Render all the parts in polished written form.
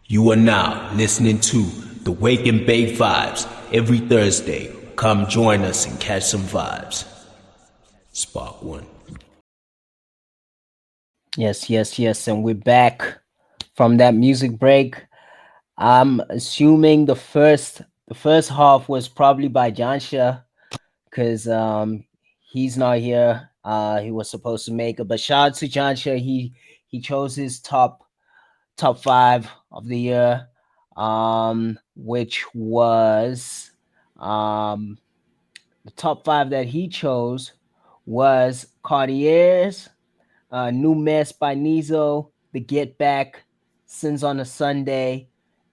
You are now listening to the Wake and Bake Vibes every Thursday. Come join us and catch some vibes. Spark one. Yes, and we're back from that music break. I'm assuming the first half was probably by Jansha because he's not here. He was supposed to make it, but shout out to Jansha. He chose his top five of the year, which was the top five that he chose was Cartier's, New Mess by Nizo, The Get Back, Sins on a Sunday,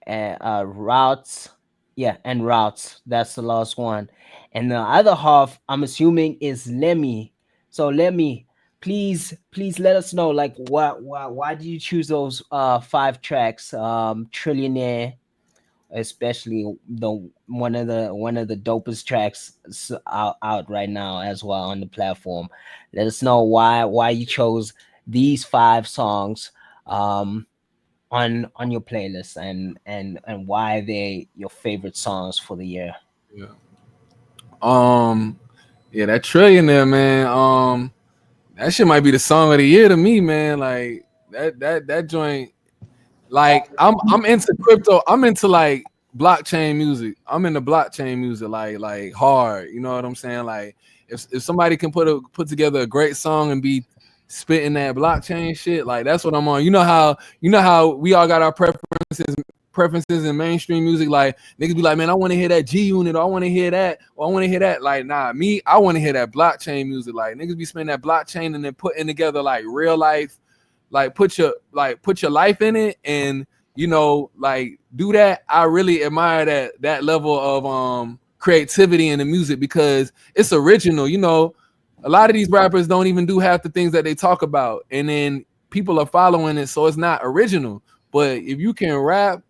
and Routes. Yeah, and Routes. That's the last one. And the other half, I'm assuming, is Lemi. So Lemi, please let us know, like, why did you choose those five tracks? Trillionaire, especially the one of the dopest tracks out right now as well on the platform. Let us know why you chose these five songs on your playlist, and why they your favorite songs for the year. Yeah. Yeah, that Trillionaire, man. That shit might be the song of the year to me, man. Like that joint. Like I'm into crypto. I'm into like blockchain music. I'm into blockchain music, like hard. You know what I'm saying? Like if somebody can put together a great song and be spitting that blockchain shit, like that's what I'm on. You know how we all got our preferences in mainstream music. Like niggas be like, man, I want to hear that G Unit, or I want to hear that, or I want to hear that. Like, nah, me, I want to hear that blockchain music. Like niggas be spinning that blockchain and then putting together like real life, like put your life in it, and like do that. I really admire that level of creativity in the music because it's original. A lot of these rappers don't even do half the things that they talk about, and then people are following it, so it's not original. But if you can rap,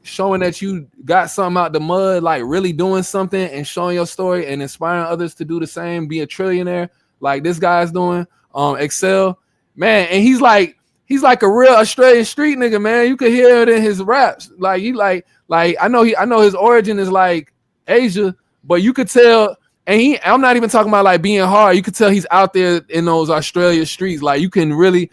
showing that you got something out the mud, like really doing something and showing your story and inspiring others to do the same, be a trillionaire like this guy's doing, Excel, man. And he's like a real Australian street nigga, man. You could hear it in his raps. Like you like I know his origin is like Asia, but you could tell. And I'm not even talking about like being hard. You could tell he's out there in those Australia streets. Like because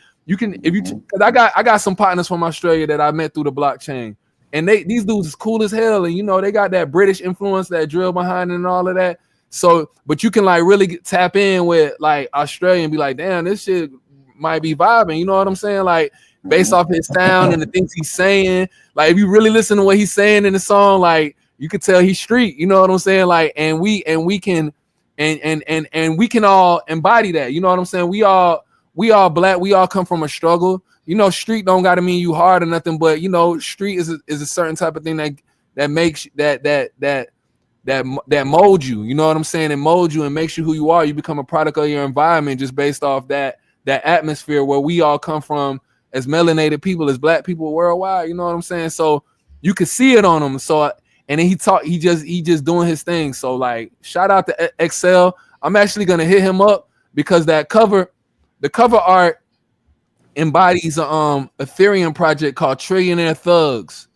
I got some partners from Australia that I met through the blockchain, and these dudes is cool as hell, and they got that British influence, that drill behind it and all of that. So, but you can like really tap in with like Australia and be like, damn, this shit might be vibing. You know what I'm saying? Like based off his sound and the things he's saying. Like if you really listen to what he's saying in the song, like you could tell he's street. You know what I'm saying? Like and we can all embody that. You know what I'm saying? We all black. We all come from a struggle. Street don't gotta mean you hard or nothing, but street is a certain type of thing that makes that molds you. You know what I'm saying? It molds you and makes you who you are. You become a product of your environment just based off that atmosphere where we all come from as melanated people, as black people worldwide. You know what I'm saying? So you could see it on him. So and then he just doing his thing. So like shout out to Excel. I'm actually gonna hit him up because the cover art embodies a Ethereum project called Trillionaire Thugs,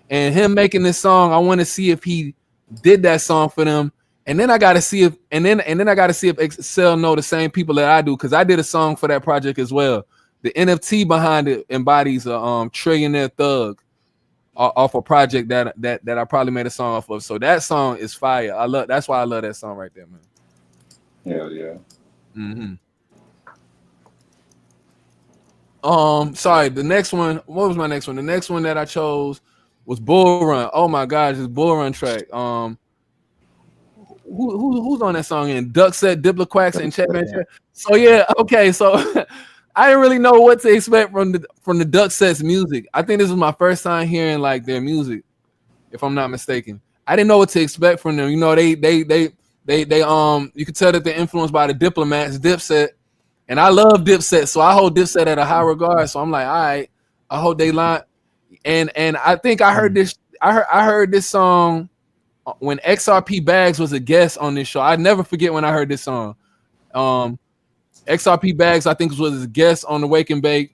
and him making this song. I want to see if he did that song for them, and then I gotta see if Excel know the same people that I do, because I did a song for that project as well. The NFT behind it embodies a Trillionaire Thug off a project that I probably made a song off of. So that song is fire. That's why I love that song right there, man. Hell yeah. Mm-hmm. Sorry, the next one. What was my next one? The next one that I chose was Bull Run. Oh my gosh, this Bull Run track. Who's on that song in Duck Set, Diplaquax, and Chatman? Yeah. So yeah, okay. So I didn't really know what to expect from the Duck Set's music. I think this was my first time hearing like their music, if I'm not mistaken. I didn't know what to expect from them. They you could tell that they're influenced by the Diplomats, Dipset. And I love Dipset, so I hold Dipset at a high regard. So I'm like, all right, I hope they line. And I think I heard this. I heard this song when XRP Bags was a guest on this show. I never forget when I heard this song. XRP Bags, I think, was a guest on the Wake and Bake.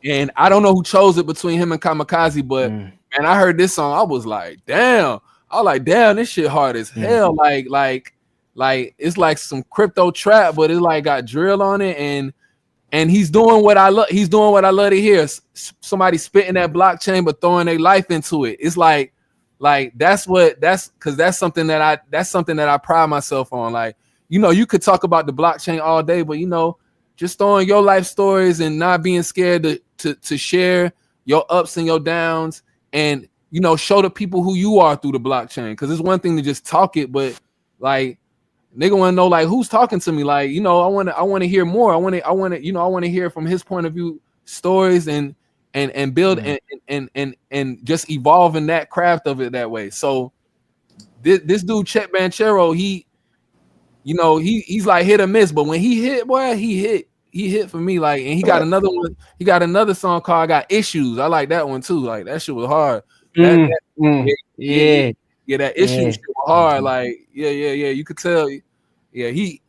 And I don't know who chose it between him and Kamikaze, but man, I heard this song. I was like, damn. I was like, damn, this shit hard as hell. Like it's like some crypto trap, but it like got drill on it, and he's doing what I love. He's doing what I love to hear. Somebody spitting that blockchain, but throwing their life into it. It's like that's because that's something that I pride myself on. Like, you know, you could talk about the blockchain all day, but you know, just throwing your life stories and not being scared to share your ups and your downs, and you know, show the people who you are through the blockchain. Because it's one thing to just talk it, but like, nigga want to know like who's talking to me. Like, you know, I want to hear more. I want to hear from his point of view stories and build and just evolve in that craft of it that way. So this dude Chet Banchero, he's like hit or miss, but when he hit, boy, he hit for me. Like, and he got another one. He got another song called "I Got Issues." I like that one too. Like, that shit was hard. Yeah, that issue shit was hard. Like, yeah. You could tell. Yeah, he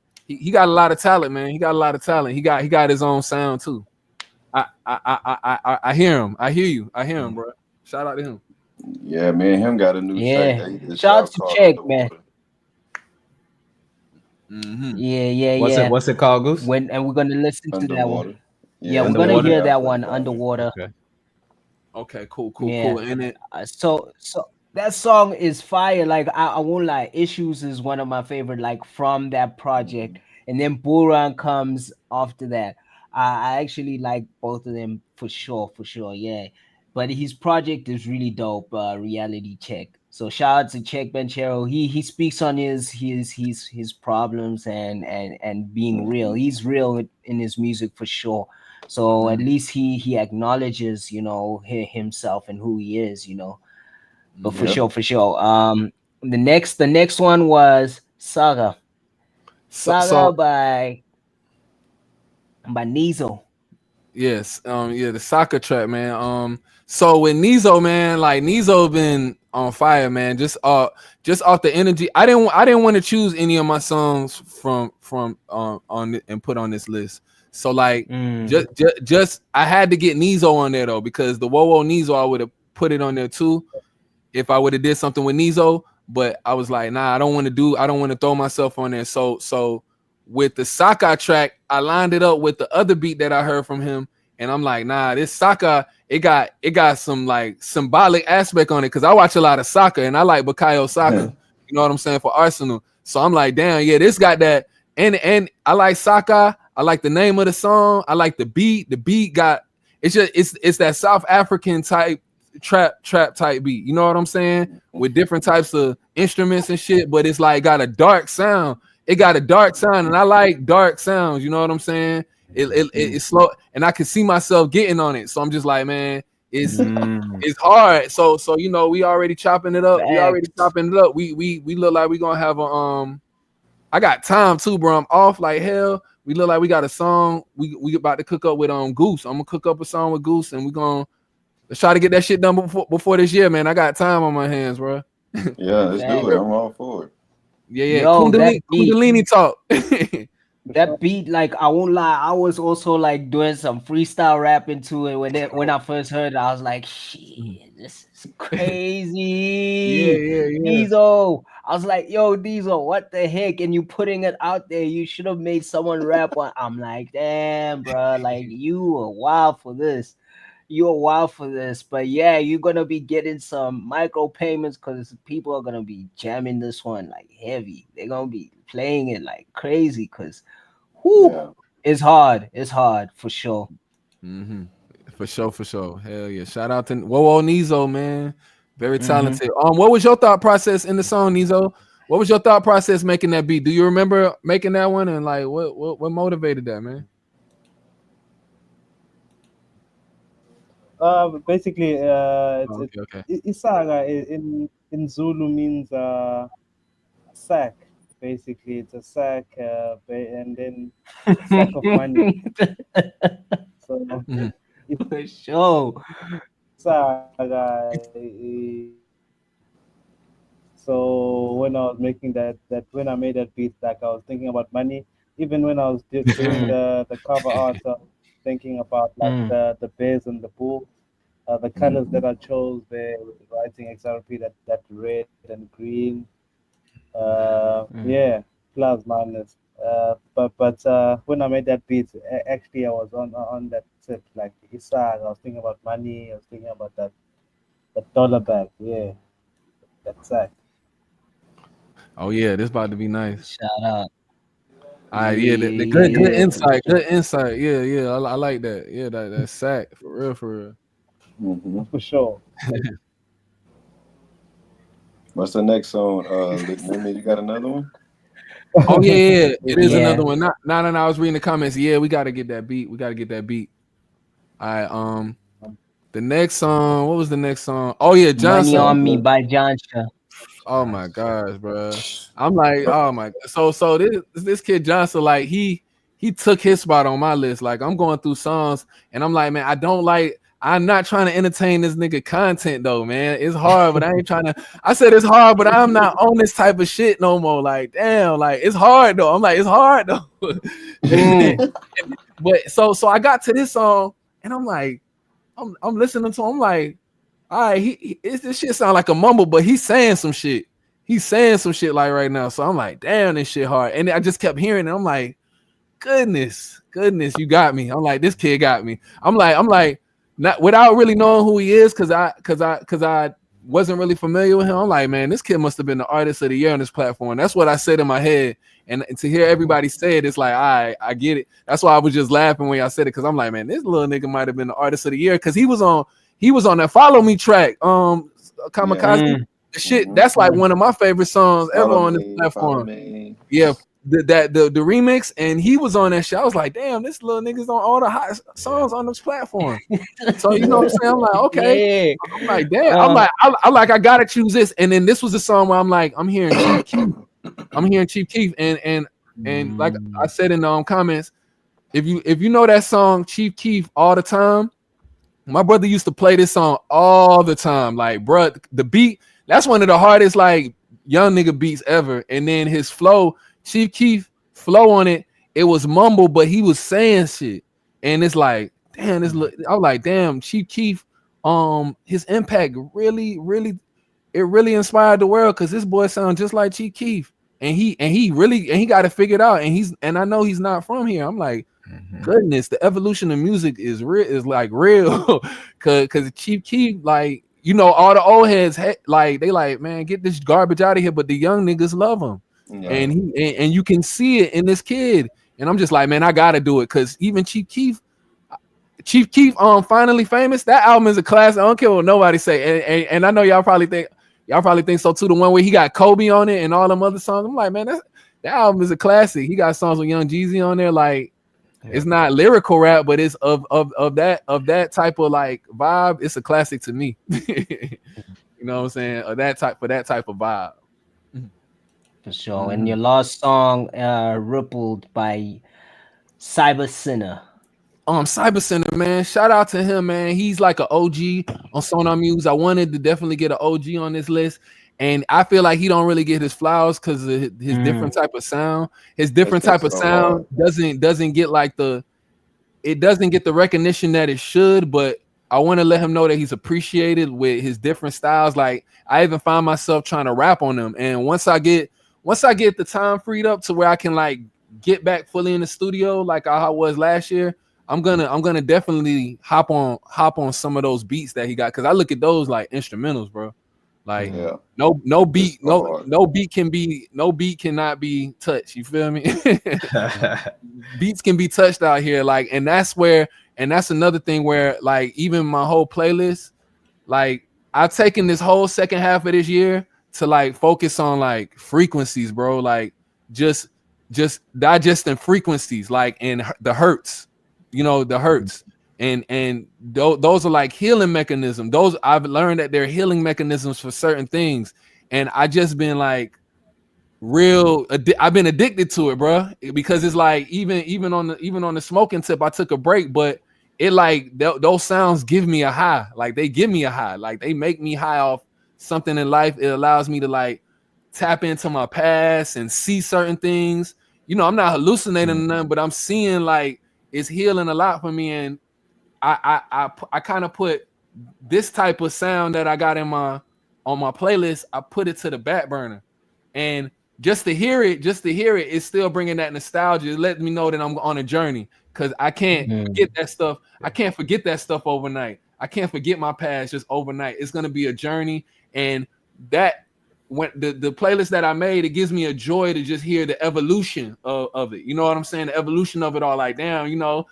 got a lot of talent, man. He got a lot of talent. He got his own sound too. I hear him. I hear you. I hear him, bro. Shout out to him. Yeah, me and him got a new track. Shout out to Check, man. Mm-hmm. What's it called, Goose? And we're gonna listen to that one. Yeah, we're Underwater. gonna hear that one, Underwater. Okay, cool. And it so that song is fire. Like, I won't lie, Issues is one of my favorite, like, from that project. And then Buran comes after that. I actually like both of them for sure. Yeah. But his project is really dope, Reality Check. So shout out to Check Banchero. He speaks on his problems and being real. He's real in his music for sure. So at least he acknowledges, you know, himself and who he is, you know. But for sure. The next one was Saga by Nizo. Yes, the soccer track, man. So with Nizo, man, like Nizo been on fire, man. Just off the energy. I didn't want to choose any of my songs from on and put on this list. So like just I had to get Nizo on there though, because the Whoa Nizo, I would have put it on there too if I would have did something with Nizo. But I was like, nah, I don't want to throw myself on there. So with the Saka track, I lined it up with the other beat that I heard from him, and I'm like, nah, this Saka, it got some like symbolic aspect on it, because I watch a lot of soccer and I like Bukayo Saka, you know what I'm saying, for Arsenal. So I'm like, damn, yeah, this got that, and I like Saka. I like the name of the song. I like the beat. The beat got it's that South African type trap type beat. You know what I'm saying? With different types of instruments and shit, but it's like got a dark sound. It got a dark sound, and I like dark sounds. You know what I'm saying? It's slow, and I can see myself getting on it. So I'm just like, man, it's hard. So you know, we already chopping it up. We look like we gonna have a I got time too, bro. I'm off like hell. We look like we got a song. We about to cook up with Goose. I'm gonna cook up a song with Goose, and let's try to get that shit done before this year, man. I got time on my hands, bro. Yeah, let's do it. I'm all for it. Yeah. Yo, Kundalini talk. That beat, like, I won't lie, I was also like doing some freestyle rapping to it when I first heard it. I was like, shit, this is crazy. Nizo. I was like, yo, Nizo, what the heck? And you putting it out there. You should have made someone rap on. I'm like, damn, bro, like, you are wild for this. But yeah, you're gonna be getting some micropayments, because people are gonna be jamming this one like heavy. They're gonna be playing it like crazy, because it's hard for sure. For sure. Hell yeah. Shout out to Whoa Nizo, man. Very talented. What was your thought process in the song, Nizo? What was your thought process making that beat? Do you remember making that one, and like what motivated that, man? Basically, Okay. Isaga in Zulu means sack. Basically, it's a sack, and then sack of money. So, for sure. Saga. So when I was making that when I made that beat, like, I was thinking about money. Even when I was doing the cover art, thinking about like the bears and the bulls. The colors that I chose there, writing XRP, that red and green. Yeah, plus minus. But when I made that beat, actually I was on that tip, like Isaac. I was thinking about money. I was thinking about that dollar bag. Yeah, that's it. Oh yeah, this about to be nice. Shout out. Yeah, the good insight, good insight. Yeah, I like that. Yeah, that sack for real. For sure. What's the next song? Lemi, you got another one? Oh yeah, it is another one. Not. I was reading the comments. Yeah, we got to get that beat. All right. The next song. What was the next song? Oh yeah, Johnson. Money on Me by Johnson. Oh my gosh, bro. I'm like, oh my. So this kid Johnson, like he took his spot on my list. Like I'm going through songs, and I'm like, man, I'm not trying to entertain this nigga content though, man. It's hard, but I ain't trying to. I said it's hard, but I'm not on this type of shit no more. Like, damn, like it's hard though. I'm like, it's hard though. But so I got to this song, and I'm like, I'm listening to him. I'm like, all right, this shit sound like a mumble, but he's saying some shit. He's saying some shit like right now. So I'm like, damn, this shit hard. And I just kept hearing it. I'm like, goodness, you got me. I'm like, this kid got me. I'm like, not without really knowing who he is, cause I wasn't really familiar with him. I'm like, man, this kid must have been the artist of the year on this platform. That's what I said in my head. And to hear everybody say it, it's like, I get it. That's why I was just laughing when y'all said it, because I'm like, man, this little nigga might have been the artist of the year, because he was on that Follow Me track. Kamikaze. Shit, that's like one of my favorite songs ever on this platform. Yeah, the remix, and he was on that shit. I was like, damn, this little nigga's on all the hot songs on this platform. So you know what I'm saying? I'm like, okay. Yeah. I'm like, damn. I'm like, I gotta choose this. And then this was a song where I'm like, I'm hearing Chief Keef, and like I said in the comments, if you know that song Chief Keef All the Time, my brother used to play this song all the time. Like, bro, the beat, that's one of the hardest like young nigga beats ever. And then his flow, Chief Keef flow on it, it was mumble, but he was saying shit. And it's like, damn, I was like, damn, Chief Keef, his impact really inspired the world, because this boy sounds just like Chief Keef. And he got it figured out. And I know he's not from here. I'm like, goodness, the evolution of music is real. Cause Chief Keef, like, you know, all the old heads like they like, man, get this garbage out of here, but the young niggas love him. Yeah. And you can see it in this kid. And I'm just like, man, I gotta do it, because even Chief Keef Finally Famous, that album is a classic. I don't care what nobody say. And I know y'all probably think so too. The one where he got Kobe on it and all them other songs. I'm like, man, that album is a classic. He got songs with Young Jeezy on there. Like, it's not lyrical rap, but it's of that type of like vibe. It's a classic to me. You know what I'm saying? Of that type of vibe. For sure. And your last song, Rippled by Cyber Sinner. Cyber Center, man. Shout out to him, man. He's like an OG on Sonar Muse. I wanted to definitely get an OG on this list. And I feel like he don't really get his flowers because of his different type of sound. His different type of sound doesn't get like the recognition that it should. But I want to let him know that he's appreciated with his different styles. Like, I even find myself trying to rap on them. And once I get the time freed up to where I can like get back fully in the studio like I was last year, I'm gonna definitely hop on some of those beats that he got, because I look at those like instrumentals, bro. Like, no beat cannot be touched. You feel me? Beats can be touched out here, like, and that's another thing where, like, even my whole playlist, like, I've taken this whole second half of this year to like focus on like frequencies, bro. Like, just digesting frequencies, like, and the hertz, you know, the hertz. And those are like healing mechanisms. Those, I've learned that they're healing mechanisms for certain things. And I just been like I've been addicted to it, bro, because it's like even on the smoking tip, I took a break, but it like those sounds give me a high. Like, they give me a high. Like, they make me high off something in life. It allows me to like tap into my past and see certain things. You know, I'm not hallucinating or nothing, but I'm seeing like is healing a lot for me, and I kind of put this type of sound that I got on my playlist. I put it to the back burner, and just to hear it, it's still bringing that nostalgia. It lets me know that I'm on a journey, because I can't forget that stuff. I can't forget that stuff overnight. I can't forget my past just overnight. It's gonna be a journey, and that when the playlist that I made, it gives me a joy to just hear the evolution of it. You know what I'm saying? The evolution of it all. Like, damn, you know,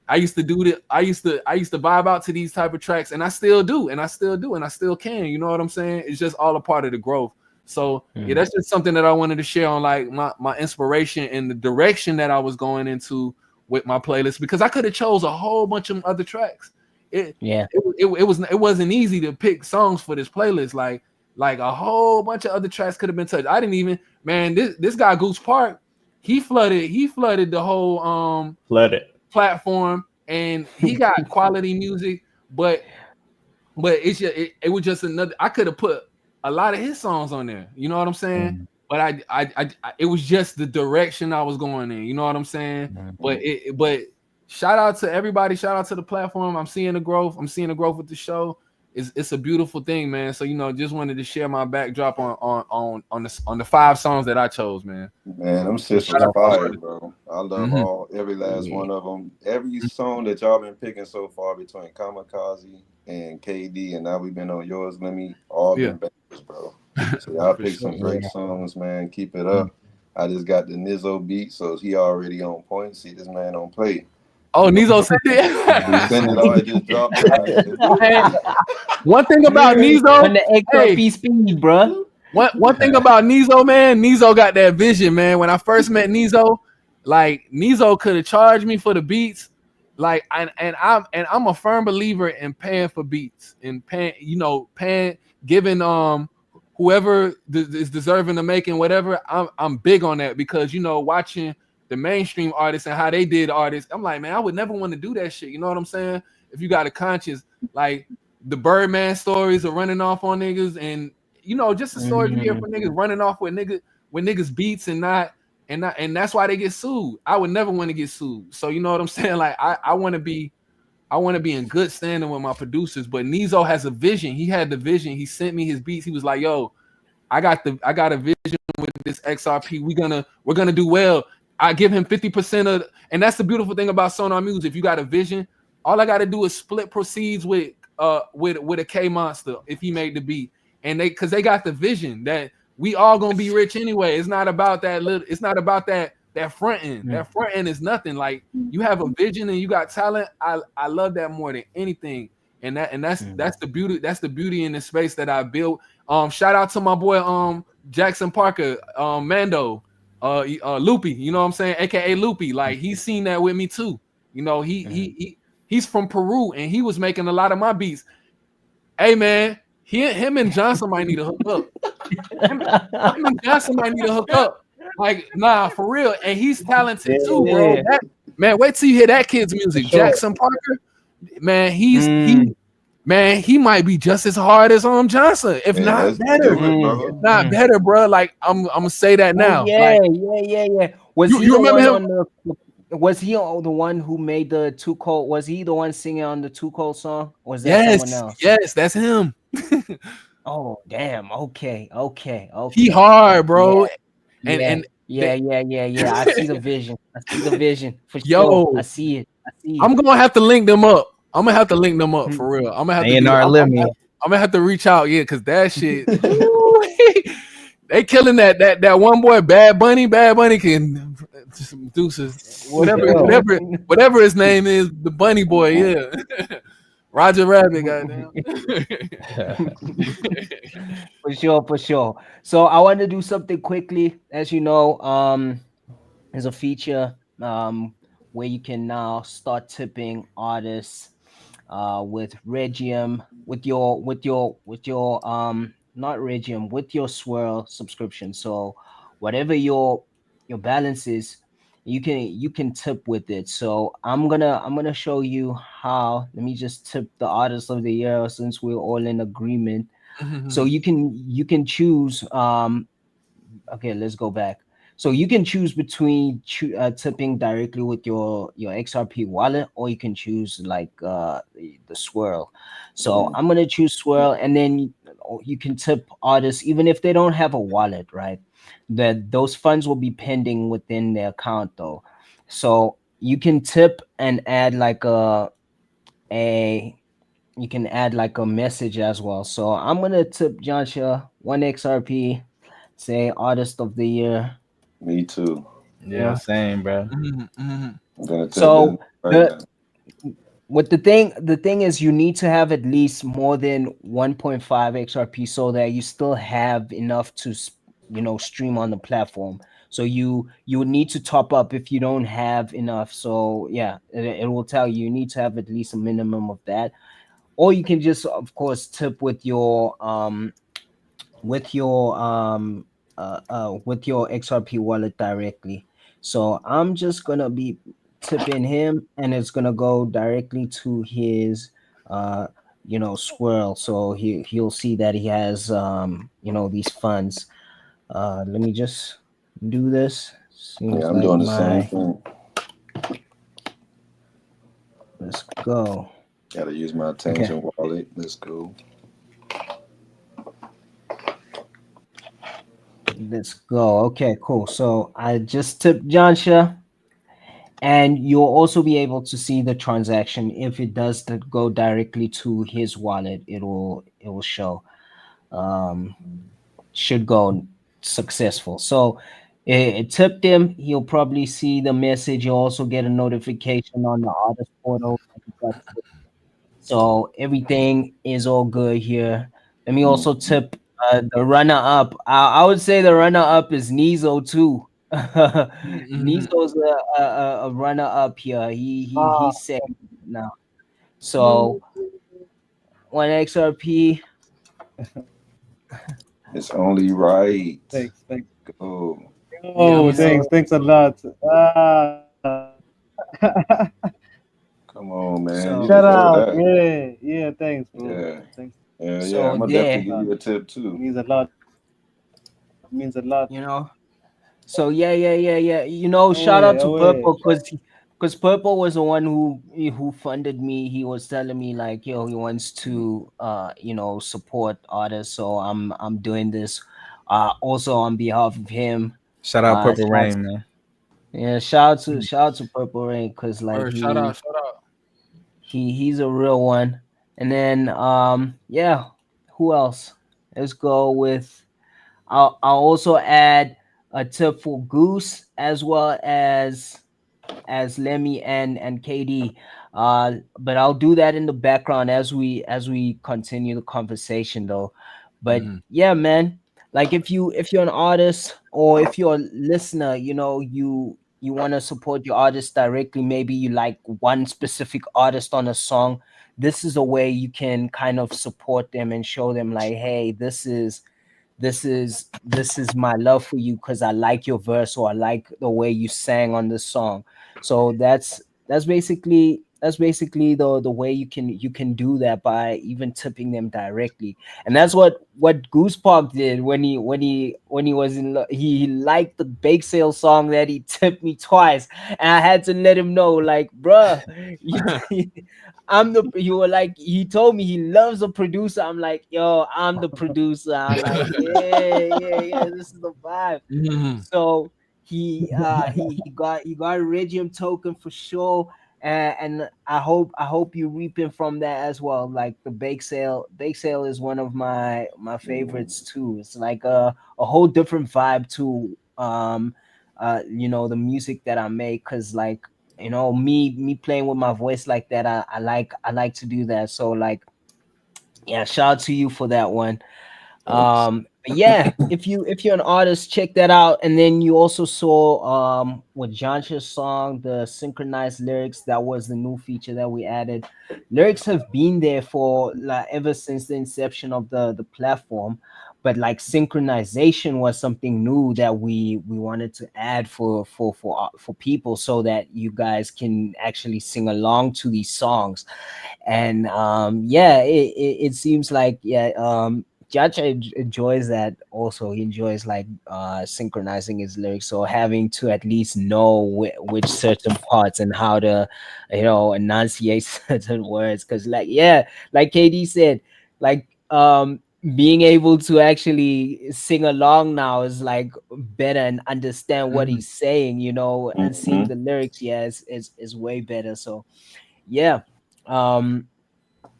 I used to do that. I used to vibe out to these type of tracks, and I still do, and I still can. You know what I'm saying? It's just all a part of the growth. So yeah, that's just something that I wanted to share on, like, my inspiration and the direction that I was going into with my playlist, because I could have chose a whole bunch of other tracks. It wasn't easy to pick songs for this playlist. Like a whole bunch of other tracks could have been touched. I didn't even, man, this guy Goose Park, he flooded the whole platform, and he got quality music, but it's just, it was just another. I could have put a lot of his songs on there. You know what I'm saying? But I it was just the direction I was going in. You know what I'm saying? But shout out to everybody. Shout out to the platform. I'm seeing the growth. I'm seeing the growth with the show. It's a beautiful thing, man. So, you know, just wanted to share my backdrop on the 5 songs that I chose, man. Man, them systems fire, bro. I love every last one of them. Every song that y'all been picking so far between Kamikaze and KD, and now we've been on yours, Lemi, all been bangers, bro. So y'all picked some great songs, man. Keep it up. I just got the Nizo beat, so he already on point. See this man on play. Oh, Nizo Sensei. I just dropped it. One thing about Nizo, on the XRP speed, bro. One thing about Nizo, man, Nizo got that vision, man. When I first met Nizo, like, Nizo could have charged me for the beats, like, and I'm a firm believer in paying for beats and giving whoever is deserving of making whatever. I'm big on that, because, you know, watching the mainstream artists and how they did artists, I'm like, man, I would never want to do that shit. You know what I'm saying? If you got a conscience, like the Birdman stories of running off on niggas, and, you know, just the stories you hear from niggas running off with niggas beats and that's why they get sued. I would never want to get sued. So, you know what I'm saying? Like, I want to be in good standing with my producers. But Nizo has a vision. He had the vision. He sent me his beats. He was like, yo, I got a vision with this XRP. We're gonna do well. I give him 50% of, and that's the beautiful thing about Sonar Muse. If you got a vision, all I got to do is split proceeds with a K Monster if he made the beat, and because they got the vision that we all gonna be rich anyway. It's not about that It's not about that front end. That front end is nothing. Like, you have a vision and you got talent. I love that more than anything, and that's the beauty. That's the beauty in the space that I built. Shout out to my boy Jackson Parker, Mando. Loopy, you know what I'm saying, aka Loopy. Like, he's seen that with me too. You know, he's from Peru, and he was making a lot of my beats. Hey, man, him and Johnson might need to hook up. him and Johnson might need to hook up. Like, nah, for real. And he's talented too, bro. Man, wait till you hear that kid's music. Jackson Parker, man, he might be just as hard as Johnson, if not better. If not better, bro. Like, I'm gonna say that now. Yeah. Was he remember him? Was he the one who made the Too Cold? Was he the one singing on the Too Cold song? Or was that someone else? Yes, that's him. Oh, damn. Okay. He hard, bro. Yeah. I see the vision. For sure. I see it. I'm gonna have to link them up. For real. I'm gonna have Lemi. I'm gonna have to reach out, because that shit, they killing that one boy, Bad Bunny. Bad Bunny can deuces, whatever his name is, the Bunny boy, yeah. Roger Rabbit, goddamn. For sure. So I want to do something quickly. As you know, there's a feature where you can now start tipping artists with Regium, with your not Regium, with your Swirl subscription. So whatever your balance is, you can tip with it. So I'm gonna show you how. Let me just tip the artist of the year, since we're all in agreement. So you can choose. Okay, let's go back. So you can choose between tipping directly with your XRP wallet, or you can choose like the swirl. So I'm gonna choose swirl, and then you can tip artists even if they don't have a wallet, right? That those funds will be pending within their account though. So you can tip and add like a you can add like a message as well. So I'm gonna tip Joshua 1 XRP, say artist of the year. Me too. Yeah, same, bro. I'm gonna tip this So right the now. what the thing is, you need to have at least more than 1.5 XRP so that you still have enough to stream on the platform. So you would need to top up if you don't have enough. So yeah, it will tell you need to have at least a minimum of that, or you can just of course tip with your with your XRP wallet directly. So I'm just gonna be tipping him, and it's gonna go directly to his uh swirl. So he'll see that he has these funds. Let me just do this. Yeah, Seems I'm like doing the same my thing. let's go. Gotta use my Okay, attention wallet. Let's go. let's go. Okay, cool. So I just tipped Jansha, and you'll also be able to see the transaction. If it does go directly to his wallet, it will show. um should go successful. So it tipped him. He'll probably see the message. You'll also get a notification on the artist portal that he got tipped. So everything is all good here. Let me also tip the runner up. I would say the runner up is Nizo too. Nizo's a runner up here. He's second now. So 1 XRP. It's only right. Thanks, thanks. Go. Yeah, I'm Oh, gonna say. thanks, thanks a lot. Come on, man. You So Shout deserve out. that. Yeah, yeah, thanks, bro. Yeah. Thanks Yeah, yeah. so I'm gonna there, definitely give you a tip too. means a lot. Means a lot. you know. So yeah. Shout out Away, to away. Purple, because Purple was the one who funded me. He was telling me like, yo, he wants to support artists. So I'm doing this also on behalf of him. Shout out Purple Shout Rain, man. Yeah, shout out to Purple Rain, because like Or shout out, shout out. he's a real one. And then yeah, who else? Let's go with I'll also add a tip for Goose, as well as Lemi and KD. But I'll do that in the background as we continue the conversation though. But yeah, man, like if you're an artist, or if you're a listener, you want to support your artist directly. Maybe you like one specific artist on a song. This is a way you can kind of support them and show them like, hey, this is my love for you because I like your verse, or I like the way you sang on this song. So that's basically the way you can do that, by even tipping them directly. And that's what Goose Park did when he was in he liked the bake sale song that he tipped me twice, and I had to let him know, like, bruh, you you were like, he told me he loves a producer. I'm like, yo, I'm the producer. I'm like, yeah, this is the vibe. So he got a Regium token for sure. And I hope you reaping from that as well. Like the bake sale is one of my favorites too. It's like a whole different vibe to the music that I make, because like, me playing with my voice like that, I like to do that. So like, yeah, shout out to you for that one. Thanks. But yeah, if you're an artist, check that out. And then you also saw with Jancha's song, the synchronized lyrics. That was the new feature that we added. Lyrics have been there for like ever since the inception of the platform, but like synchronization was something new that we wanted to add for people, so that you guys can actually sing along to these songs. And yeah, it seems like, yeah, enjoys that also. He enjoys like synchronizing his lyrics, or having to at least know which certain parts and how to, enunciate certain words. Because like, yeah, like KD said, like being able to actually sing along now is like better and understand what he's saying, and seeing the lyrics. Yeah, is way better. So yeah. um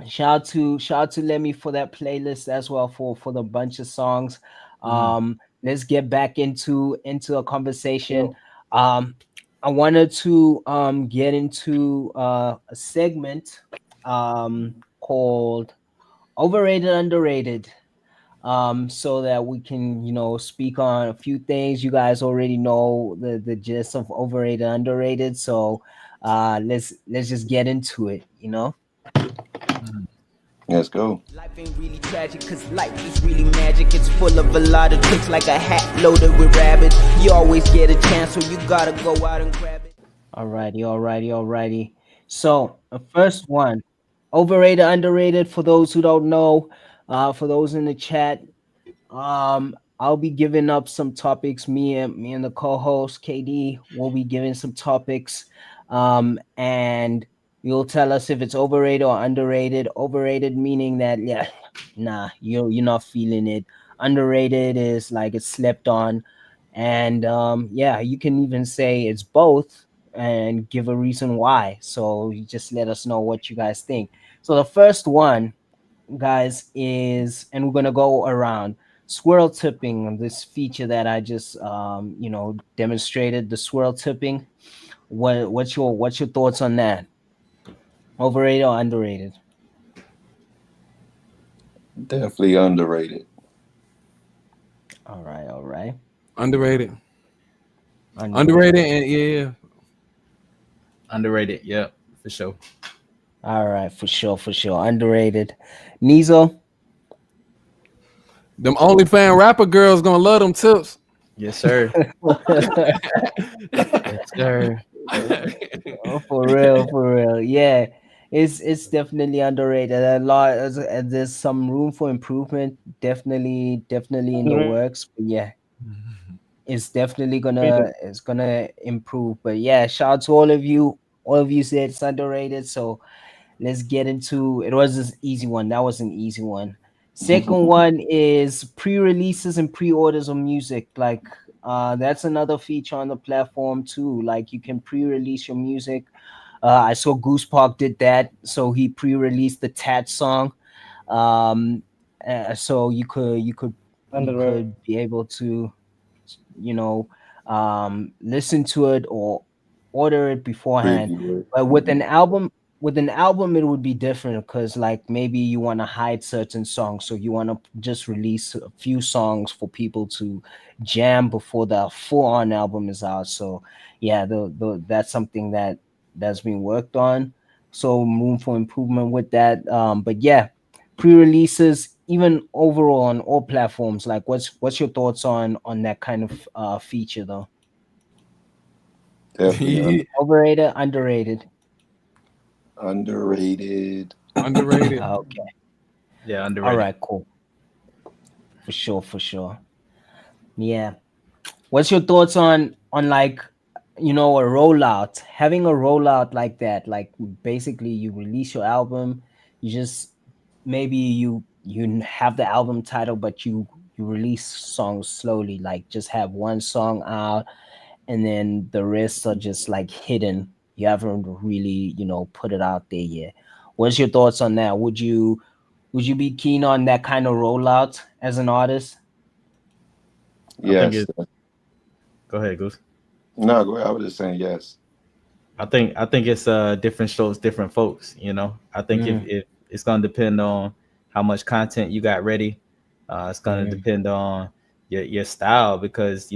shout out to Lemi for that playlist as well, for the bunch of songs. Let's get back into a conversation. um I wanted to get into a segment called overrated underrated, so that we can speak on a few things. You guys already know the gist of overrated underrated, so let's just get into it. Let's go. Life ain't really tragic, cause life is really magic. It's full of a lot of tricks, like a hat loaded with rabbits. You always get a chance, so you gotta go out and grab it. Alrighty. So the first one, overrated, underrated. For those who don't know, for those in the chat, I'll be giving up some topics. Me and the co-host KD will be giving some topics, and you'll tell us if it's overrated or underrated. Overrated meaning that, yeah, nah, you're not feeling it. Underrated is like it's slept on, and yeah, you can even say it's both and give a reason why. So you just let us know what you guys think. So the first one, guys, is, and we're gonna go around, swirl tipping, this feature that I just demonstrated, the swirl tipping. What's your thoughts on that? Overrated or underrated? Definitely underrated. All right. Underrated. Underrated. Underrated, and yeah. Underrated. Yep, for sure. All right, for sure. Underrated. Nizo. Them only fan rapper girls gonna love them tips. Yes, sir. Yes, sir. Oh, for real. Yeah, it's definitely underrated. A lot. There's some room for improvement. Definitely in the works. But yeah, it's definitely gonna improve. But yeah, shout out to all of you. All of you said it's underrated. So let's get into it. Was this easy one? That was an easy one. Second one is pre-releases and pre-orders of music. Like that's another feature on the platform too. Like you can pre-release your music. I saw Goose Park did that, so he pre-released the Tat song. So you Underrated. could be able to, you know, listen to it or order it beforehand. Preview it. But with an album, it would be different, because like maybe you want to hide certain songs, so you want to just release a few songs for people to jam before the full on album is out. So yeah, that's something that's been worked on. So room for improvement with that. But yeah, pre-releases, even overall on all platforms. Like, what's your thoughts on that kind of feature though? Definitely Overrated, underrated? underrated. Underrated. Okay. Yeah, All underrated. right, cool. For sure. Yeah. What's your thoughts on like, a rollout? Having a rollout like that, like basically you release your album, you just, maybe you have the album title, but you release songs slowly, like just have one song out, and then the rest are just like hidden. You haven't really, put it out there yet. What's your thoughts on that? Would you be keen on that kind of rollout as an artist? I think Yes. it. Go ahead, Goose. No, go ahead. I was just saying yes. I think it's different shows, different folks. I think if, Mm, if it's gonna depend on how much content you got ready. It's gonna mm, depend on your style, because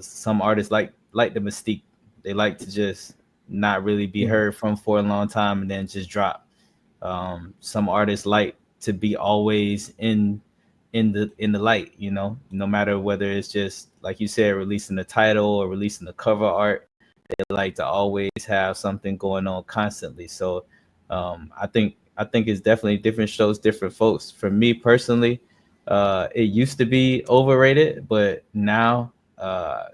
some artists like the mystique. They like to just not really be mm, heard from for a long time and then just drop. Some artists like to be always in the light. No matter whether it's just like you said, releasing the title or releasing the cover art. They like to always have something going on constantly. So I think it's definitely different shows, different folks. For me personally, it used to be overrated, but now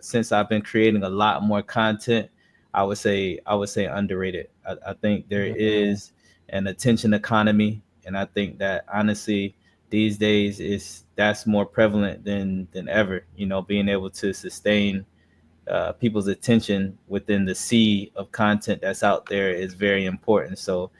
since I've been creating a lot more content, I would say underrated. I think there Mm, is an attention economy, and I think that honestly these days is that's more prevalent than ever. Being able to sustain people's attention within the sea of content that's out there is very important. So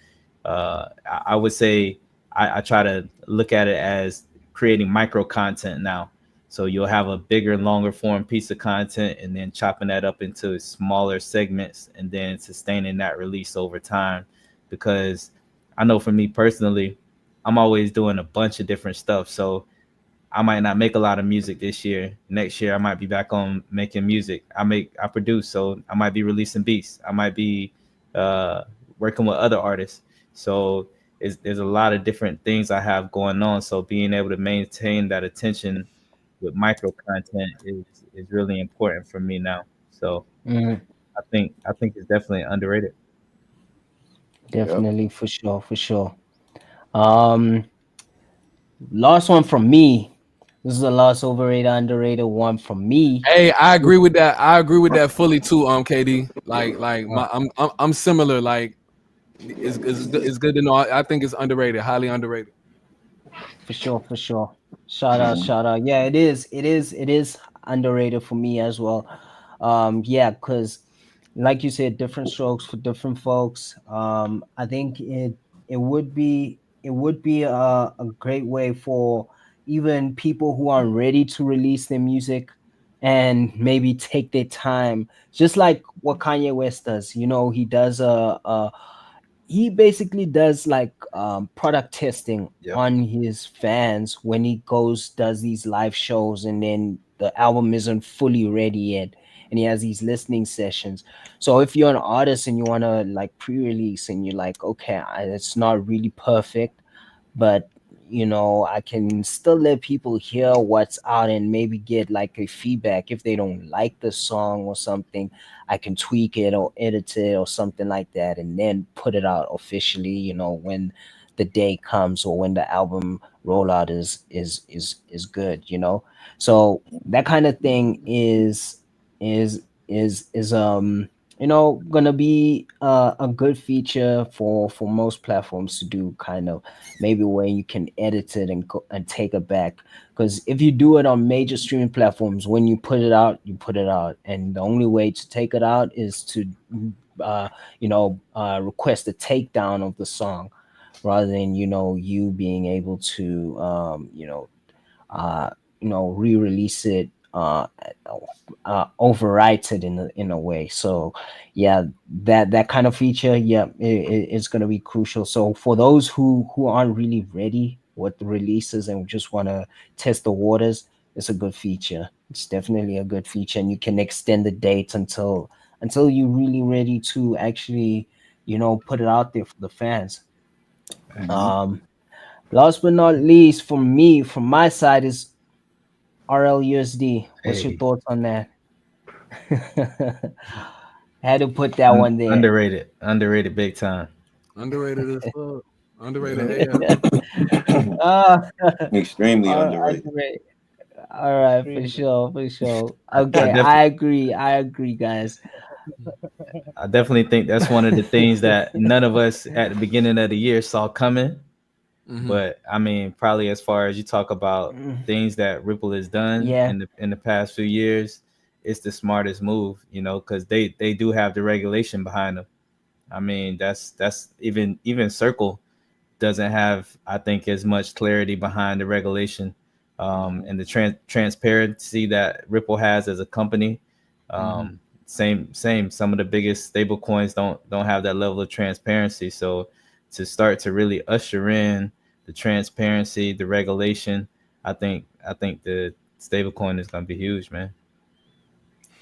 I would say I try to look at it as creating micro content now. So you'll have a bigger, longer form piece of content and then chopping that up into smaller segments and then sustaining that release over time. Because I know for me personally, I'm always doing a bunch of different stuff. So I might not make a lot of music this year. Next year, I might be back on making music. I produce, so I might be releasing beats. I might be uh, working with other artists. So there's a lot of different things I have going on. So being able to maintain that attention with micro content is really important for me now. So mm, I think it's definitely underrated. Yep. definitely, for sure, for sure. Um, Last one from me. This is the last overrated, underrated one from me. Hey, I agree with that. I agree with that fully too. KD. Like Uh, I'm similar. Like it's good to know. I think it's underrated, highly underrated. for sure, for sure. Shout out, Mhm. shout out. Yeah, it is underrated for me as well. Yeah, because like you said, different strokes for different folks. I think it would be a great way for even people who aren't ready to release their music and maybe take their time, just like what Kanye West does. He does he basically does like product testing Yep. on his fans when he goes does these live shows, and then the album isn't fully ready yet, and he has these listening sessions. So if you're an artist and you want to like pre-release and you're like, okay, it's not really perfect, but I can still let people hear what's out and maybe get like a feedback. If they don't like the song or something, I can tweak it or edit it or something like that, and then put it out officially, when the day comes, or when the album rollout is good. So that kind of thing is gonna be a good feature for most platforms to do, kind of, maybe where you can edit it and take it back. Because if you do it on major streaming platforms, when you put it out, and the only way to take it out is to request a takedown of the song, rather than you being able to uh, re-release it, overwrite it in a way. So yeah, that kind of feature, yeah, it's going to be crucial. So for those who aren't really ready with the releases and just want to test the waters, it's a good feature. It's definitely a good feature, and you can extend the dates until you're really ready to actually put it out there for the fans. Mhm. um Last but not least, from my side, is RLUSD. What's your Hey, thoughts on that? Had to put that one there. underrated big time. Underrated as fuck. Underrated Yep. AF. uh, Extremely underrated. underrated. All right, for Extremely. sure, for sure. I Okay, definitely I agree, guys. I definitely think that's one of the things that none of us at the beginning of the year saw coming. Hmm. But I mean, probably as far as you talk about Mm, things that Ripple has done yeah, in the past few years, it's the smartest move, because they do have the regulation behind them. I mean, that's even Circle doesn't have, I think, as much clarity behind the regulation and the transparency that Ripple has as a company. Hmm. Same. Some of the biggest stable coins don't have that level of transparency. So to start to really usher in the transparency, the regulation, I think the stable coin is gonna be huge, man.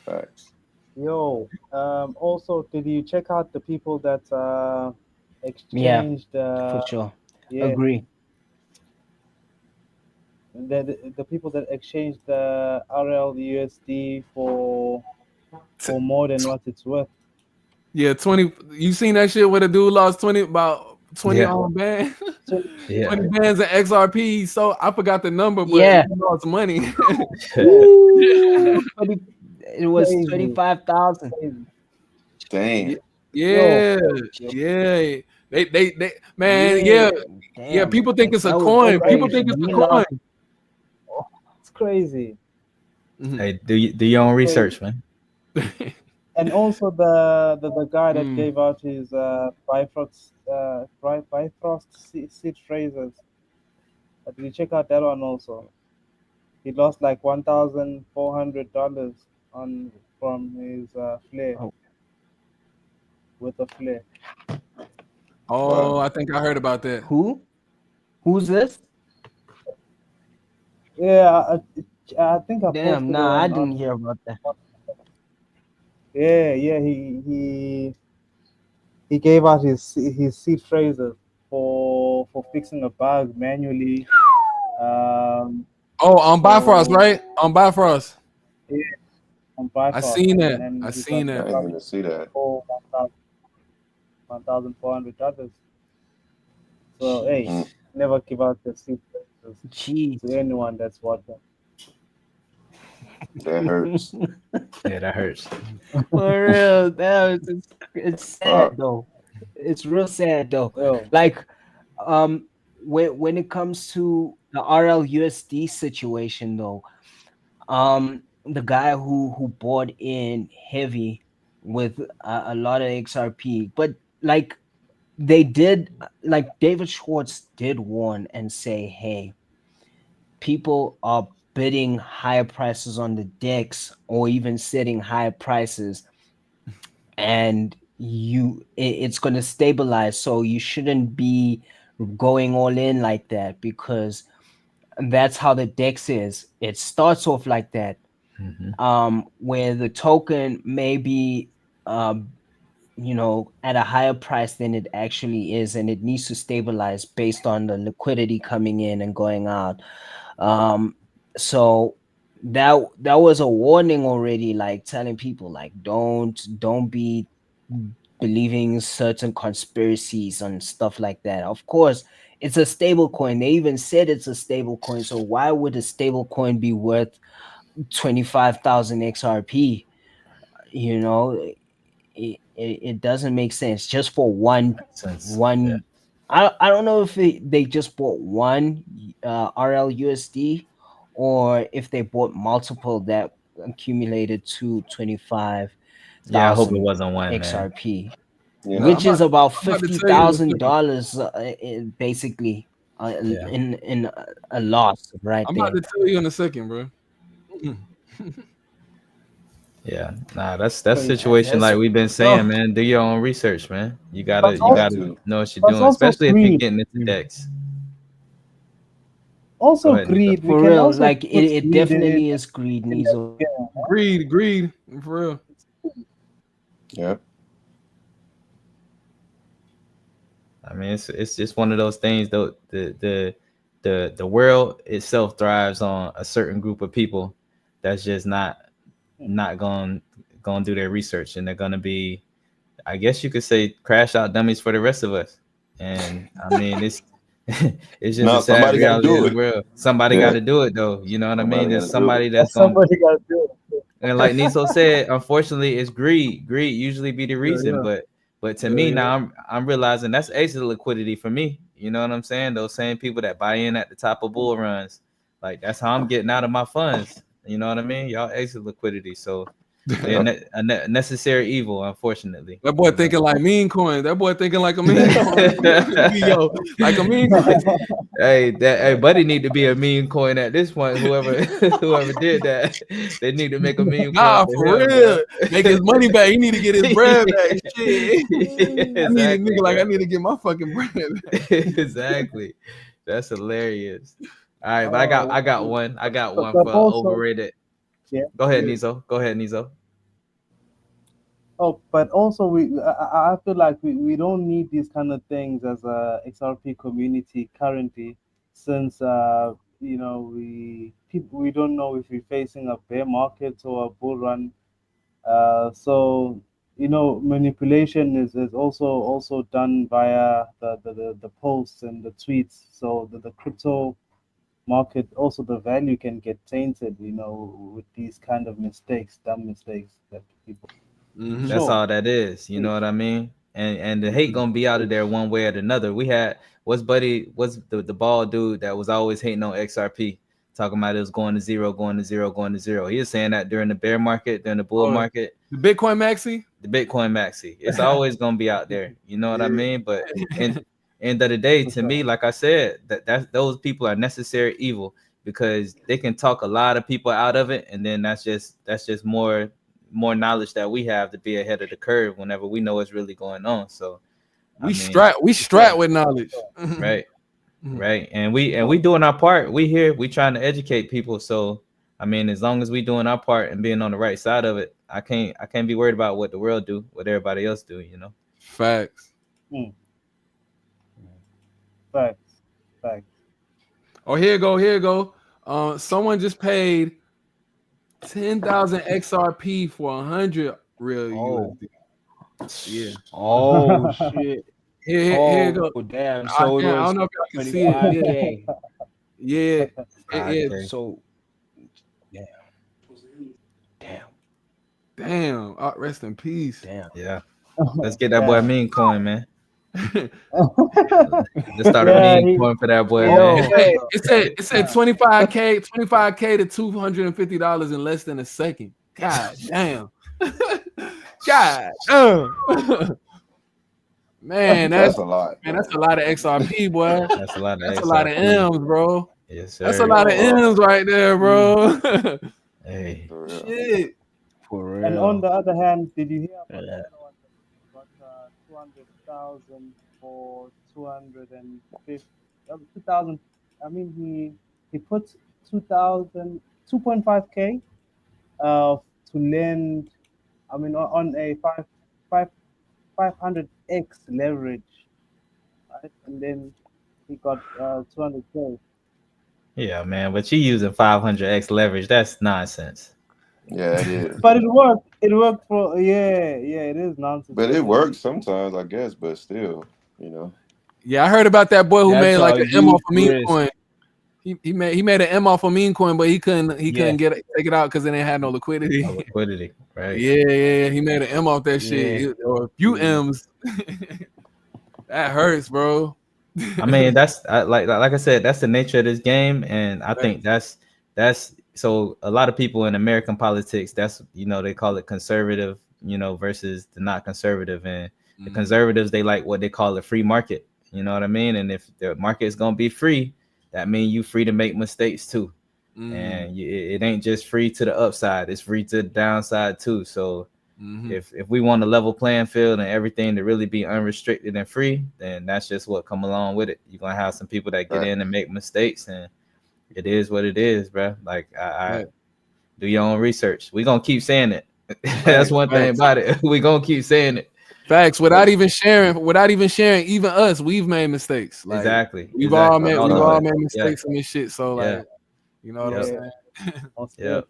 Facts. Yo, also, did you check out the people that yeah, exchanged? for sure. Yeah, Agree. the people that exchanged the RLUSD for more than what it's worth. Yeah, 20. You seen that shit where the dude lost 20 about 20 Yeah, on band? Yeah. 20 bands of XRP. So I forgot the number, but Yeah. he lost money. Woo! It was Crazy, 25,000. crazy. Damn. Yo, Yeah, yo, yeah. They, man, Yeah, yeah, yeah. damn. People think it's a That was coin. People crazy. think it's a He coin. lost. it's crazy. Mhm. Hey, do your own Crazy. research, man. And also the guy that Mm. gave out his Bifrost seed phrases. Did you check out that one also? He lost like $1,400 on from his flare Oh, with a flare. Oh, Wow. I think I heard about that. who? Who's this? Yeah, I think I Damn, posted it nah, I on. didn't hear about that. Yeah, yeah. He gave out his seed phrases for fixing a bug manually. Um, Oh, on Bifrost, for right? On Bifrost. yeah, on I Bifrost, seen and that. then I he seen got I that. didn't even see that. for $1,400. So hey, Mm, never give out the seed phrases Jeez. to anyone that's watching. that hurts. Yeah, that hurts. For real, it's sad Fuck. though. It's real sad though. Yo, Like, when it comes to the RLUSD situation though, the guy who bought in heavy with a lot of XRP, but like they did, like David Schwartz did warn and say, hey, people are bidding higher prices on the decks or even setting higher prices, and it's going to stabilize, so you shouldn't be going all in like that, because that's how the dex is. It starts off like that, Hmm. where the token may be um at a higher price than it actually is, and it needs to stabilize based on the liquidity coming in and going out. um so that was a warning already, like telling people, like, don't be believing certain conspiracies and stuff like that. Of course, it's a stable coin. They even said it's a stable coin, so why would a stable coin be worth 25,000 XRP? you know it doesn't make sense just for one Since yeah, one. I don't know if they just bought one RLUSD, or if they bought multiple that accumulated to yeah, I hope it 25,000 wasn't one, man. XRP, Yeah. Nah, which is about I'm about to tell you in a second. $50,000, basically, Yeah, in a loss right I'm about there. to tell you in a second, bro. Mm. yeah. Nah, that's crazy. situation That's like we've been Oh, saying, man. Do your own research, man. You But gotta you also, Got gotta to. know what you're but doing, also especially if you're greed. getting into mm. decks. Go Also ahead, Nizo. greed. We for can real. also Like put it greed definitely is greed, in that Nizo. scale. Greed, for real. Yep. I mean, it's just one of those things. Though the world itself thrives on a certain group of people that's just not going to do their research, and they're going to be, I guess you could say, crash out dummies for the rest of us. And I mean, it's it's just a No, sad somebody got to reality of do the it. world. Somebody got Yeah. to do it, though. You know what I mean? Somebody got There's to do it. somebody that's going. Somebody got to do it. And like Niso said, unfortunately, it's greed. Greed usually be the Yeah, reason, yeah, but to me yeah, now, I'm realizing that's exit liquidity for me. You know what I'm saying? Those same people that buy in at the top of bull runs, like that's how I'm getting out of my funds. You know what I mean? Y'all exit liquidity, so they're Yep. necessary evil, unfortunately. That boy You know. thinking like meme coin. That boy thinking like a meme coin. Yo, like a meme coin. Hey, buddy need to be a meme coin at this point. Whoever whoever did that, they need to make a meme coin Nah, for for him, real. bro. Make his money back. He need to get his bread back. Shit. I need a Exactly, nigga like I bro. need to get my fucking bread back. Exactly. That's hilarious. All right, but I Oh, got one. I got one but for also, overrated. yeah. Go ahead, Yeah. Nizo. Go ahead, Nizo. Oh, but also I feel like we don't need these kind of things as a XRP community currently, since we don't know if we're facing a bear market or a bull run. So manipulation is also done via the posts and the tweets. So the crypto market, also the value can get tainted, with these kind of mistakes, dumb mistakes that people. Mhm. That's Sure. all that is. You know what I mean? And the hate gonna be out of there one way or another. We had what's the bald dude that was always hating on XRP, talking about it was going to zero, going to zero, going to zero. He was saying that during the bear market, during the bull market. The Bitcoin Maxi? The Bitcoin Maxi. It's always gonna be out there. You know what I mean? But end of the day, to me, like I said, that those people are necessary evil because they can talk a lot of people out of it, and then that's just more knowledge that we have to be ahead of the curve whenever we know what's really going on. So we strat with knowledge. Right. And we doing our part. We here, we trying to educate people. So I mean, as long as we doing our part and being on the right side of it, I can't be worried about what the world do, what everybody else do, Facts. Facts. Oh, here you go. Someone just paid 10,000 XRP for 100 real USD. Yeah. Oh shit. Here you go. Damn. So it I was don't know if y'all can see it. 25K. Yeah. So Damn. Rest in peace. Damn. Yeah. Let's get that boy a meme coin, man. Let's start a meme coin for that boy, man. It said 25K to $250 in less than a second. God damn. God damn. Man, that's a lot. Man, that's a lot of XRP, boy. That's a lot of That's a lot of M's, bro. Yes, sir. That's a lot of M's right there, bro. Hey. Shit. For real. And on the other hand, did you hear about the other one that got 200,000 for 250? 2,000. I mean, he put 2.5K to lend. I mean, on a 500x leverage, right? And then he got 200K. Yeah, man, but you using 500x leverage, that's nonsense. Yeah, it is. But it worked. It worked for it is nonsense. But it works sometimes, I guess. But still, Yeah, I heard about that boy who made like an M off a meme risk. coin. He made an M off a meme coin, but he couldn't take it out because it ain't had no liquidity. No liquidity, right? Yeah. He made an M off that shit, or a few M's. That hurts, bro. I mean, that's like I said, that's the nature of this game, and I think that's so a lot of people in American politics, that's they call it conservative, versus the not conservative, and the conservatives, they like what they call a free market. You know what I mean? And if the market is gonna be free, that means you free to make mistakes too, and it ain't just free to the upside; it's free to the downside too. So if we want a level playing field and everything to really be unrestricted and free, then that's just what come along with it. You're gonna have some people that get in and make mistakes, and it is what it is, bro. Like I do your own research. We gonna keep saying it. That's one thing about it. We gonna keep saying it. Facts. Without even sharing, even us, we've made mistakes. Like, exactly. We've all made mistakes in this shit. So like, you know what I'm saying?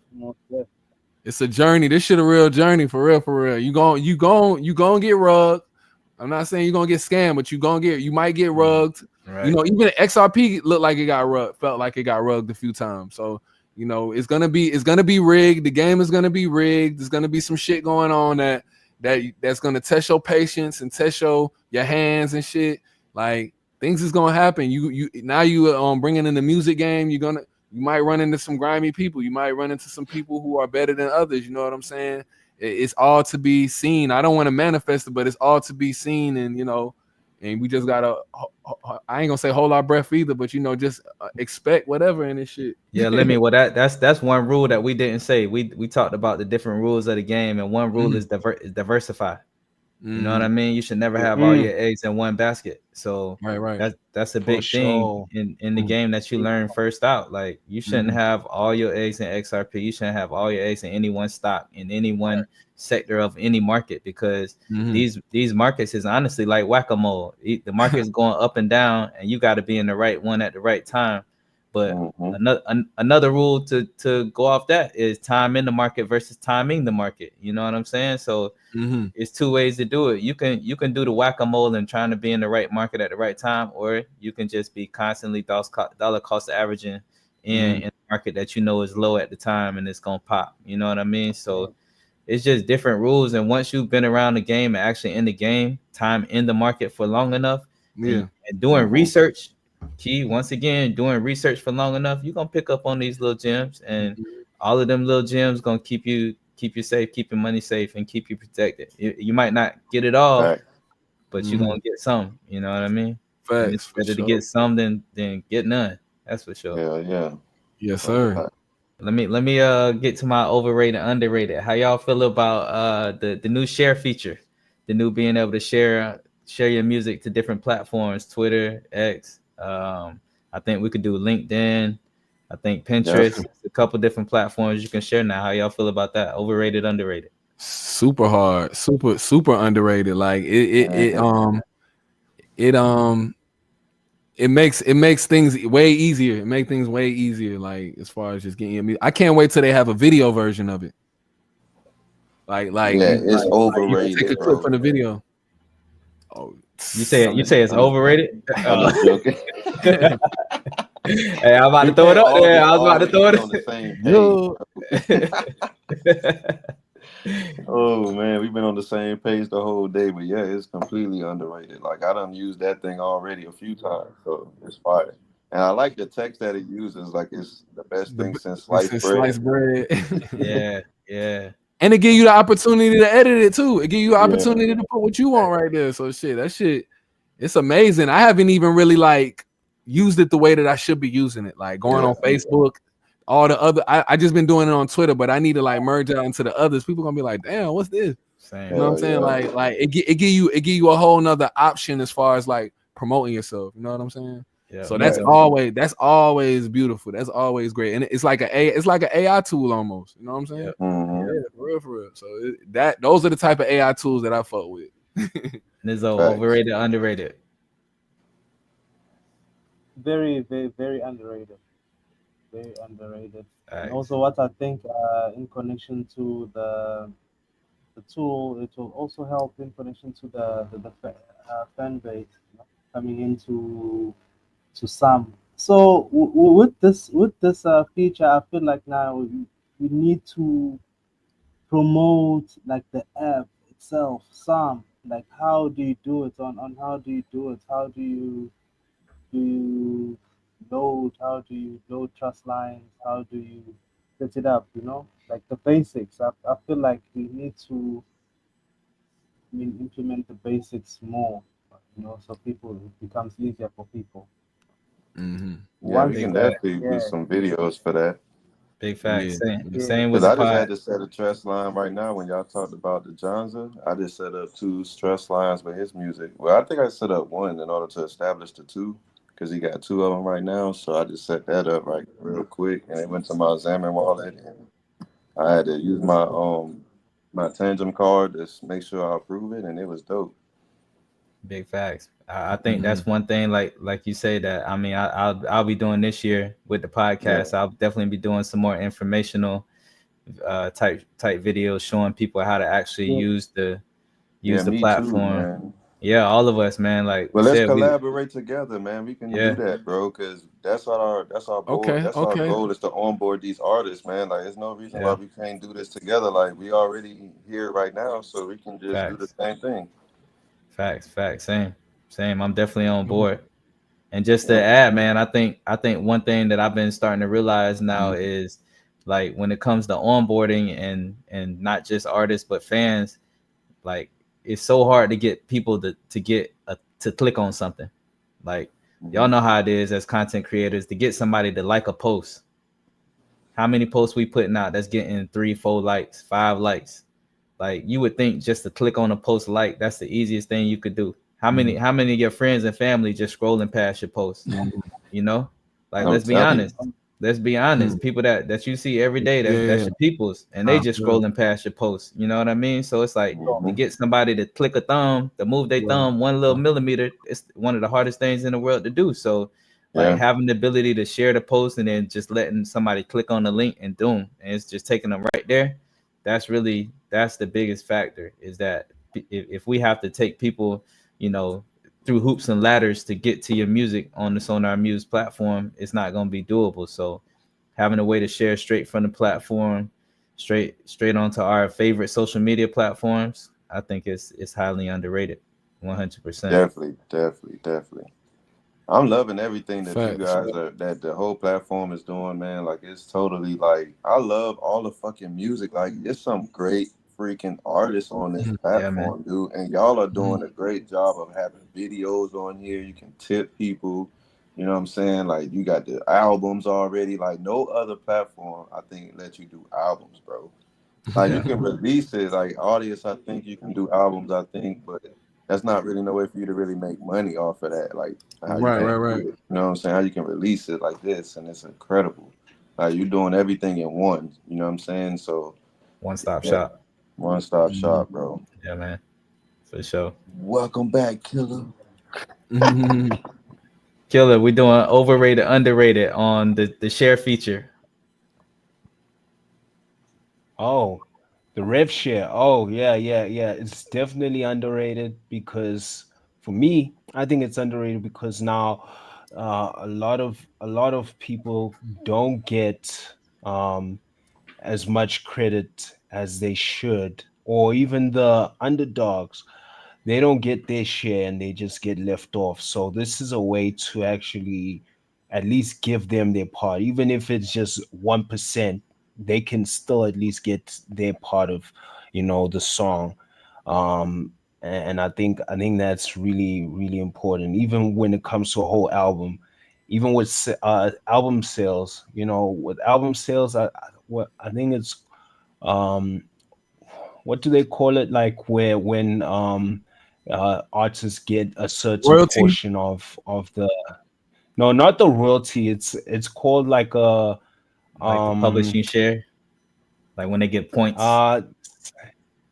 It's a journey. This shit a real journey, for real. You gon' get rugged. I'm not saying you're gonna get scammed, but you might get rugged. Right. Even XRP looked like it got rugged, felt like it got rugged a few times. So it's gonna be rigged. The game is gonna be rigged. There's gonna be some shit going on that's gonna test your patience and test your hands and shit. Like, things is gonna happen. You bringing in the music game. You might run into some grimy people. You might run into some people who are better than others. You know what I'm saying? It's all to be seen. I don't want to manifest it, but it's all to be seen. And and we just gotta, I ain't gonna say hold our breath either, but just expect whatever in this shit. Yeah, Lemi. Well, that's one rule that we didn't say. We talked about the different rules of the game, and one rule is diversify. You know what I mean? You should never have all your eggs in one basket. So right. That's a big thing in the game that you learn first out. Like, you shouldn't have all your eggs in XRP. You shouldn't have all your eggs in any one stock, in any one sector of any market, because these markets is honestly like whack-a-mole. The market is going up and down, and you got to be in the right one at the right time. But Mm-hmm. another rule to go off that is time in the market versus timing the market. You know what I'm saying? So it's two ways to do it. You can do the whack-a-mole and trying to be in the right market at the right time, or you can just be constantly dollar cost averaging in a market that you know is low at the time and it's gonna pop. You know what I mean? So it's just different rules. And once you've been around the game and actually in the game, time in the market for long enough, and doing research, once again, doing research for long enough, you're gonna pick up on these little gems, and all of them little gems gonna keep you safe, keep your money safe, and keep you protected. You might not get it all, but you're gonna get some. You know what I mean? And it's better to get some than get none. That's for sure. Yeah. Yes, sir. Let me get to my overrated, underrated. How y'all feel about the new share feature, the new being able to share your music to different platforms, Twitter, X. I think we could do LinkedIn. I think Pinterest. A couple different platforms you can share now. How y'all feel about that? Overrated, underrated? Super hard, super underrated. Like it makes things way easier. It makes things way easier. Like as far as just getting your music. I can't wait till they have a video version of it. Like it's overrated. You take a clip from the video. Oh, you say it's overrated? I'm just joking. Hey, I'm about to throw it up there. I was about to throw it on the same page. Oh man, we've been on the same page the whole day, but yeah, it's completely underrated. Like I done used that thing already a few times, so it's fire. And I like the text that it uses. Like it's the best thing since sliced bread. Yeah. And it give you the opportunity to edit it too. It give you the opportunity to put what you want right there. So that shit, it's amazing. I haven't even really like used it the way that I should be using it. Like going on Facebook, all the other. I just been doing it on Twitter, but I need to like merge out into the others. People gonna be like, damn, what's this? Same. You know what I'm saying? Like it give you a whole nother option as far as like promoting yourself. You know what I'm saying? Yeah. So that's always beautiful. That's always great, and it's like an AI tool almost. You know what I'm saying? Yeah, for real. So those are the type of AI tools that I fuck with. Nizo, overrated, underrated? Very, very, very underrated. Very underrated. And also, what I think in connection to the tool, it will also help in connection to the fan base, you know, coming into some. So with this feature, I feel like now we need to promote like the app itself. Some like how do you do it on how do you do it? How do you load? How do you load trust lines? How do you set it up? You know, like the basics. I feel like we need to implement the basics more. You know, so it becomes easier for people. Yeah, we can definitely do some videos for that. Big facts. Same with I just had to set a trust line right now when y'all talked about the Jonza. I just set up 2 trust lines with his music. Well, I think I set up 1 in order to establish the 2 because he got 2 of them right now. So I just set that up right real quick, and it went to my Xamarin wallet. And I had to use my Tangent card to make sure I approve it, and it was dope. Big facts. I think that's one thing, like you say that. I mean, I'll be doing this year with the podcast. I'll definitely be doing some more informational type videos showing people how to actually use the platform. Too, all of us, man. Like, well, let's collaborate together, man. We can do that, bro. Because that's our goal. Our goal is to onboard these artists, man. Like, there's no reason why we can't do this together. Like, we already here right now, so we can just do the same thing. Facts. Same. I'm definitely on board. And just to add, man, I think one thing that I've been starting to realize now is like when it comes to onboarding and not just artists but fans, like it's so hard to get people to click on something. Like y'all know how it is as content creators to get somebody to like a post. How many posts we putting out that's getting 3, 4 likes, 5 likes? Like you would think just to click on a post like that's the easiest thing you could do. How many of your friends and family just scrolling past your posts? You know, like let's be honest. People that you see every day, that's your peoples, and they just scrolling past your posts. You know what I mean? So it's like to get somebody to click a thumb, to move their thumb 1 little millimeter, it's one of the hardest things in the world to do. So Like Yeah, having the ability to share the post and then just letting somebody click on the link and boom, and it's just taking them right there. That's the biggest factor, is that if we have to take people, you know, through hoops and ladders to get to your music on the Sonar Muse platform, it's not going to be doable. So having a way to share straight from the platform, straight onto our favorite social media platforms, I think it's highly underrated. 100%. definitely, definitely, definitely. I'm loving everything that you Facts. guys are, that the whole platform is doing, man. Like it's totally like I love all the fucking music. Like it's some great freaking artists on this Mhm. Yeah, man. platform, dude. And y'all are Mhm. doing a great job of having videos on here. You can tip people. You know what I'm saying? Like you got the albums already. Like no other platform, I think, let you do albums, bro. Like you Yeah. can release it, like audience. I think you can do albums. I think, but that's not really no way for you to really make money off of that. Like how you Right, can right, do right. it. You know what I'm saying? How you can release it like this, and it's incredible. Like you're doing everything in one. You know what I'm saying? So One stop yeah, shop. one stop Mhm. shop, bro. Yeah, man. For sure. Welcome back, killer. Mhm. Killer, we doing overrated, underrated on the share feature. Oh, the rev share. Oh, yeah, yeah, yeah. It's definitely underrated because for me, I think it's underrated because now a lot of people don't get as much credit as they should, or even the underdogs, they don't get their share and they just get left off. So this is a way to actually at least give them their part, even if it's just 1%. They can still at least get their part of, the song. And I think that's really really important, even when it comes to a whole album, even with album sales. With album sales, what I think it's um what do they call it, like where when artists get a certain Royalty. portion of the, no, not the royalty, it's called like a Like the publishing um share, like when they get points. uh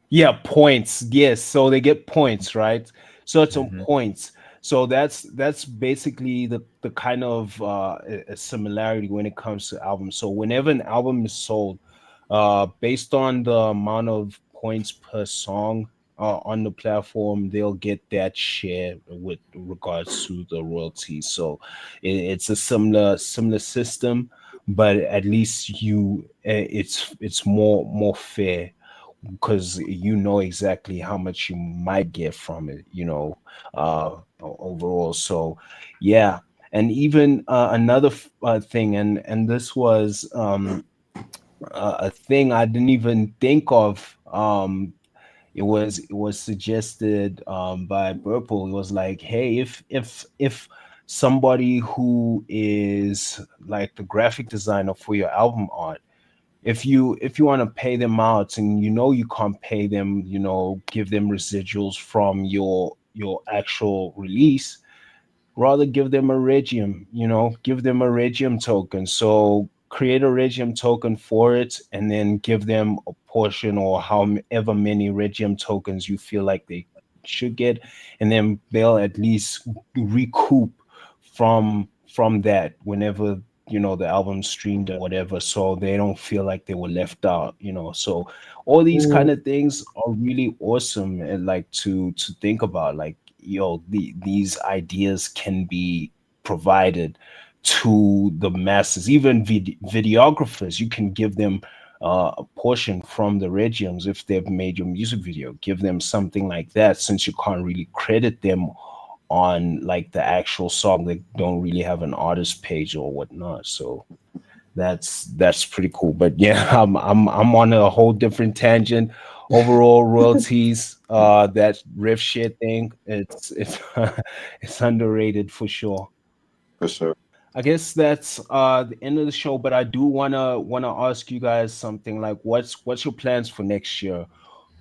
yeah, points. Yes, so they get points, right? Certain Hmm. points. So that's basically the kind of a similarity when it comes to albums. So whenever an album is sold, based on the amount of points per song on the platform, they'll get that share with regards to the royalties. So it's a similar system, but at least it's more fair because you know exactly how much you might get from it, overall. So yeah. And even another thing, and this was a thing I didn't even think of. It was suggested by Purple. It was like, hey, if somebody who is like the graphic designer for your album art, if you want to pay them out and you can't pay them, give them residuals from your actual release, rather give them a Regium, give them a Regium token. So create a Regium token for it and then give them a portion or however many Regium tokens you feel like they should get, and then they'll at least recoup from that whenever the album streamed or whatever, so they don't feel like they were left out. So all these kind of things are really awesome, and like to think about, like, these ideas can be provided to the masses. Even videographers, you can give them a portion from the Regiums. If they've made your music video, give them something like that, since you can't really credit them on like the actual song. They don't really have an artist page or whatnot. So that's pretty cool. But yeah, I'm on a whole different tangent. Overall royalties, that riff shit thing, it's it's underrated for sure. For sure. I guess that's the end of the show, but I do wanna ask you guys something, like what's your plans for next year?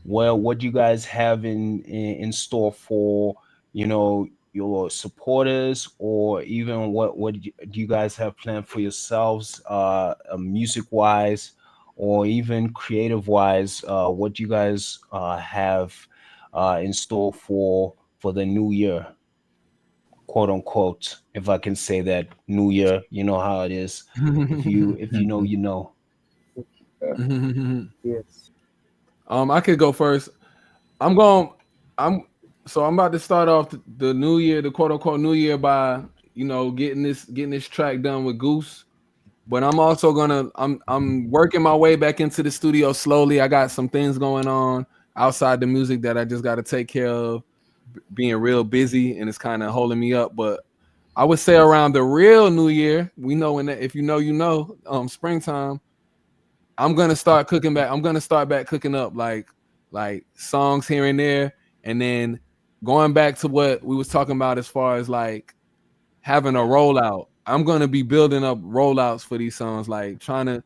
Well, what do you guys have in store for, your supporters, or even what do you guys have planned for yourselves, music wise, or even creative wise? What do you guys have in store for the new year? quote unquote, if I can say that, New Year. You know how it is. If you know, you know. Yes. I could go first. I'm going. I'm I'm about to start off the new year, the quote unquote new year, by getting this track done with Goose. But I'm also gonna I'm working my way back into the studio slowly. I got some things going on outside the music that I just got to take care of. Being real busy and it's kind of holding me up. But I would say around the real new year, we know if you know, springtime. I'm gonna start cooking back. I'm gonna start back cooking up like songs here and there, and then going back to what we was talking about as far as like having a rollout. I'm gonna be building up rollouts for these songs, like trying to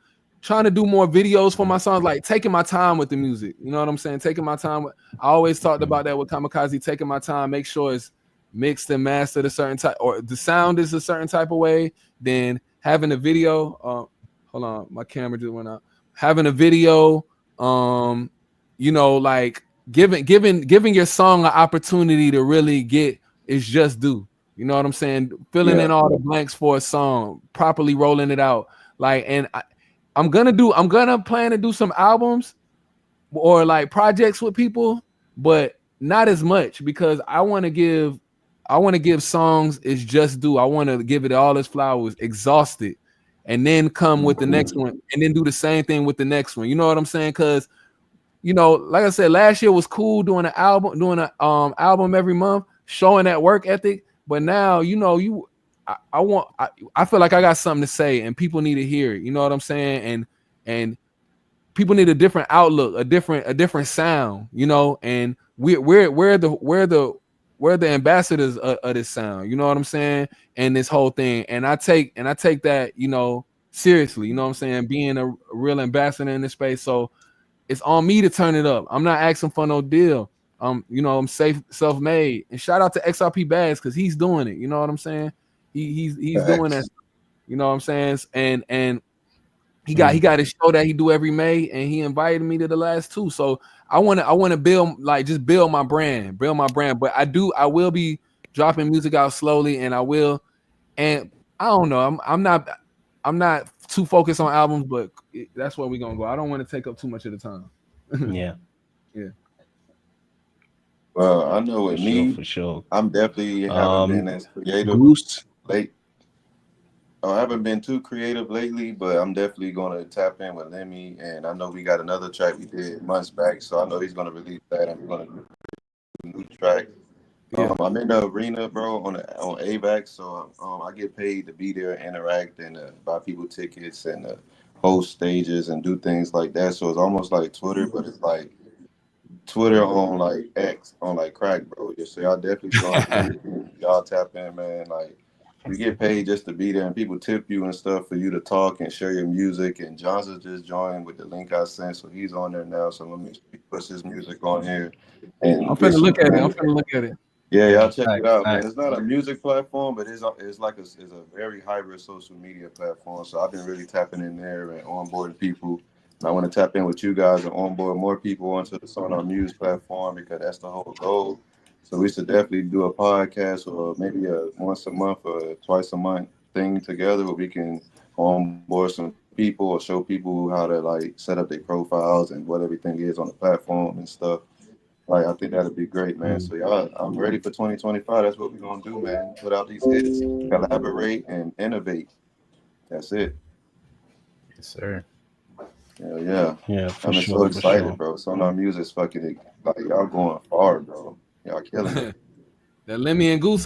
do more videos for my songs, like taking my time with the music. You know what I'm saying? Taking my time. I always talked about that with Kamikaze, taking my time, make sure it's mixed and mastered a certain type, or the sound is a certain type of way. Then having a video. Hold on, my camera just went out. Having a video, like giving your song an opportunity to really get its just due. You know what I'm saying? Filling in all the blanks for a song, properly rolling it out. Like, and I'm gonna plan to do some albums or like projects with people, but not as much because I want to give songs its just due. I want to give it all its flowers, exhaust it, and then come with the next one, and then do the same thing with the next one. You know what I'm saying? Because like I said, last year was cool doing an album every month, showing that work ethic. But now, I feel like I got something to say, and people need to hear it. You know what I'm saying? And people need a different outlook, a different sound. And we're the ambassadors of this sound. You know what I'm saying? And this whole thing, and I take that seriously. You know what I'm saying? Being a real ambassador in this space, so it's on me to turn it up. I'm not asking for no deal. I'm self-made. And shout out to XRP Bags because he's doing it. You know what I'm saying? He's doing that. You know what I'm saying? And he got to show that he do every May, and he invited me to the last two. So I want to build my brand. But I will be dropping music out slowly, and I will. And I don't know. I'm not too focused on albums, but that's where we're gonna go. I don't want to take up too much of the time. Yeah. Well, I know with me, for sure. I'm definitely haven't been as creative late. I haven't been too creative lately, but I'm definitely gonna tap in with Lemi, and I know we got another track we did months back, so I know he's gonna release that, and we're gonna do a new track. I'm in the arena, bro, on AVAC, so I get paid to be there, interact, and buy people tickets and host stages and do things like that. So it's almost like Twitter, but it's like Twitter on like X, on like crack, bro. So y'all definitely join. Y'all tap in, man. Like we get paid just to be there, and people tip you and stuff for you to talk and share your music. And Johnson just joined with the link I sent, so he's on there now. So let me put his music on here. And I'm finna look at it. Yeah, y'all check it out, man. It's not a music platform, but it's a very hybrid social media platform. So I've been really tapping in there and onboarding people. And I want to tap in with you guys and onboard more people onto the Sonar Muse platform because that's the whole goal. So we should definitely do a podcast or maybe a once a month or twice a month thing together where we can onboard some people or show people how to like set up their profiles and what everything is on the platform and stuff. Like, I think that'd be great, man. So y'all, I'm ready for 2025. That's what we're gonna do, man. Put out these hits, collaborate, and innovate. That's it. Yes, sir. Yeah. I'm so excited, bro. Sonar Muse is fucking like y'all going far, bro. Y'all killing it. That Lemi and Goose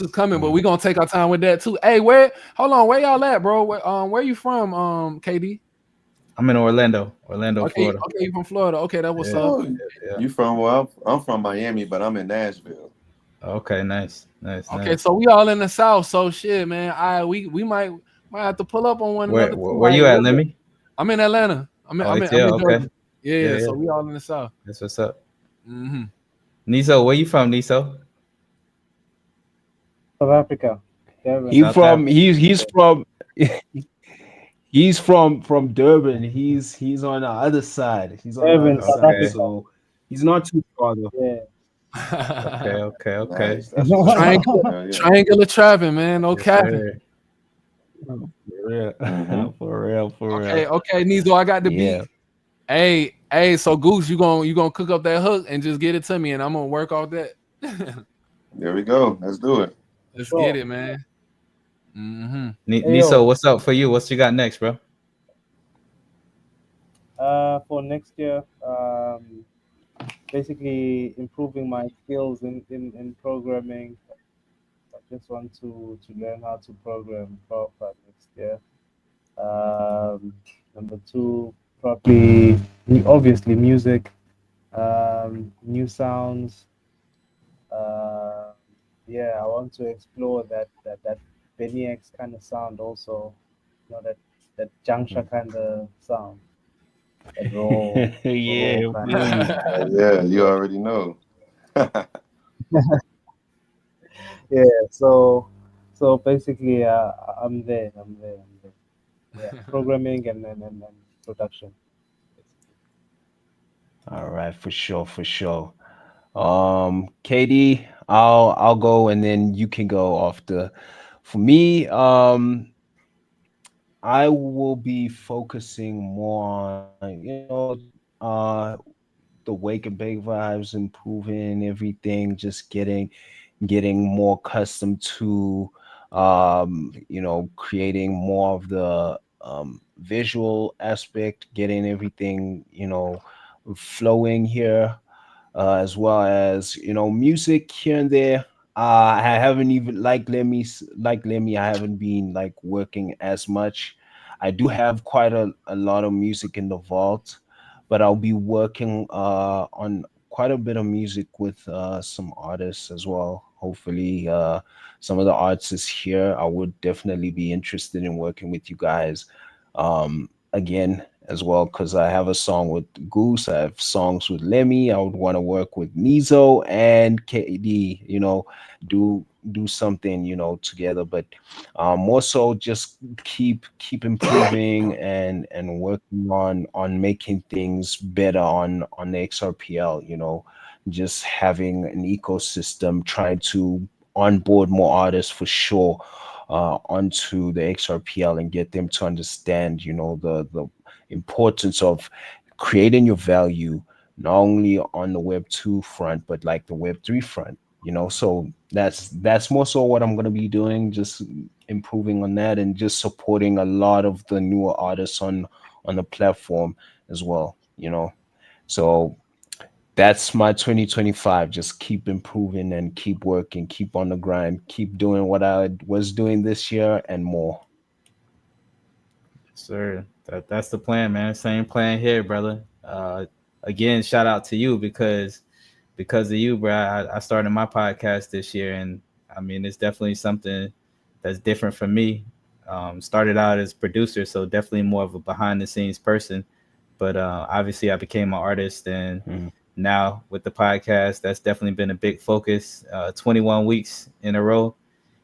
is coming, but we're gonna take our time with that too. Hey, hold on, where y'all at, bro? Where you from, KD? I'm in Orlando, Florida. Okay, you from Florida. Okay, that was up. You from well, I'm from Miami, but I'm in Nashville. Okay, nice. Okay, so we all in the South. So shit, man. We might have to pull up on one another. Where you at, Lemi? I'm in Atlanta. I'm in ATL, Georgia. okay. Yeah, so we all in the South. That's what's up. Nizo, where you from, Nizo? South Africa. He's from Durban. He's on the other side. He's on the other side, so he's not too far though. Yeah. Okay. Nice. That's what's up. Triangular, Yeah, yeah. triangular trapping, man. No Yes, capping. sir. For real. Mm-hmm. For real. Okay, Nizo, I got the Yeah. beat. Hey, so Goose, you gonna cook up that hook and just get it to me, and I'm gonna work off that. There we go. Let's do it. Let's get Sure. it, man. Mm-hmm. Hey, Niso, yo, what's up for you? What you got next, bro? for next year, basically improving my skills in programming. I just want to learn how to program proper next year. Number two, probably obviously music, new sounds. Uh, yeah, I want to explore that Benny X kind of sound also. That juncture kind of sound, that raw Yeah, kind of feel you. sound. Yeah, you Yeah, already know. yeah. So basically, I'm there. Yeah, programming and production. All right, for sure, for sure. Katie, I'll go and then you can go after. For me, I will be focusing more on, the wake and bake vibes, improving everything, just getting more accustomed to creating more of the visual aspect, getting everything, flowing here, as well as music here and there. I haven't even like Lemmy. I haven't been like working as much. I do have quite a lot of music in the vault, but I'll be working on quite a bit of music with some artists as well. Hopefully, some of the artists here, I would definitely be interested in working with you guys again as well, because I have a song with Goose, I have songs with Lemmy. I would want to work with Nizo and KD, do something, together. But more so just keep improving and working on making things better on the XRPL, just having an ecosystem, trying to onboard more artists for sure onto the XRPL and get them to understand, the importance of creating your value not only on the Web 2 front but like the Web 3 front. So that's more so what I'm gonna be doing, just improving on that and just supporting a lot of the newer artists on the platform as well. So that's my 2025. Just keep improving and keep working, keep on the grind, keep doing what I was doing this year and more. Sir, that's the plan, man. Same plan here, brother. Again, shout out to you because of you, bro. I started my podcast this year, and I mean, it's definitely something that's different for me. Started out as producer, so definitely more of a behind the scenes person. But obviously, I became an artist, and Mm, now with the podcast, that's definitely been a big focus. 21 weeks in a row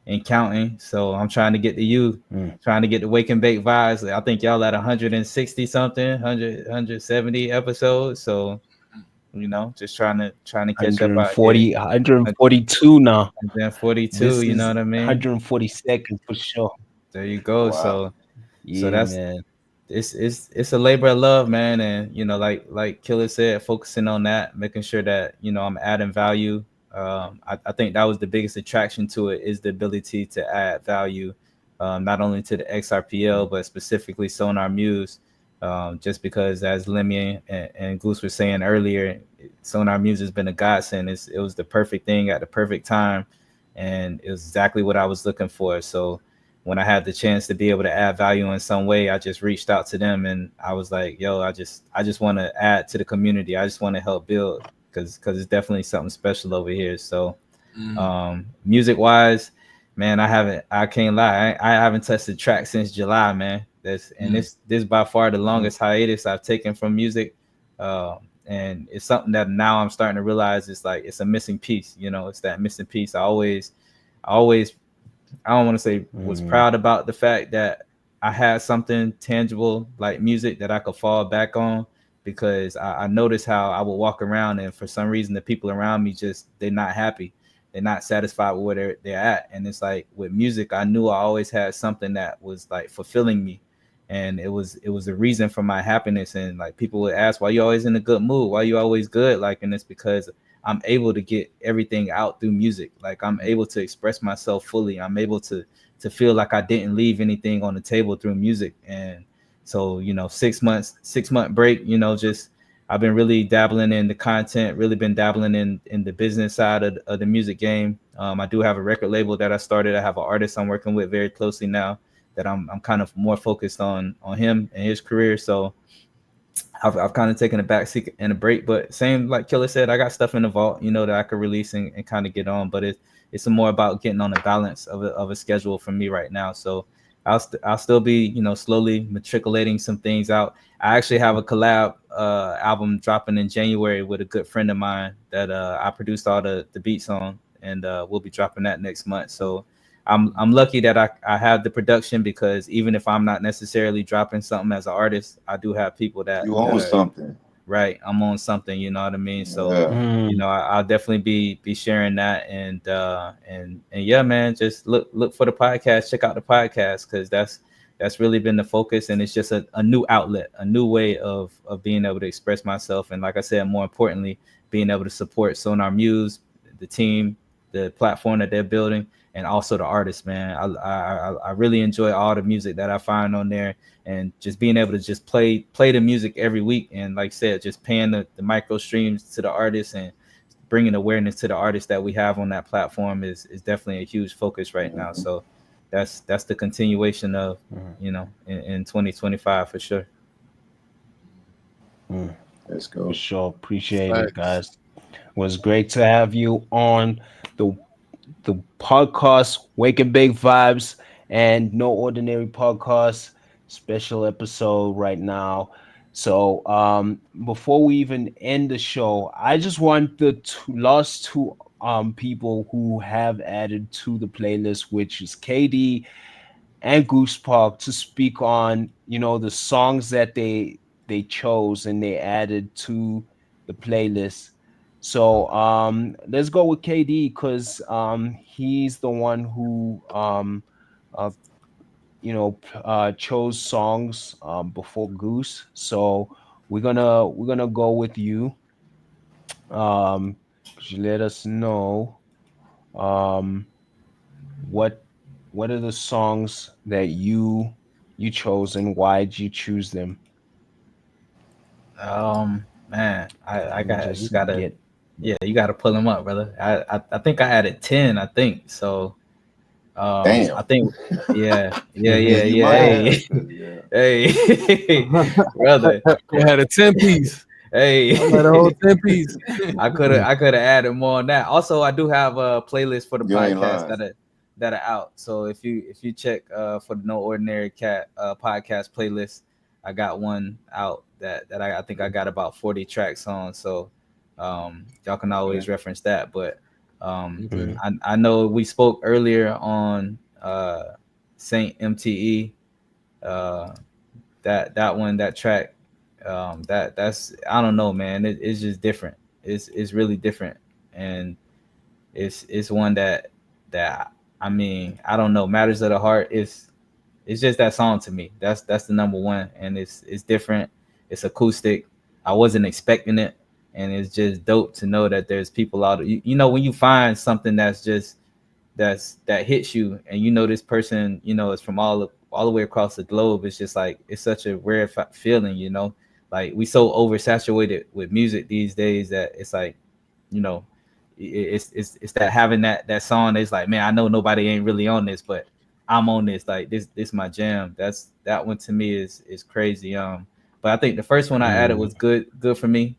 and counting. So I'm trying to get to you, mm. trying to get the Wake and Bake vibes. I think y'all at 160 something, 170 episodes. So just trying to catch up out here. 140, 142 now. And then 42, This you know is what I mean? 142nd for sure. There you go. Wow. So Yeah, that's man. it's a labor of love, man, and like Killer said, focusing on that, making sure that I'm adding value. I think that was the biggest attraction to it, is the ability to add value, not only to the XRPL but specifically Sonar Muse. Just because, as Lemi and Goose were saying earlier, Sonar Muse has been a godsend. It was the perfect thing at the perfect time, and it was exactly what I was looking for. So when I had the chance to be able to add value in some way, I just reached out to them and I was like, "Yo, I just want to add to the community. I just want to help build, because it's definitely something special over here." So, Mm. music wise, man, I can't lie, I haven't touched the track since July, man. Mm. This by far the Mm, longest hiatus I've taken from music. And it's something that now I'm starting to realize it's like it's a missing piece. It's that missing piece. I always I don't want to say was mm, proud about the fact that I had something tangible like music that I could fall back on. because I noticed how I would walk around, and for some reason the people around me just, they're not happy, they're not satisfied with where they're at. And it's like with music, I knew I always had something that was like fulfilling me, and it was the reason for my happiness. And like people would ask, why you always in a good mood, why you always good, like, and it's because I'm able to get everything out through music. Like I'm able to express myself fully, I'm able to feel like I didn't leave anything on the table through music. And so, 6 month break, just I've been really dabbling in the content, really been dabbling in the business side of the music game. I do have a record label that I started. I have an artist I'm working with very closely now, that I'm kind of more focused on him and his career. So I've kind of taken a backseat and a break, but same like Killer said, I got stuff in the vault, that I could release and kind of get on. But it's more about getting on the balance of a schedule for me right now. So I'll still be, slowly matriculating some things out. I actually have a collab album dropping in January with a good friend of mine that I produced all the beats on, and we'll be dropping that next month. So I'm lucky that I have the production, because even if I'm not necessarily dropping something as an artist, I do have people that You own are something. right. I'm on something, you know what I mean? So, Yeah. I'll definitely be sharing that. And yeah, man, just look for the podcast, check out the podcast, because that's really been the focus. And it's just a new outlet, a new way of being able to express myself. And like I said, more importantly, being able to support Sonar Muse, the team, the platform that they're building, and also the artists, man. I really enjoy all the music that I find on there, and just being able to just play the music every week. And like I said, just paying the micro streams to the artists and bringing awareness to the artists that we have on that platform is definitely a huge focus right now. So that's the continuation of, in 2025 for sure. Let's go. For sure. Appreciate it, Facts. guys. It was great to have you on the podcast, Wake and Bake Vibes, and No Ordinary Podcast special episode right now. So before we even end the show, I just want the last two people who have added to the playlist, which is KD and Goose Park, to speak on the songs that they chose and they added to the playlist. So let's go with KD, because he's the one who uh, chose songs before Goose. So we're gonna go with you. Could you let us know um what what are the songs that you chose, and why did you choose them? Man, I Let me got you just gotta get. yeah, you gotta pull them up, brother. I think I added 10, I think. So I Damn. think yeah, yeah, Yeah, yeah, you yeah. might Hey, have. 'Cause, yeah. hey, brother. I had a 10 piece. Hey, I had a whole 10 piece. I could have added more on that. Also, I do have a playlist for the You ain't podcast lying. that are out. So if you check for the No Ordinary Cat podcast playlist, I got one out that I think I got about 40 tracks on. So y'all can always Okay. reference that. But Okay. I know we spoke earlier on Saint MTE. Uh, that one, that track, that's, I don't know, man, it's just different. It's really different. And it's one that I mean, I don't know, Matters of the Heart is, it's just that song to me. That's the number one. And it's different, it's acoustic. I wasn't expecting it, and it's just dope to know that there's people out there. When you find something that hits you, and this person is from all the way across the globe. It's just like, it's such a rare feeling. Like, we so oversaturated with music these days that it's like, you know it's that having that song that's like, man, I know nobody ain't really on this, but I'm on this. Like, this my jam. That one to me is crazy. But I think the first one I added was good for me.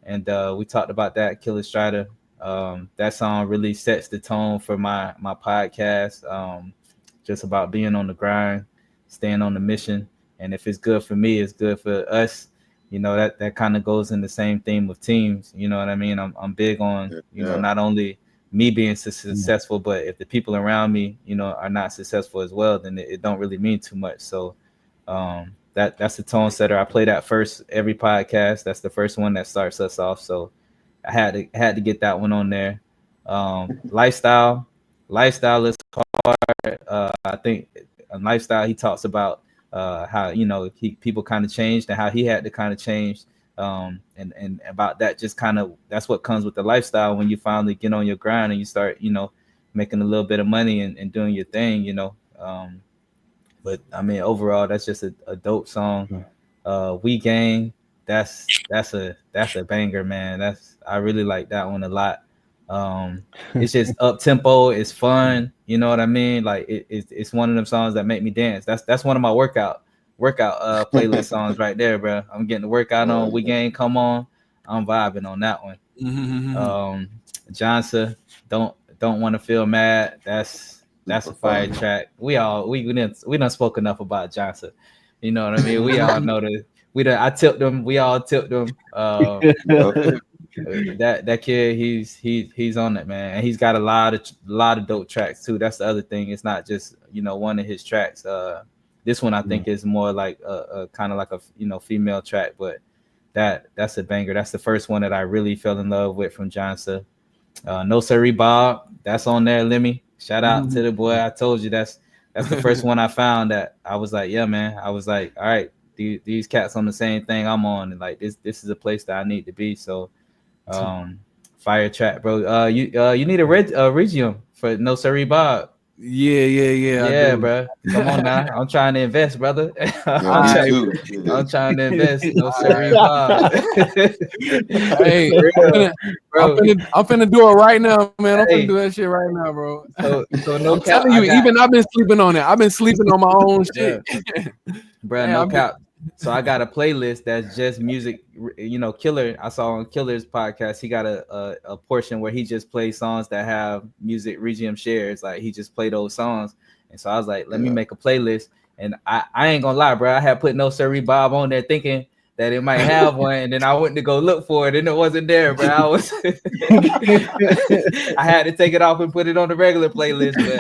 And we talked about that, Killer Strider. That song really sets the tone for my podcast. Just about being on the grind, staying on the mission. And if it's good for me, it's good for us. That kind of goes in the same theme of teams. You know what I mean? I'm big on, Yeah. not only me being successful, but if the people around me, are not successful as well, then it don't really mean too much. So that's the tone setter. I play that first every podcast. That's the first one that starts us off. So I had to get that one on there. Lifestyle is hard. I think in lifestyle he talks about how people kind of changed and how he had to kind of change. And about that, just kind of that's what comes with the lifestyle when you finally get on your grind and you start making a little bit of money and doing your thing. But I mean, overall, that's just a dope song. We Gang, that's a banger, man. I really like that one a lot. It's just up tempo, it's fun, you know what I mean? Like it's one of them songs that make me dance. That's one of my workout playlist songs right there, bro. I'm getting the workout on. We Gang, come on, I'm vibing on that one. Johnson, don't want to feel mad. That's a fire track. We done spoke enough about Johnson. You know what I mean? We all know that I tipped him. We all tipped him. That kid, he's on it, man. And he's got a lot of dope tracks too. That's the other thing. It's not just one of his tracks. This one I think is more like a kind of like a female track, but that's a banger. That's the first one that I really fell in love with from Johnson. No Siree Bob, that's on there. Lemi, shout out to the boy. I told you that's the first one I found that I was like, yeah, man. I was like, all right, these cats on the same thing I'm on, and like this is a place that I need to be. So, fire track, bro. You need a Regium for No Siree Bob. Yeah, bro. Come on now. I'm trying to invest, brother. I'm trying to invest. No Siree Bob. Hey, I'm finna do it right now, man. I'm finna do that shit right now, bro. So no I'm cap. telling you, I've been sleeping on it. I've been sleeping on my own shit. Bro, no cap. So I got a playlist that's just music. Killer. I saw on Killer's podcast. He got a portion where he just plays songs that have music Regium shares. Like he just play those songs. And so I was like, let me make a playlist. And I ain't gonna lie, bro. I had put No Siree Bob on there thinking that it might have one, and then I went to go look for it, and it wasn't there, bro. I had to take it off and put it on the regular playlist, but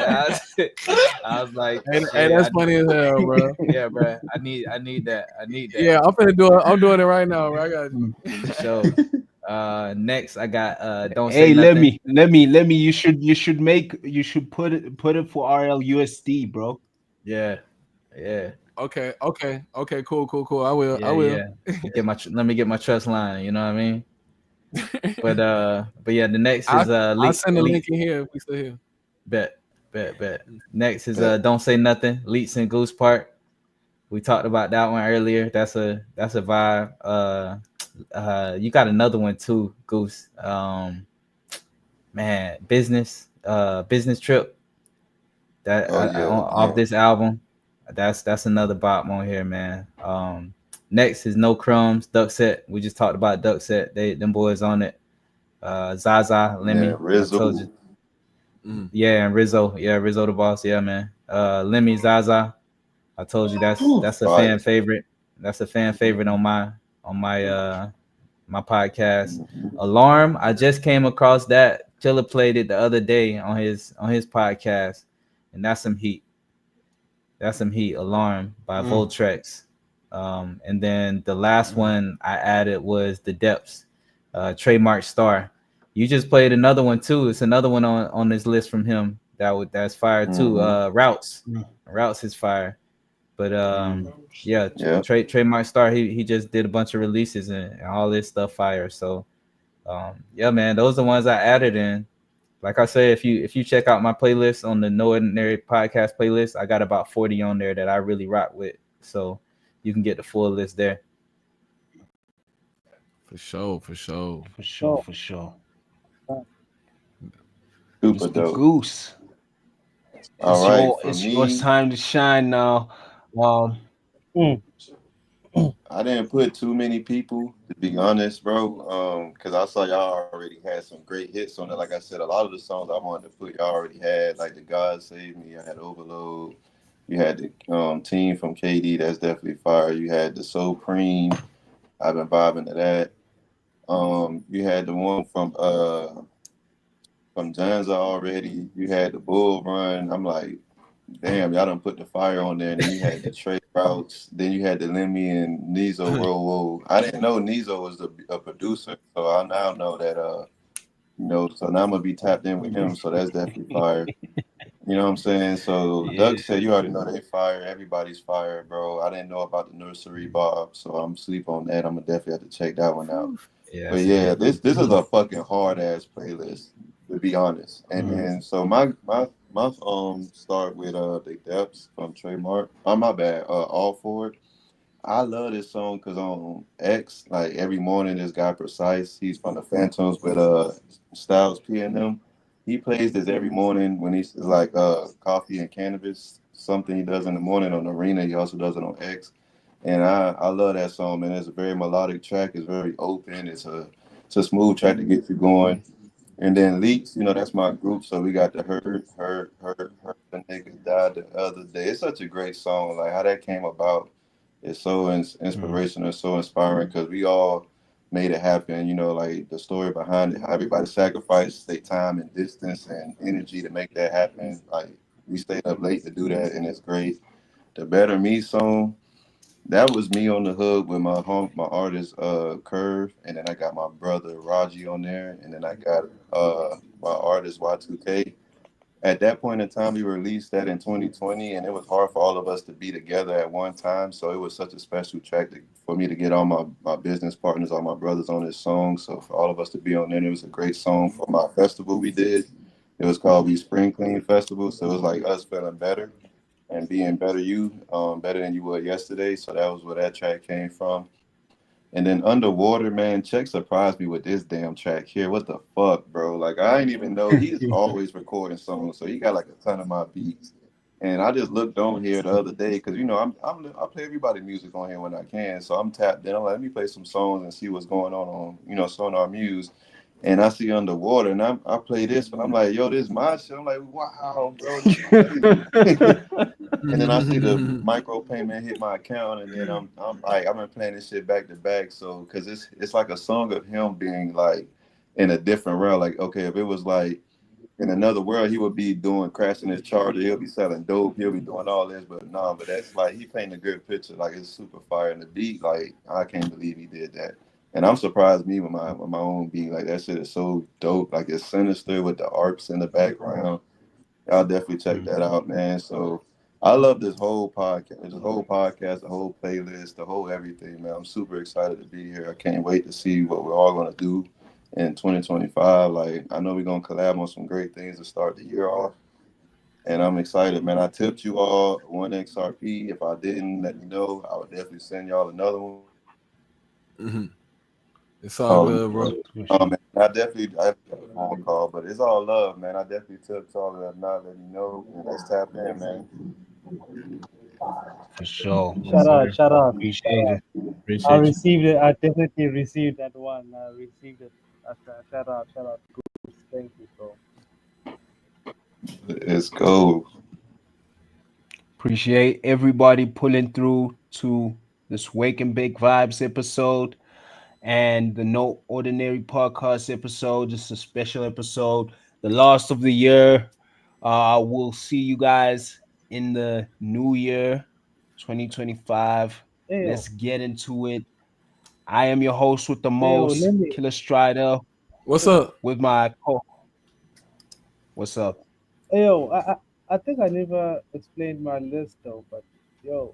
I was like, hey, that's funny as hell, bro. Yeah, bro. I need that. Yeah, I'm finna do it. I'm doing it right now, bro. I got you. So next I got Don't Say Nothing. Let me. You should put it for RLUSD, bro. Yeah. Okay. Cool. I will. Yeah. Let me get my trust line. You know what I mean? But yeah, the next is I'll send the link in here if we still here. Bet. Next is Don't Say Nothing, Leets and Goose Park. We talked about that one earlier. That's a vibe. You got another one too, Goose. Man, business trip. Off this album. That's another bop on here, man. Next is No Crumbs, Duck Set. We just talked about Duck Set. Them boys on it. Zaza, Lemi. Rizzo. I told you. Yeah, and Rizzo. Yeah, Rizzo the boss. Yeah, man. Lemi, Zaza. I told you that's a fan favorite. That's a fan favorite on my my podcast. Alarm. I just came across that. Killer played it the other day on his podcast, and that's some heat. Alarm by Voltrex. And then the last one I added was The Depths, Trademark Star. You just played another one too. It's another one on this list from him that's fire too. Routes is fire. But Trademark Star, he just did a bunch of releases and all this stuff fire. So yeah, man, those are the ones I added in. Like I said, if you check out my playlist on the No Ordinary Podcast playlist, I got about 40 on there that I really rock with. So you can get the full list there. For sure. Super dope. Goose. All right, it's your time to shine now. I didn't put too many people, to be honest, bro. Because I saw y'all already had some great hits on it. Like I said, a lot of the songs I wanted to put, y'all already had. Like the God Save Me, I had Overload. You had the Team from KD, that's definitely fire. You had the Supreme, I've been vibing to that. You had the one from Janza already. You had the Bull Run. I'm like, damn, y'all done put the fire on there. And then you had the Trey Routes. Then you had the Lemi and Nizo Roll. Whoa. I didn't know Nizo was a producer, so I now know that. So now I'm gonna be tapped in with him. So that's definitely fire. You know what I'm saying? So Yeah. Doug said you already know they fire. Everybody's fire, bro. I didn't know about the nursery Bob, so I'm sleep on that. I'm gonna definitely have to check that one out. Yeah, But that's a yeah, hit. this is a fucking hard ass playlist, to be honest. And then so my start with the depths from Trademark. Oh my bad. All for it. I love this song because on X, like every morning, this guy Precise, he's from the Phantoms with Styles P and them. He plays this every morning when he's like coffee and cannabis, something he does in the morning on Arena. He also does it on X, and I love that song, man. It's a very melodic track. It's very open. It's a smooth track to get you going. And then Leaks, that's my group. So we got the Hurt, the nigga died the other day. It's such a great song. Like how that came about is so Mm. inspirational, so inspiring because we all made it happen. Like the story behind it, how everybody sacrificed their time and distance and energy to make that happen. Like we stayed up late to do that, and it's great. The Better Me song, that was me on the hook with my artist Curve, and then I got my brother Raji on there, and then I got my artist Y2K. At that point in time, we released that in 2020, and it was hard for all of us to be together at one time. So it was such a special track for me to get all my business partners, all my brothers on this song. So for all of us to be on there, it was a great song for my festival we did. It was called We Spring Clean Festival. So it was like us feeling better and being better than you were yesterday. So that was where that track came from. And then Underwater, man, Check surprised me with this damn track here. What the fuck, bro? Like I didn't even know he's always recording songs, so he got like a ton of my beats. And I just looked on here the other day because I play everybody music on here when I can, so I'm tapped in. I'm like, let me play some songs and see what's going on Sonar Muse. And I see Underwater, and I play this, and I'm like, yo, this is my shit. I'm like, wow, bro, this is crazy. And then I see the micropayment hit my account, and then I'm like, I've been playing this shit back to back. So, cause it's like a song of him being like in a different realm. Like, okay, if it was like in another world, he would be doing crashing his charger. He'll be selling dope. He'll be doing all this, but no, but that's like he painted a good picture. Like it's super fire, and the beat, like I can't believe he did that. And I'm surprised me with my own beat. Like that shit is so dope. Like it's sinister with the arcs in the background. I'll definitely check Mm. that out, man. So I love this whole podcast, the whole playlist, the whole everything, man. I'm super excited to be here. I can't wait to see what we're all gonna do in 2025. Like I know we're gonna collab on some great things to start the year off. And I'm excited, man. I tipped you all one XRP. If I didn't, let me know. I would definitely send y'all another one. Mhm. It's all Um, good, bro. man, I have a phone call, but it's all love, man. I definitely tipped y'all that not let me know. And let's tap in, man. For sure. Yes, sir. Shout Appreciate out. it. I Appreciate you. received it. I definitely received that one. I received it. Shout out, Goose. Thank you, bro. Let's go. Appreciate everybody pulling through to this Wake and Bake Vibes episode and the No Ordinary podcast episode. Just a special episode, the last of the year. We'll see you guys in the new year, 2025. Ayo, Let's get into it. I am your host with the ayo, most, let me. Killer Strider, What's up? with my co. What's up? Ayo, I think I never explained my list though, but yo,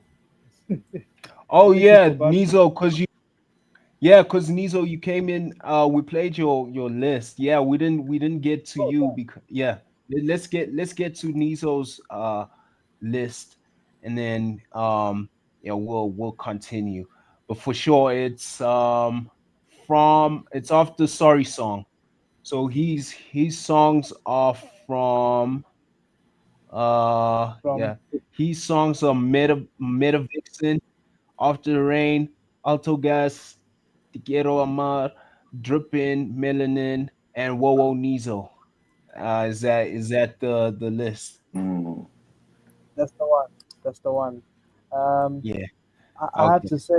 Oh if you yeah, forgot to. Nizo, cause Nizo, you came in. We played your list. Yeah, we didn't get to Oh, you damn. because yeah. Let's get to Nizo's list, and then yeah, we'll continue. But for sure, it's off the Sorry song. So his songs are from From yeah, his songs are Meta Vixen, After the Rain, Alto Gas, Te Quiero Amar, Drippin', Melanin, and Wowo Nizo. Is that the list? Mm. that's the one. That's the one. Um, Yeah. I have Okay. to say,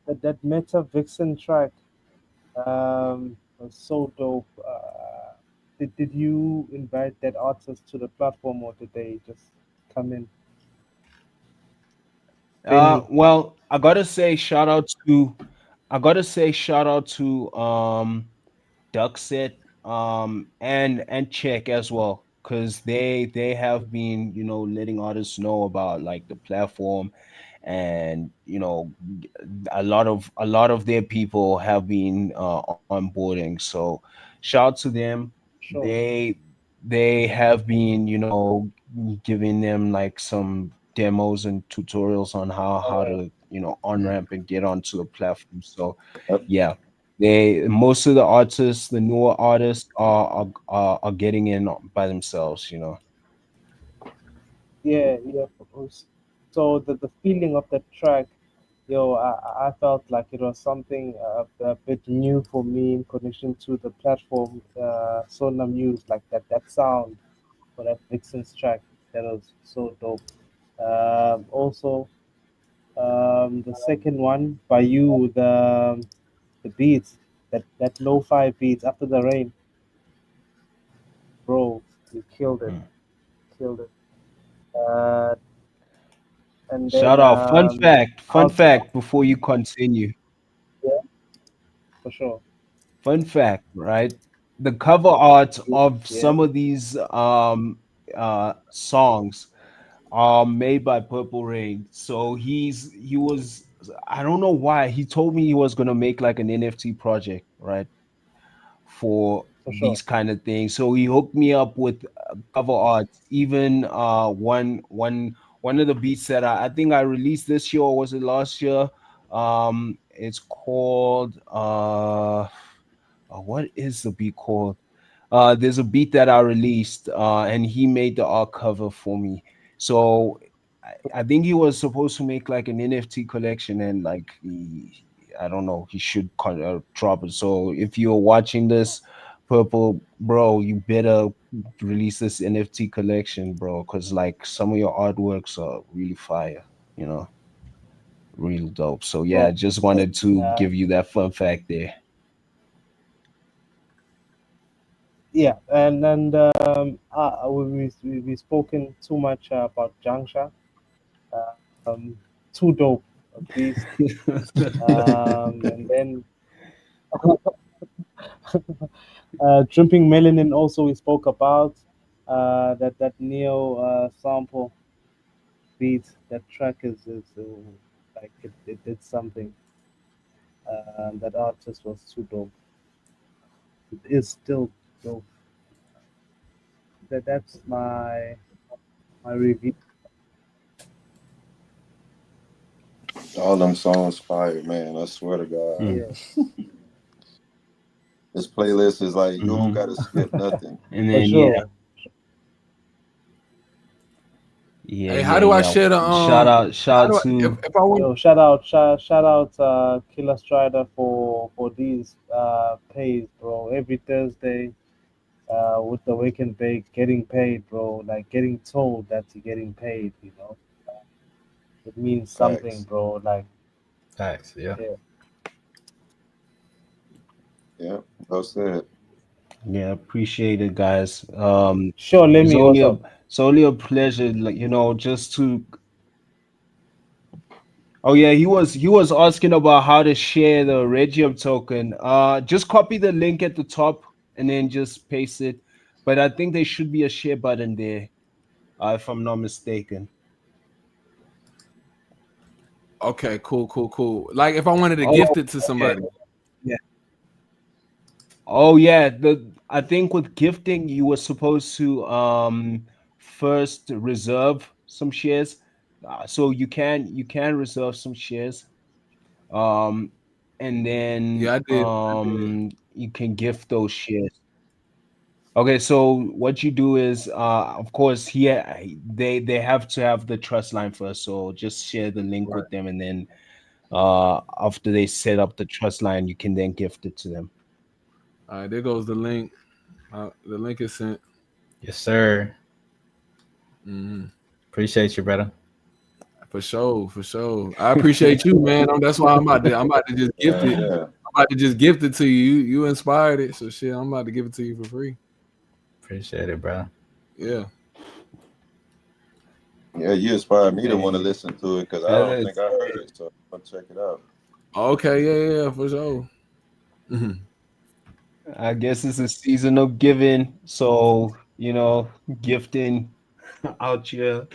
that Meta Vixen track, was so dope. Did you invite that artist to the platform, or did they just come in? Benny. Well, I gotta say shout out to Duckset and Check as well, because they have been, letting artists know about like the platform, and a lot of their people have been onboarding. So shout out to them. Sure. They have been, giving them like some demos and tutorials on how Uh, to, on ramp and get onto the platform. So Yep. yeah, they most of the artists, the newer artists, are getting in by themselves. yeah, yeah. So the feeling of the track, I felt like it was something a bit new for me in connection to the platform, Sonar Muse, like that sound for that Vixen's track. That was so dope. Also, the second one by you, the beats, that lo-fi beats after the rain, bro, you killed it, Mm. killed it. Uh, and Shout then out. Fun fact out, before you continue. yeah, for sure. Fun fact, right? The cover art of Yeah, some of these songs made by Purple Rain. So he was, I don't know why, he told me he was gonna make like an NFT project, right? For for sure. these kind of things. So he hooked me up with cover art. Even one of the beats that I think I released this year, or was it last year? It's called what is the beat called? There's a beat that I released, and he made the art cover for me. So I think he was supposed to make like an NFT collection, and like I don't know, he should drop it. So if you're watching this, Purple bro, you better release this NFT collection, bro, because like some of your artworks are really fire, you know, really dope. So yeah, Bro, just wanted to uh, give you that fun fact there. yeah, we spoken too much about Jangsha. Um, too dope, a beast. And then dripping melanin also we spoke about. That neo sample beat. That track is like it did something. That artist was too dope. It is still dope. That's my review. All them songs fire, man. I swear to God. Mm. Yeah, This playlist is like you don't Hmm. gotta skip nothing. And for then yeah, sure. yeah, Hey, how yeah, do I yeah. share the Shout How out do I to if I want? Yo, shout out, Killer Strider for these pays, bro. Every Thursday, with the Wake and Bake, getting paid, bro. Like getting told that you're getting paid. It means something, Facts. bro. Like, Facts. Yeah. yeah, Yeah. Well said. yeah, appreciate it, guys. sure. It's Lemmy, only what's a up? it's only a pleasure, like, just to. Oh yeah, he was asking about how to share the Regium token. Just copy the link at the top and then just paste it. But I think there should be a share button there, if I'm not mistaken. Okay, cool. Like if I wanted to Oh, gift it to okay. somebody. Yeah. Oh yeah. I think with gifting, you were supposed to first reserve some shares. So you can reserve some shares. Um, and then Yeah, I did. I did. you can gift those shares. Okay, so what you do is, of course, here they have to have the trust line first. So just share the link Right. with them, and then after they set up the trust line, you can then gift it to them. All right, there goes the link. The link is sent. Yes, sir. Hmm. Appreciate you, brother. For sure, for sure. I appreciate you, man. That's why I'm about to just gift Yeah, it. yeah. I'm about to just gift it to you. You inspired it, so shit. I'm about to give it to you for free. Appreciate it, brother. Yeah. Yeah, you inspired me to want to listen to it because I don't think I heard it, so I'll check it out. Okay, yeah, for sure. I guess it's a season of giving, so gifting out here,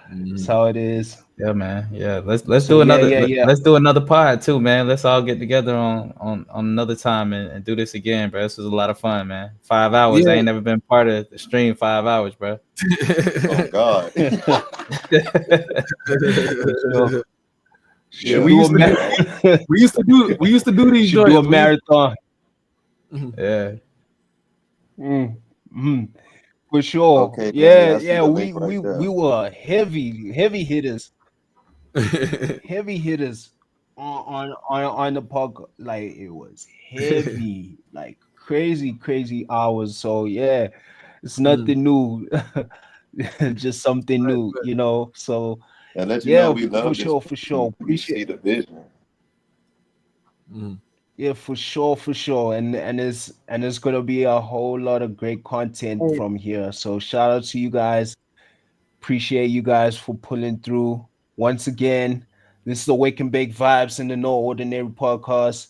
that's how it is. Yeah, man. Yeah, let's So, do another yeah. let's do another pod too, man. Let's all get together on another time and do this again, bro. This was a lot of fun, man. 5 hours. I Yeah. ain't never been part of the stream 5 hours, bro. Oh God. Yeah, we used to do these should do a marathon. Yeah. For sure. Okay, yeah. We were heavy hitters. Heavy hitters on the park. Like it was heavy, like crazy hours. So yeah, it's nothing new. Just something new, So and let you know we love for sure. We see the vision. Yeah, for sure. And it's gonna be a whole lot of great content from here. So shout out to you guys. Appreciate you guys for pulling through. Once again, this is the Wake and Bake Vibes in the No Ordinary podcast.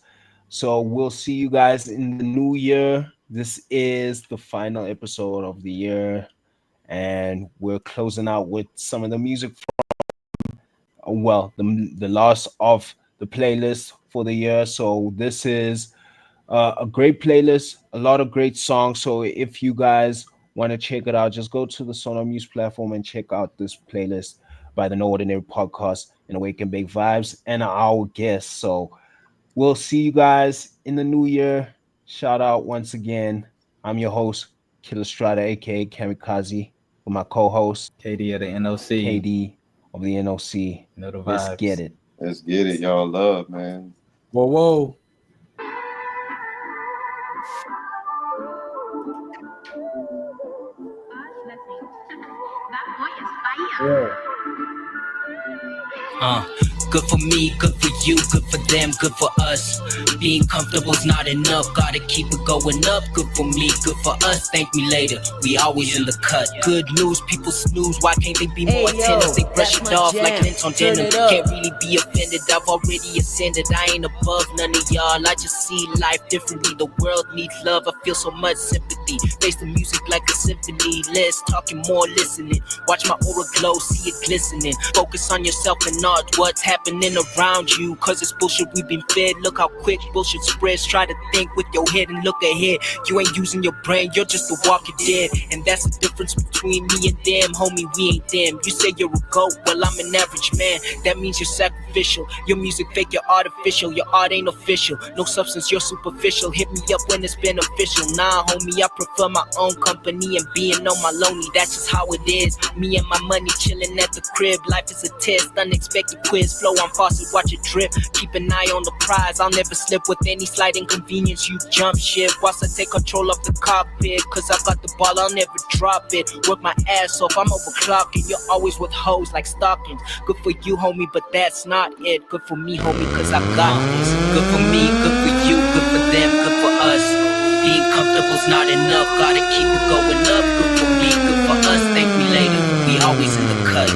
So we'll see you guys in the new year. This is the final episode of the year, and we're closing out with some of the music from the last of the playlist for the year. So this is a great playlist, a lot of great songs. So if you guys want to check it out, just go to the Sonar Muse platform and check out this playlist by the No Ordinary Podcast and Awake and Bake Vibes and our guests. So we'll see you guys in the new year. Shout out once again. I'm your host, Killer Strata, aka Kamikaze, with my co-host KD of the NOC. KD of the NOC. Let's get it. Let's get it. Y'all love, man. Whoa. Good for me, good for you, good for them, good for us. Being comfortable's not enough, gotta keep it going up. Good for me, good for us, thank me later. We always in the cut. Good news, people snooze, why can't they be more attentive? They brush it off like lint on denim. Can't really be offended, I've already ascended. I ain't above none of y'all, I just see life differently. The world needs love, I feel so much sympathy. Face the music like a symphony, less talking, more listening. Watch my aura glow, see it glistening. Focus on yourself and not what's happening around you, cause it's bullshit we've been fed. Look how quick bullshit spreads. Try to think with your head and look ahead. You ain't using your brain, you're just a walking dead. And that's the difference between me and them, homie, we ain't them. You say you're a goat, well I'm an average man. That means you're sacrificial. Your music fake, you're artificial. Your art ain't official. No substance, you're superficial. Hit me up when it's beneficial. Nah, homie, I prefer my own company and being on my lonely. That's just how it is. Me and my money chilling at the crib. Life is a test, unexpected quiz. Flow on faucet, watch it drip. Keep an eye on the prize. I'll never slip with any slight inconvenience. You jump ship whilst I take control of the cockpit. Cause I got the ball, I'll never drop it. Work my ass off, I'm overclocking. You're always with hoes like stockings. Good for you, homie, but that's not it. Good for me, homie, cause I got this. Good for me, good for you, good for them, good for us. Being comfortable's not enough, gotta keep it going up. Good for me, good for us, thank me later. We always in the cut.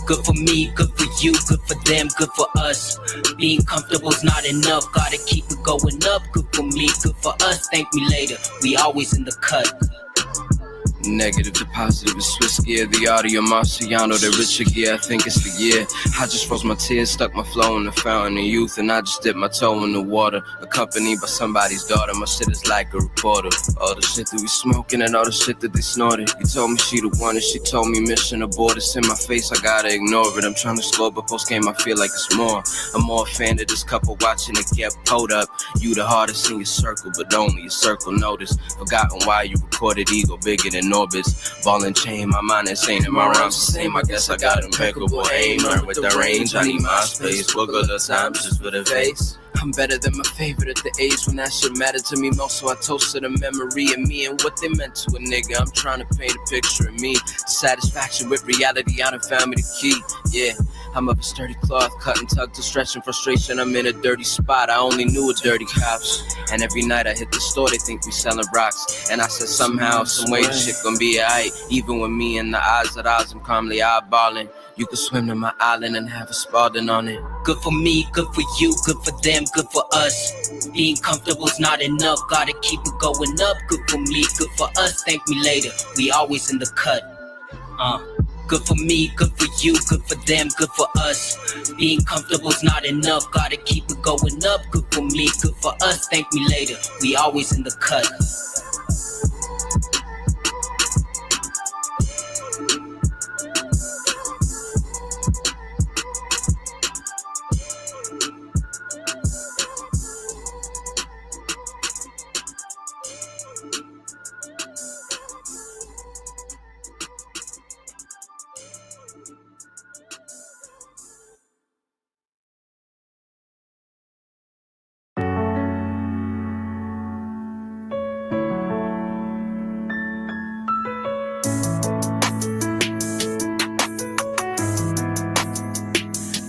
Good for me, good for you, good for them, good for us. Being comfortable's not enough, gotta keep it going up. Good for me, good for us, thank me later. We always in the cut. Negative to positive is Swiss gear. The audio Marciano, the richer gear. I think it's the year. I just froze my tears, stuck my flow in the fountain of youth, and I just dipped my toe in the water. Accompanied by somebody's daughter. My shit is like a reporter. All the shit that we smoking and all the shit that they snorted. You told me she the one and she told me mission aborted. It's in my face, I gotta ignore it. I'm trying to score, but post game I feel like it's more. I'm more a fan of this couple watching it get pulled up. You the hardest in your circle, but only your circle notice. Forgotten why you recorded ego bigger than orbits. Ball and chain, my mind insane and my rhymes the same. I guess I got impeccable aim. Learn with the range, I need my space. Book a little time just for the face. I'm better than my favorite at the age when that shit mattered to me most. So I toasted a memory of me and what they meant to a nigga. I'm trying to paint a picture of me. Satisfaction with reality, I done found me the key. Yeah, I'm of a sturdy cloth, cut and tugged to stretch in frustration. I'm in a dirty spot, I only knew a dirty cops. And every night I hit the store, they think we selling rocks. And I said somehow, some way, this shit gon' be alright. Even with me in the eyes of odds, I'm calmly eyeballing. You could swim to my island and have a Spalding on it. Good for me, good for you, good for them, good for us. Being comfortable's not enough, gotta keep it going up. Good for me, good for us, thank me later. We always in the cut. Good for me, good for you, good for them, good for us. Being comfortable's not enough, gotta keep it going up. Good for me, good for us, thank me later. We always in the cut.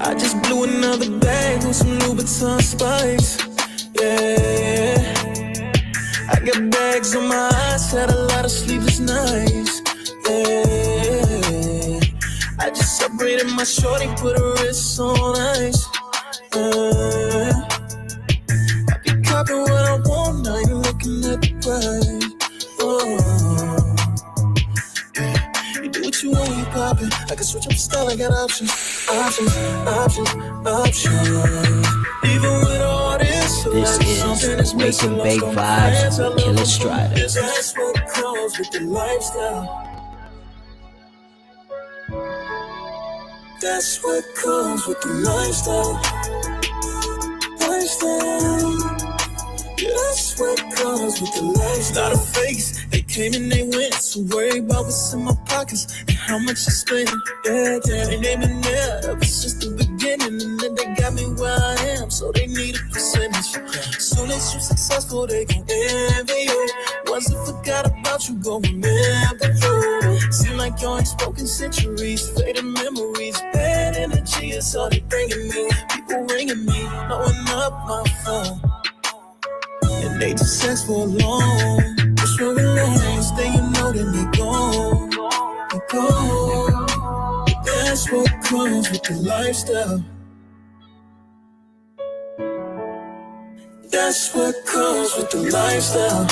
I just blew another bag on some Louboutin spikes. Yeah, I got bags on my eyes, had a lot of sleepless nights. Yeah, I just separated my shorty, put her wrists on ice. I be copping what I want, now you looking at the price. You do what you want, you poppin'. I can switch up style, I got options. Even with all this, This is Wake and Bake Vibes with Killer Strider. That's what comes with the lifestyle. That's what comes with the lifestyle. That's what comes with the lifestyle. Lot of fakes, they came and they went. So worried about what's in my pockets and how much I spend. Yeah, they ain't been there ever since the beginning. And then they got me where I am, so they need a percentage. Soon as you successful, they gon' envy you. Once I forgot about you, gon' remember you. Seem like you ain't spoken centuries, faded memories. Bad energy is all they bringing me. People ringing me, blowing up my phone. And they just sex for long. Just for long. Stay, you know, then they gone. They gone. That's what comes with the lifestyle. That's what comes with the lifestyle.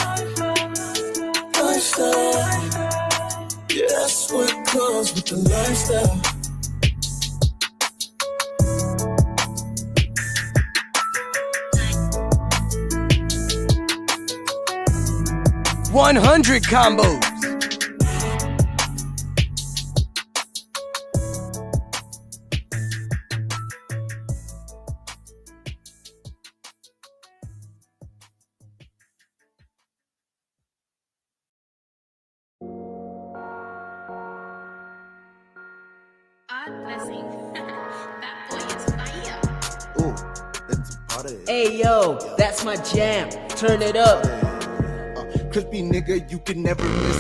Yeah, that's what comes with the lifestyle. 100 combos. Hey yo, that's my jam. Turn it up. Crispy nigga, you can never miss.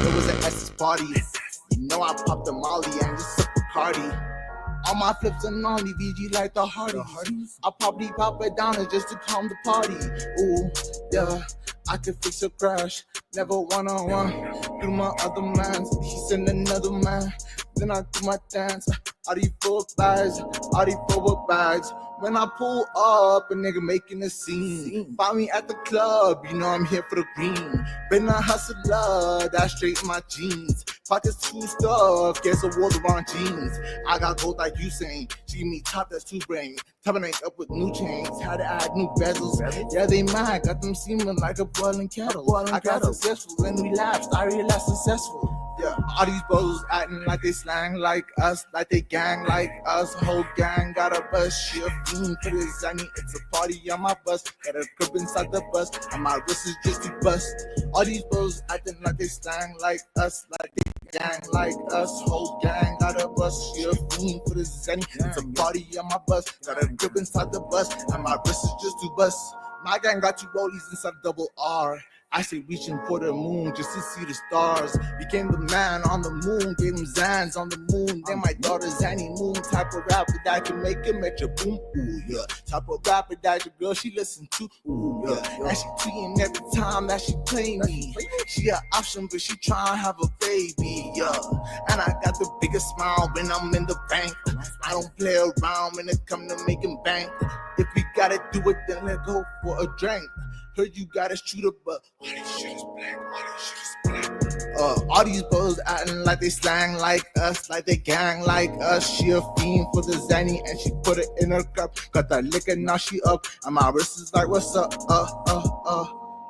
It was an S's party. You know I popped the Molly and just took the Cardi. All my flips and only VG like the Hardys. I'll probably pop it down just to calm the party. Ooh, yeah. I could fix a crash, never one-on-one. Do my other mans, he send another man. Then I do my dance. All these 4 bags, all these 4 bags. When I pull up, a nigga making a scene. Find me at the club, you know I'm here for the green. Been a hustler, that's straight in my jeans. Pockets too stuffed, guess I wore the wrong jeans. I got gold like you saying, she give me top that's too brainy. Topping it up with new chains, had to add new bezels. Yeah, they mad, got them seeming like a boiling kettle. I got successful and relapsed, I realized successful. Yeah, all these bros acting like they slang like us, like they gang like us. Whole gang got a bus, she a fiend for this. I mean, it's a party on my bus, got a grip inside the bus, and my wrist is just to bust. All these bros acting like they slang like us, like they gang like us, whole gang got a bus. She a fiend for the Zenny. It's a party on my bus. Got a grip inside the bus, and my wrist is just too bust. My gang got two rollies inside double R. I say reaching for the moon just to see the stars. Became the man on the moon, gave him Zans on the moon. Then my daughter Zanny Moon, type of rapper that can make him at your boom, ooh yeah. Type of rapper that your girl she listen to, ooh yeah. And she tweeting every time that she play me. She an option, but she trying to have a baby, yeah. And I got the biggest smile when I'm in the bank. I don't play around when it come to making bank. If we gotta do it, then let's go for a drink. Heard you got a shooter, but all these shit is black, all these shit is black. All these bros acting like they slang like us, like they gang like us. She a fiend for the Zanny and she put it in her cup. Got that liquor, now she up, and my wrist is like, what's up,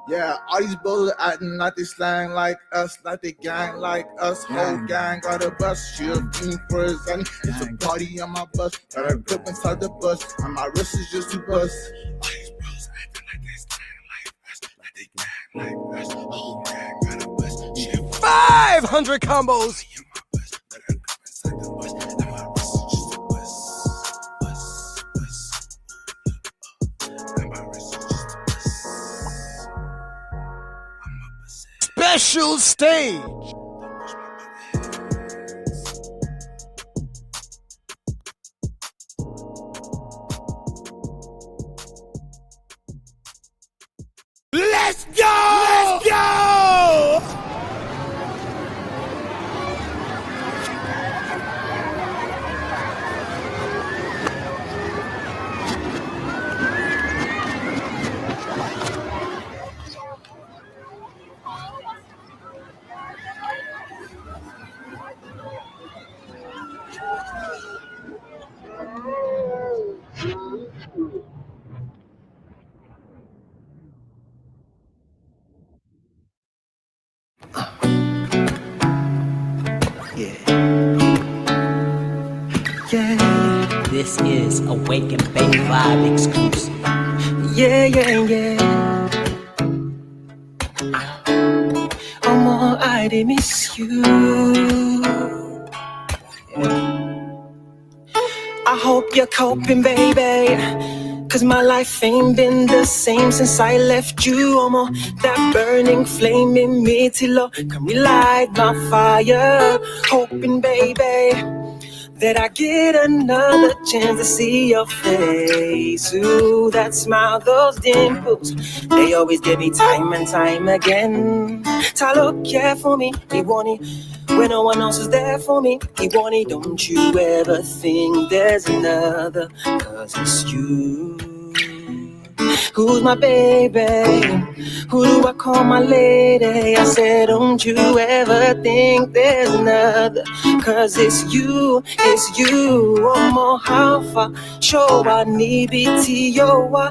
Yeah, all these bros acting like they slang like us, like they gang like us. Whole gang got a bus, she a fiend for a Zanny. It's a party on my bus, got a grip inside the bus, and my wrist is just too bust. All these bros acting like they like us, whole gang got a bus. 500 combos. Special stage. Let's go! Let's go! This is a Wake and Bake Vibe exclusive. I did miss you. I hope you're coping, baby. Cause my life ain't been the same since I left you. That burning flame in me till can relight my fire. Hoping, baby, that I get another chance to see your face. Ooh, that smile, those dimples, they always give me time and time again. So look care for me, they want it when no one else is there for me. They want it, don't you ever think there's another, cause it's you. Who's my baby? Who do I call my lady? I said, don't you ever think there's another, cause it's you, it's you. Oh, more how far, show I need EOY.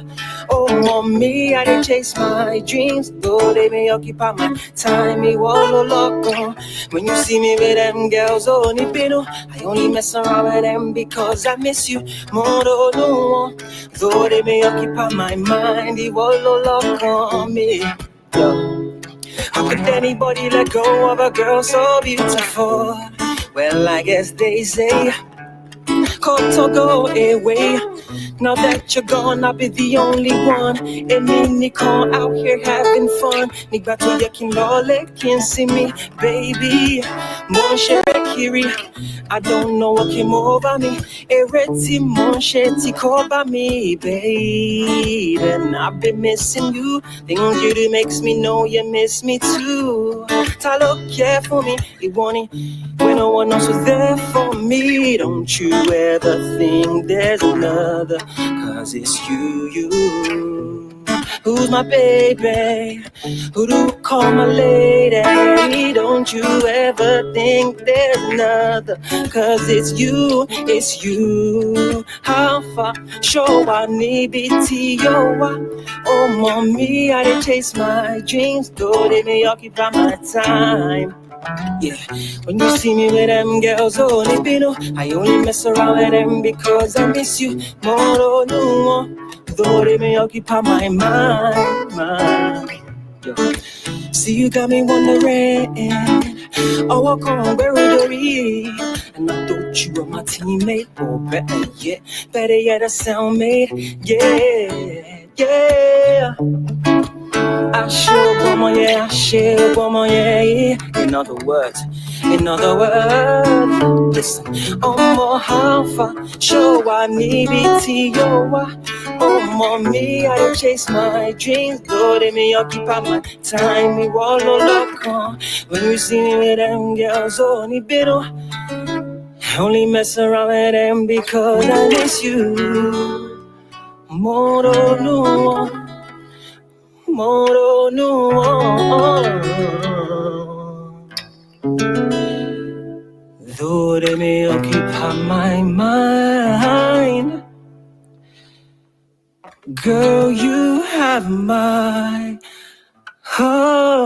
Oh, mommy, I didn't chase my dreams, though they may occupy my time. Me wallow loco. When you see me with them girls, oh, nipino, I only mess around with them because I miss you more than no. Though they may occupy my mind, they wallow loco on me. Yo, how could anybody let go of a girl so beautiful? Well, I guess they say, come to go away. Now that you're gone, I'll be the only one. And me, Nicole, out here having fun. Nigga, to you can lole, can see me, baby. Mon Kiri, I don't know what came over me. Ereti mon ti cover me, babe. And I've been missing you. Things you do makes me know you miss me too. Ta look care for me, you want it when no one else was there for me. Don't you ever think there's another, cause it's you. Who's my baby? Who do I call my lady? Don't you ever think there's another, cause it's you, it's you. How far, show I need EOY. Oh, mommy, I didn't chase my dreams, though they may occupy my time. Yeah, when you see me with them girls, oh, nipino, I only mess around with them because I miss you more than no. Though they may occupy my mind. Yeah. See, you got me wondering Oh, I can't bear it. And I thought you were my teammate, or better yet, a cellmate. Yeah. I should go my yeah. In other words, listen. Oh, more how far, show I need it, EOY. Oh, mommy, I chase my dreams, Lord, let me occupy my time, me wall lock on. When you see me with them girls, only bitter, I only mess around with them because I miss you. Moro no. Though they may occupy my mind, girl, you have my heart.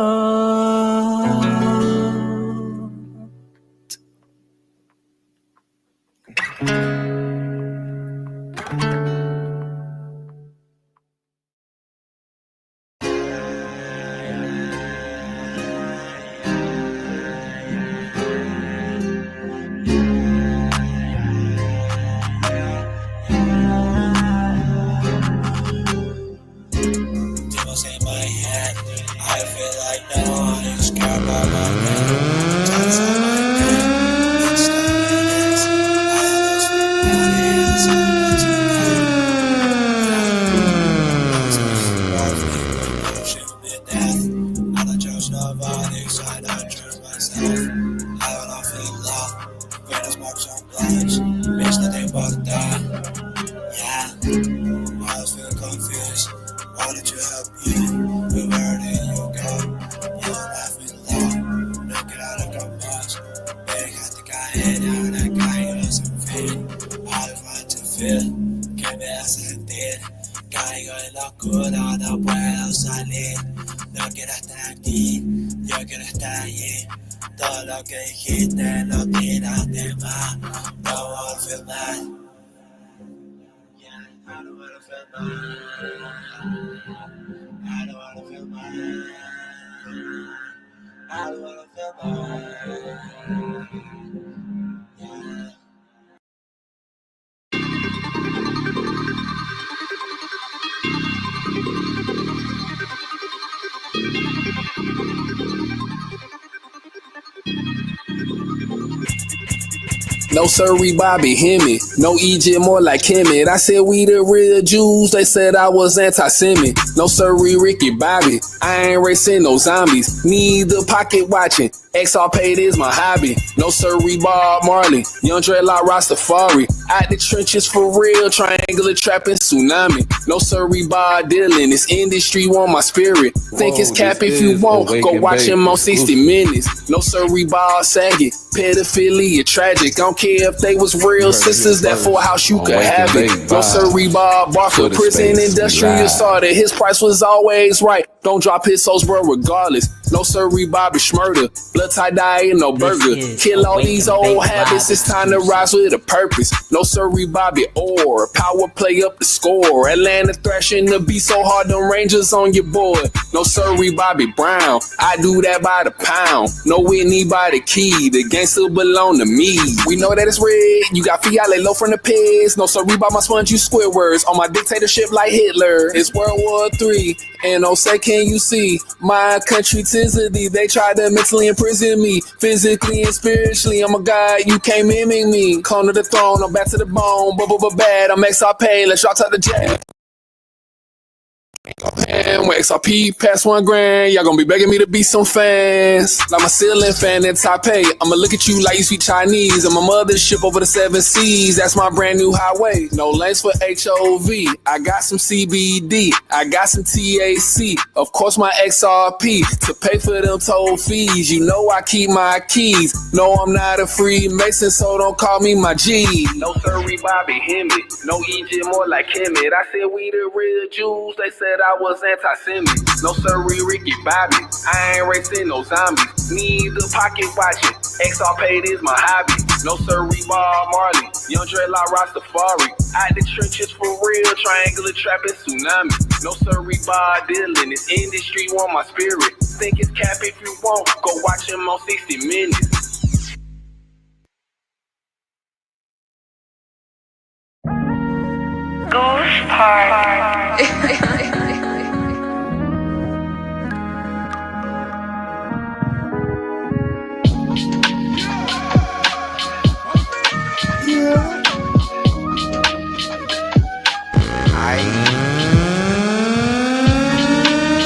No sirree, Bobby, Hemi. No Egypt, more like Kemet. I said we the real Jews, they said I was anti-Semitic. No sirree, Ricky Bobby. I ain't racing no zombies. Neither pocket watching. XR paid is my hobby. No sirree, Bob Marley. Young dreadlock Rastafari. Out the trenches for real, triangular trapping tsunami. No sirree, Bob Dylan. This industry want my spirit. Think it's cap if you want. Go watch him on 60 Minutes. No sirree, Bob Saget. Pedophilia tragic. Don't care if they was real sisters. That full house you could have it. No sirree, Bob Barker. Prison industrial started. His price was always right. Don't drop his souls, bro, regardless. No sirree, Bobby Schmurder. Blood tie dye and no burger. Kill all these old habits. It's time to rise with a purpose. No siree, Bobby Orr. Power play up the score. Atlanta thrashing the beat so hard, them Rangers on your board. No siree, Bobby Brown. I do that by the pound. No Whitney by the key. The gang still belong to me. We know that it's red. You got Fiat low from the pigs. No siree, by my sponge, you Squidwards. On my dictatorship like Hitler. It's World War III. And oh, say, can you see my country tizity? They tried to mentally imprison me, physically and spiritually. I'm a god, you can't mimic me. Clone to the throne, I'm back to the bone. Bad, I'm XRP, let's drop to the jet. And when XRP past $1,000, y'all gonna be begging me to be some fans. Like my ceiling fan in Taipei. I'ma look at you like you speak Chinese. I'm a mothership over the 7 seas. That's my brand new highway. No lanes for HOV. I got some CBD. I got some TAC. Of course my XRP to pay for them toll fees. You know I keep my keys. No, I'm not a Freemason, so don't call me my G. No siree, Bobby Hemi. No Egypt, more like Kemet. I said we the real Jews. They said I was anti-Semitic. No siree, Ricky Bobby. I ain't racing no zombies. Neither pocket watching. XR paid is my hobby. No siree, Bob Marley. Young dreadlock Rastafari. Out the trenches for real. Triangular trapping tsunami. No siree, Bob Dylan. This industry want my spirit. think it's cap if you won't. Go watch him on 60 Minutes. Goose Park.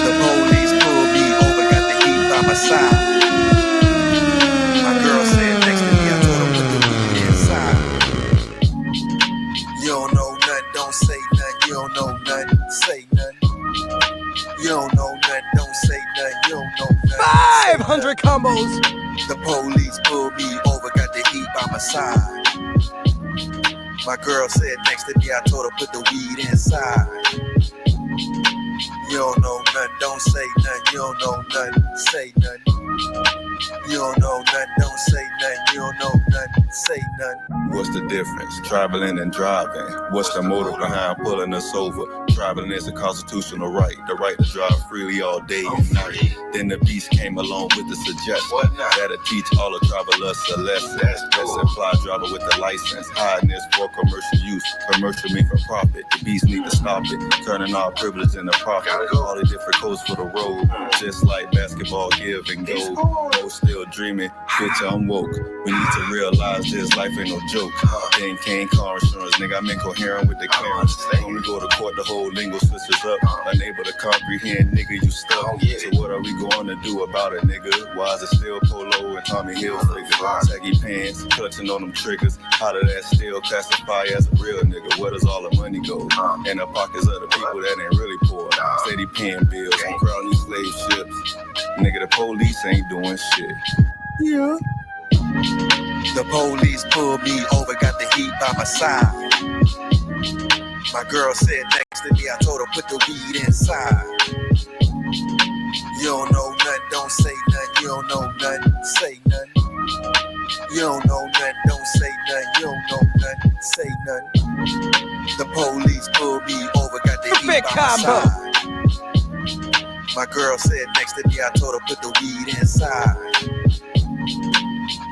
The police pulled me over, got the heat by my side. My girl said next to me, I told her put the weed inside. You don't know nothing, don't say nothing. You don't know nothing, say nothing. You don't know nothing, don't say nothing. You don't know nothing. 500 combos. The police pulled me over, got the heat by my side. My girl said next to me, I told her put the weed inside. You don't know nothing, don't say nothing. You don't know nothing, say nothing. You don't know nothing, don't say nothing. You don't know nothing, say nothing. What's the difference? Traveling and driving. What's the motive behind pulling us over? Traveling is a constitutional right, the right to drive freely all day and night. Then the beast came along with the suggestion that'll teach all the travelers a lesson. Let's imply driver with the license. Hiding this for commercial use. Commercial mean for profit. The beast need to stop it. Turning our privilege into profit. All the different codes for the road. Just like basketball, give and go. No still dreaming. Bitch, I'm woke. We need to realize this life ain't no joke. Then came car insurance. Nigga, I'm incoherent with the clearance. When we go to court, the whole lingo switches up. Unable to comprehend, nigga, you stuck. So what are we going to do about it, nigga? Why is it still Polo and Tommy Hilfiger? Saggy pants, clutching on them triggers. How did that still classify as a real nigga? Where does all the money go? In the pockets of the people that ain't really poor. Steady paying bills and crowding these slave ships. Nigga, the police ain't doing shit. Yeah. The police pulled me over, got the heat by my side. My girl said next to me, I told her put the weed inside. You don't know nothing, don't say nothing. You don't know nothing, say nothing. You don't know nothing, don't say nothing. You don't know nothing, say nothing. The police pulled me over, got the heat by my side. My girl said next to me, I told her put the weed inside.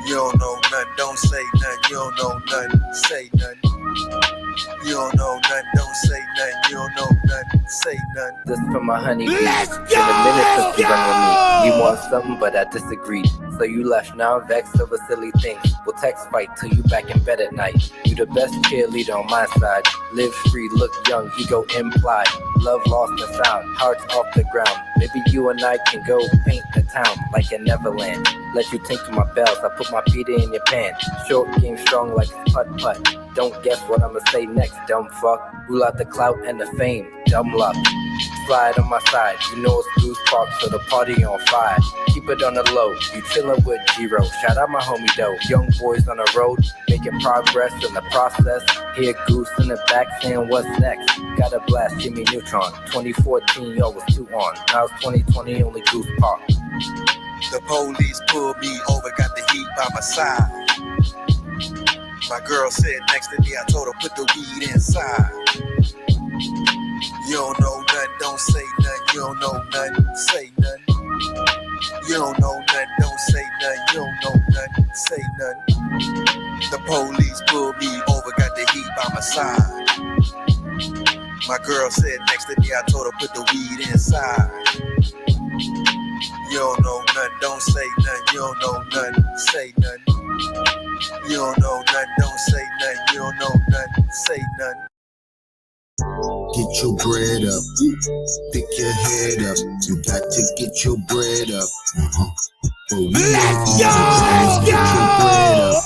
You don't know nothing, don't say nothing. You don't know nothing, say nothing. You don't know nothing, don't say nothing. You don't know nothing, say nothing. This for my honey. Let's go! Been a minute since you run with me. You want something, but I disagreed. So you left now, vexed over silly things. We'll text fight till you back in bed at night. You the best cheerleader on my side. Live free, look young, ego implied. Love lost and found, hearts off the ground. Maybe you and I can go paint the town like a Neverland. Let you tinkle my bells, I put my feet in your pan. Short game strong like putt-putt. Don't guess what I'ma say next, dumb fuck. Rule out the clout and the fame, dumb luck. Slide on my side, you know it's Goose Park, so the party on fire. Keep it on the low, you chillin' with G-Ro. Shout out my homie Doe, young boys on the road, making progress in the process. Hear Goose in the back saying what's next. Got a blast, Jimmy Neutron. 2014, yo, was 2 on. Now it's 2020, only Goose Park. The police pulled me over, got the heat by my side. My girl said next to me, I told her put the weed inside. You don't know nothing, don't say nothing. You don't know nothing, say nothing. You don't know nothing, don't say nothing. You don't know nothing, say nothing. The police pulled me over, got the heat by my side. My girl said next to me, I told her put the weed inside. You don't know nothing, don't say nothing. You don't know nothing, say nothing. You don't know nothing, don't say nothing. You don't know nothing, say nothing. Get your bread up, pick your head up. You got to get your bread up. Let's go! Get your bread up,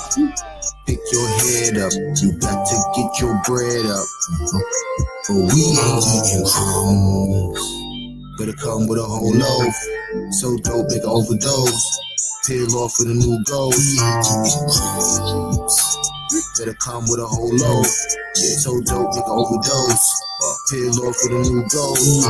pick your head up. You got to get your bread up. But we ain't eating crumbs. Better come with a whole loaf. So dope, make an overdose. Peel off with a new ghost. Better come with a whole loaf. So dope, make an overdose. Peel off with a new ghost.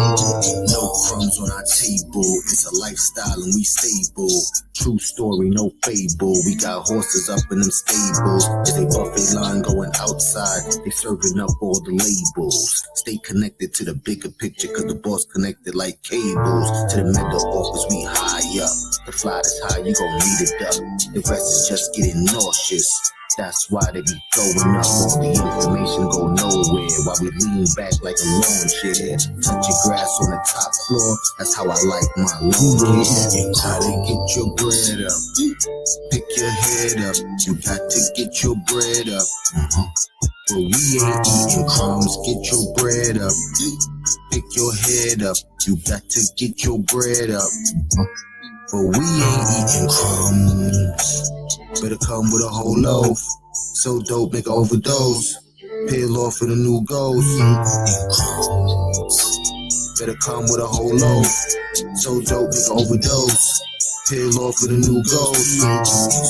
No crumbs on our table. It's a lifestyle and we stable. True story, no fable. We got horses up in them stables. It's a buffet line going outside. They serving up all the labels. Stay connected to the bigger picture, cause the boss connected like cables. To the middle office, we high up. The fly is high, you gon' need it up. The rest is just getting nauseous. That's why they be throwing up. All the information go nowhere while we lean back like a lawn chair. Touch your grass on the top floor. That's how I like my lawn care. How to get your bread up. Pick your head up. You got to get your bread up. But we ain't eating crumbs. Get your bread up. Pick your head up. You got to get your bread up. But we ain't eating crumbs. Better come with a whole loaf. So dope, make an overdose. Peel off with a new ghost. Better come with a whole loaf. So dope, make an overdose. Peel off with a new ghost.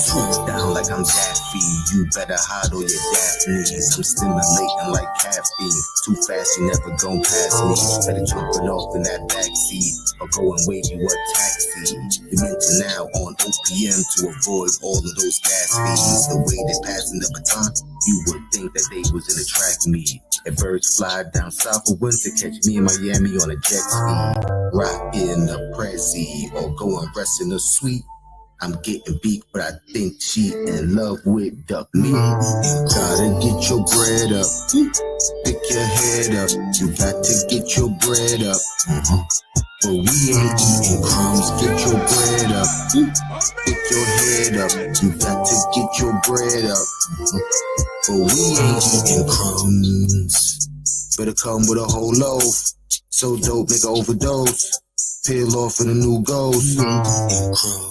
Swoop down like I'm Daffy. You better hide all your Daphnes. I'm stimulating like caffeine. Too fast, you never gon' pass me. Better jumping off in that backseat or go and wave you a taxi. You mention now on OPM to avoid all of those gas fees. The way they passing the baton, you would think that they was in a track meet. If birds fly down south for winter, catch me in Miami on a jet ski. Rock in the Prezi or go and rest in the suite. I'm getting beat, but I think she in love with duck meat. Gotta get your bread up. Pick your head up. You got to get your bread up. But we ain't eating crumbs. Get your bread up. Pick your head up. You got to get your bread up. But we ain't eating crumbs. Better come with a whole loaf. So dope, make an overdose. Peel off in a new ghost. Crumbs.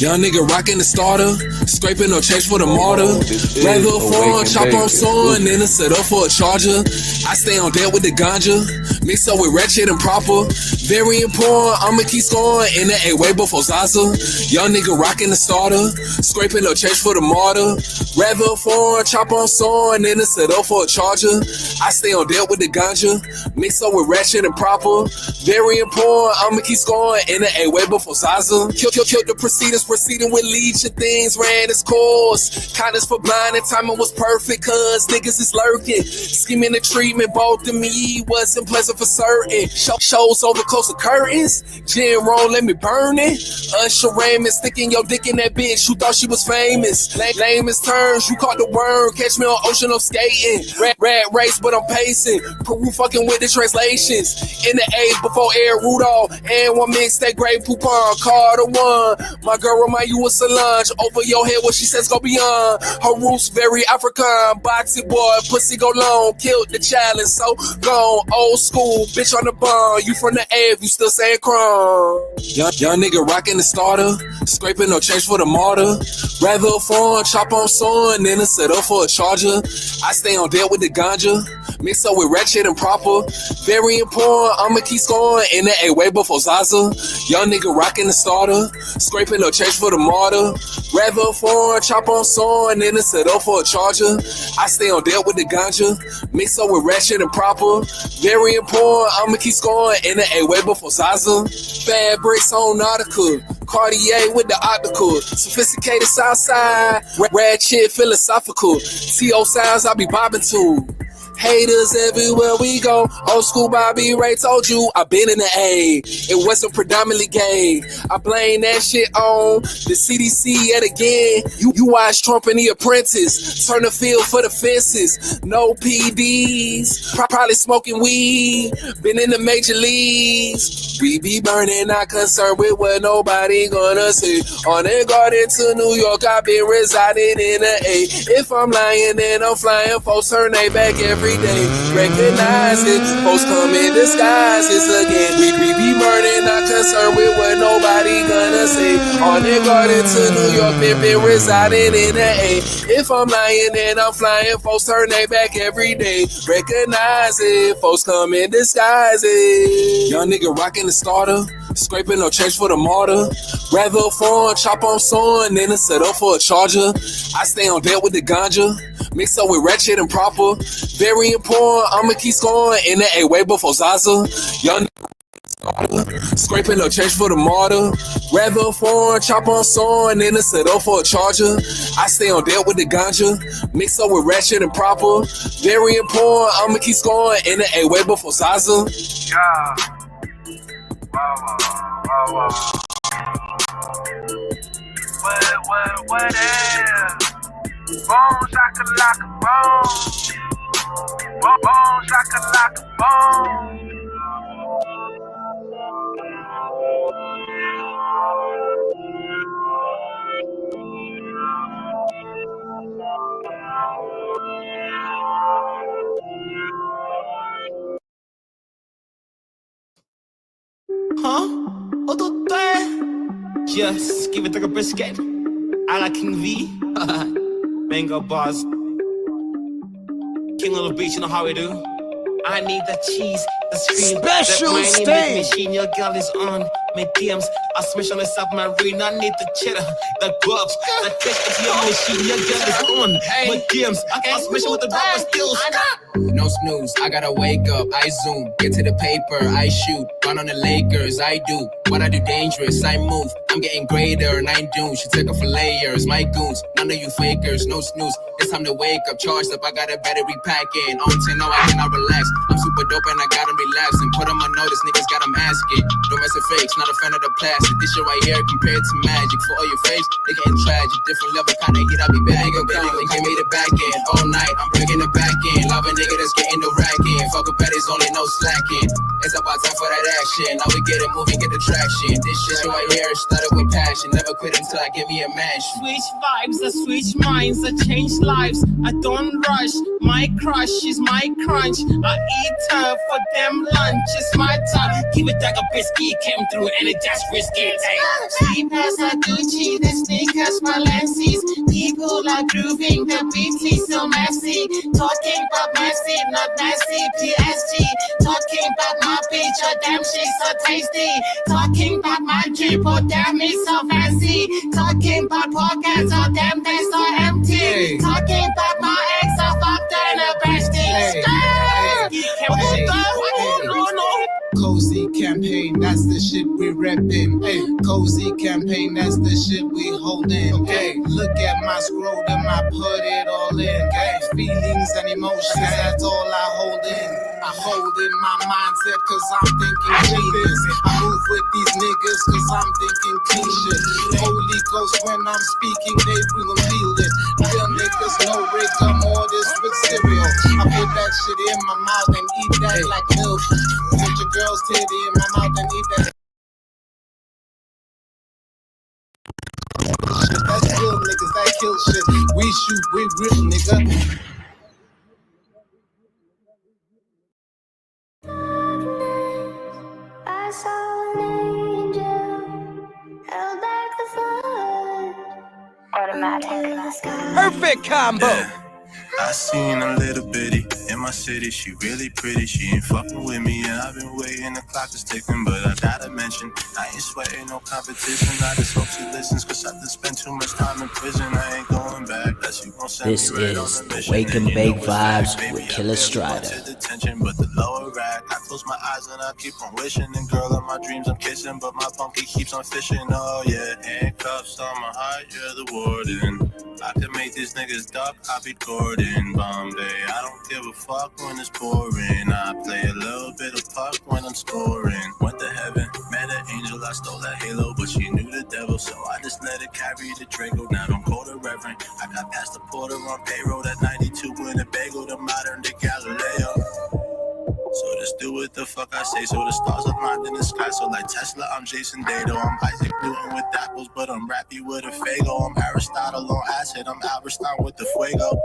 Young nigga rockin' the starter, scraping no checks for the martyr. Rather a phone, chop on sawing, than a set up for a charger. I stay on deck with the ganja, mix up with ratchet and proper. Very important, I'ma keep scoring in the AOY before Zaza. Young nigga rockin' the starter, scraping no checks for the martyr. Rather a phone, chop on sawing, than a set up for a charger. I stay on deck with the ganja, mix up with ratchet and proper. Very important, I'ma keep scoring in the AOY before Zaza. Kill the proceedings. Proceeding with legion, things ran its course. Kindness for blind and timing was perfect, cause niggas is lurking. Scheming the treatment, both to me wasn't pleasant for certain. Shows over close to curtains. Gin roll, let me burn it. Usher Raymond, sticking your dick in that bitch. You thought she was famous. Lamest terms, you caught the worm. Catch me on ocean, I'm skating. Rat race, but I'm pacing. Peru fucking with the translations. In the A before Air Rudolph. And one mixtape, Grey Poupon. Carter one. My girl remind you of Solange. Over your head, what she says go beyond. Her roots very African. Boxy boy, pussy go long. Killed the challenge, so gone. Old school, bitch on the bond. You from the Ave, you still saying crumb. Young nigga rocking the starter. Scraping no change for the martyr. Rather a phone, chop on sawing, than a set up for a charger. I stay on deck with the ganja. Mix up with ratchet and proper. Very important, I'ma keep scoring in the AOY before Zaza. Young nigga rocking the starter. Scraping no change for the martyr. Rather a phone, chop on sawing, than a set up for a charger. I stay on deck with the ganja. Mix up with ratchet and proper. Very important, I'ma keep scoring in the AOY before Zaza. Fabrics on Nautica. Cartier with the optical. Sophisticated Southside. Ratchet philosophical. T.O. sounds I be bobbing to. Haters everywhere we go. Old school Bobby Ray told you I been in the A. It wasn't predominantly gay. I blame that shit on the CDC yet again. You watch Trump and The Apprentice. Turn the field for the fences. No PDs. Probably smoking weed. Been in the major leagues. We be burning, not concerned with what nobody gonna say. On a garden to New York, I've been residing in the A. If I'm lying, then I'm flying. Folks turn they back every day. Recognize it. Folks come in disguises again. We be burning, not concerned with what nobody gonna say. On a garden to New York, been residing in the A. If I'm lying, then I'm flying. Folks turn they back every day. Recognize it. Folks come in disguises. Young nigga rocking the starter. Scraping no change for the martyr. Rather a phone, chop on sawing, than a set up for a charger. I stay on deck with the ganja. Mix up with ratchet and proper. Very important, I'ma keep scoring in the AOY before Zaza. Young Scraping up change for the martyr. Rather foreign, chop on sawing, and a set up for a charger. I stay on deck with the ganja. Mix up with ratchet and proper. Very important, I'ma keep scoring in the AOY before Zaza. Yeah. Wow. What is? Bone shakalaka bone. Bone shakalaka bone. Huh? Just give it like a brisket. I like King V. Mango bars. King of the beach, you know how we do. I need that cheese, the screen, Special that stain. machine. Your girl is on my DMs. I smash on the submarine. I need the cheddar, the grubs, the taste of your machine. Your girl is on my DMs. I smash with the rubber stills. No snooze, I gotta wake up, I zoom, get to the paper, I shoot, run on the Lakers, I do, what I do dangerous, I move, I'm getting greater, and I ain't doomed, she took it for layers, my goons, none of you fakers, no snooze, it's time to wake up, charged up, I got a battery pack in, on 10, no, I cannot relax, I'm super dope and I got them relaxing, put them on notice, niggas got them asking, don't mess with fakes, not a fan of the plastic, this shit right here compared to magic, for all your fakes, they getting tragic, different level, kinda hit, I be back, they give me the back end, all night, I'm bringing the back in, love a nigga that's getting the rack in, fuck a baddies, only no slacking, it's about time for that action, now we get it moving, get the traction, this shit right here started with passion, never quit until I give me a mansion. Switch vibes, I switch minds, I change lives, I don't rush, my crush is my crunch, I eat her for them lunch, it's my time, keep it like a biscuit, came through and it just risky, sleepers are Gucci, the sneakers, Balencis, people are grooving, the beat is so messy, talking about messy, not messy, PSG, talking about my bitch, oh damn she's so tasty, talking about my drip, oh damn it's so fancy, talking about pockets, oh damn they're so empty, talking about my ex, oh fuck they're the besties. Cozy campaign, that's the shit we reppin'. Hey, cozy campaign, that's the shit we holdin'. Hey, look at my scrotum, I put it all in. Hey, feelings and emotions, that's all I hold in. I hold in my mindset cause I'm thinking genius. I move with these niggas cause I'm thinking clean shit. Holy Ghost when I'm speaking, they will feel it. Real niggas, no rigor mortis with cereal. I put that shit in my mouth and eat that like milk. Put your girl's titty in my mouth and eat that. That's real niggas, that kill shit. We shoot, we real nigga. I saw an angel held back the flood. Automatic. Perfect combo. Yeah. I seen a little bitty in my city, she really pretty, she ain't fucking with me, and I've been waiting, the clock is ticking, but I gotta mention, I ain't sweating no competition, I just hope she listens, cause I done spent too much time in prison, I ain't going back, unless you gon' send This me right is on the mission, Wake and Bake Vibes baby, with Killer Strider. Detention, but the lower rack, I close my eyes and I keep on wishing, and girl, in my dreams I'm kissing, but my pumpkin keeps on fishing, oh yeah, handcuffs on my heart, you're the warden, I could make these niggas duck, I be Gordon, Bombay, I don't give a fuck when it's pouring, I play a little bit of puck when I'm scoring, went to heaven, met an angel, I stole that halo, but she knew the devil, so I just let her carry the Draco, now don't call the reverend, I got past the porter on payroll, that 92 in a bagel, the modern day Galileo. So just do what the fuck I say, so the stars aligned in the sky, so like Tesla, I'm Jason Dato, I'm Isaac Newton with apples, but I'm Rappy with a Fago, I'm Aristotle on acid, I'm Alberstein with the Fuego.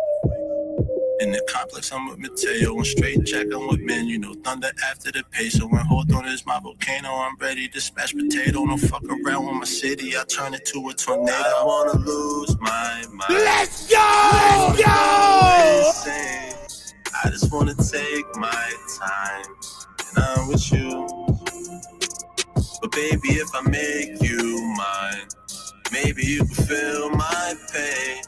In the complex, I'm with Mateo, on straight check, I'm with men, you know, thunder after the peso, when Hawthorne is my volcano, I'm ready to smash potato, no fuck around with my city, I turn it to a tornado, I don't wanna lose my mind. Let's go! Let's go! I just wanna take my time, and I'm with you. But baby, if I make you mine, maybe you can feel my pain.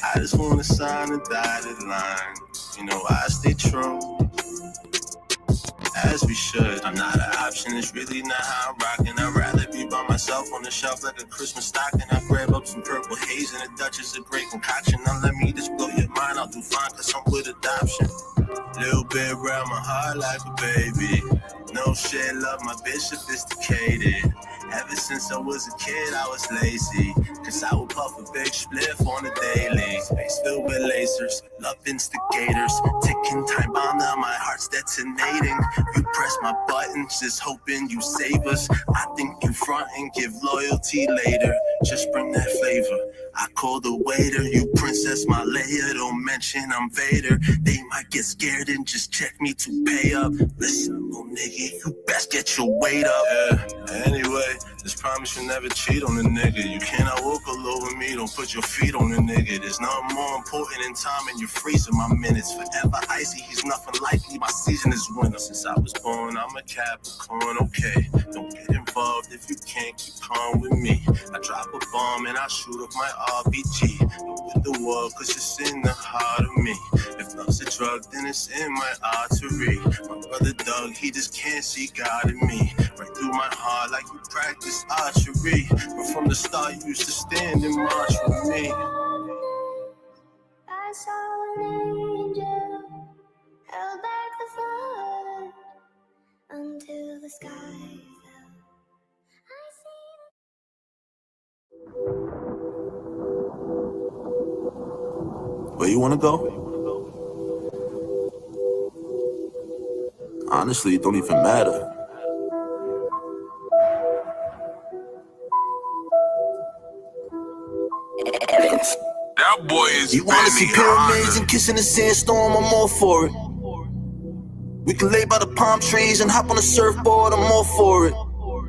I just wanna sign a dotted line, you know I stay true. as we should. I'm not an option, it's really not how I'm rocking. I'd rather be by myself on the shelf like a Christmas stocking. I grab up some purple haze and a Dutch is a great concoction. Now let me just blow your mind, I'll do fine cause I'm with adoption. Little bit around my heart like a baby. No shit, love my bitch sophisticated. Ever since I was a kid, I was lazy. Cause I would puff a big spliff on the daily. Space filled with lasers, love instigators. Ticking time bomb, now my heart's detonating. You press my buttons, just hoping you save us. I think you front and give loyalty later. Just bring that flavor. I call the waiter, you Princess Malaya. Don't mention I'm Vader. They might get scared and just check me to pay up. Listen, little nigga, you best get your weight up. Yeah, anyway, just promise you'll never cheat on a nigga. You cannot walk all over me, don't put your feet on a nigga. There's nothing more important in time and you're freezing my minutes. Forever icy, he's nothing like me, my season is winter. Since I was born, I'm a Capricorn, okay. Don't get involved if you can't keep calm with me. I drop a bomb and I shoot up my RPG. But with the world, cause it's in the heart of me. If love's a drug, then it's in my artery. My brother Doug, he just can't see God in me. Right through my heart like you practice archery. But from the start, you used to stand and march with me. I saw an angel held back the flood until the sky fell. Where you wanna go? Honestly, it don't even matter. That boy is You wanna see pyramids and kissing the sandstorm, I'm all for it. We can lay by the palm trees and hop on a surfboard, I'm all for it.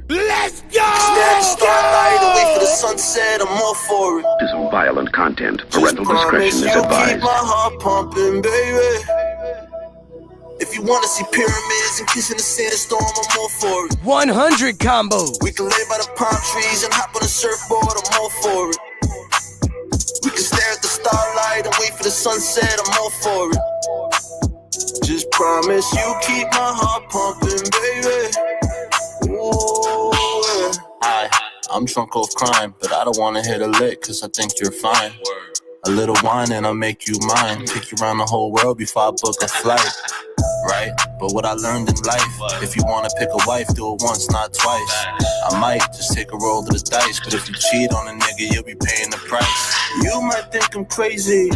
Let's go! Stand starlight and wait for the sunset, I'm all for it. To some violent content, parental discretion is You'll advised. keep my heart pumping, baby. If you wanna see pyramids and kissing the sandstorm, I'm all for it. 100 combo. We can lay by the palm trees and hop on a surfboard, I'm all for it. We can stare at the starlight and wait for the sunset, I'm all for it. Just promise you keep my heart pumping, baby. Ooh, yeah. Hi, I'm drunk off crime, but I don't wanna hit a lick, cause I think you're fine. A little wine and I'll make you mine. Take you around the whole world before I book a flight. Right? But what I learned in life, if you wanna pick a wife, do it once, not twice. I might just take a roll of the dice, but if you cheat on a nigga, you'll be paying the price. You might think I'm crazy,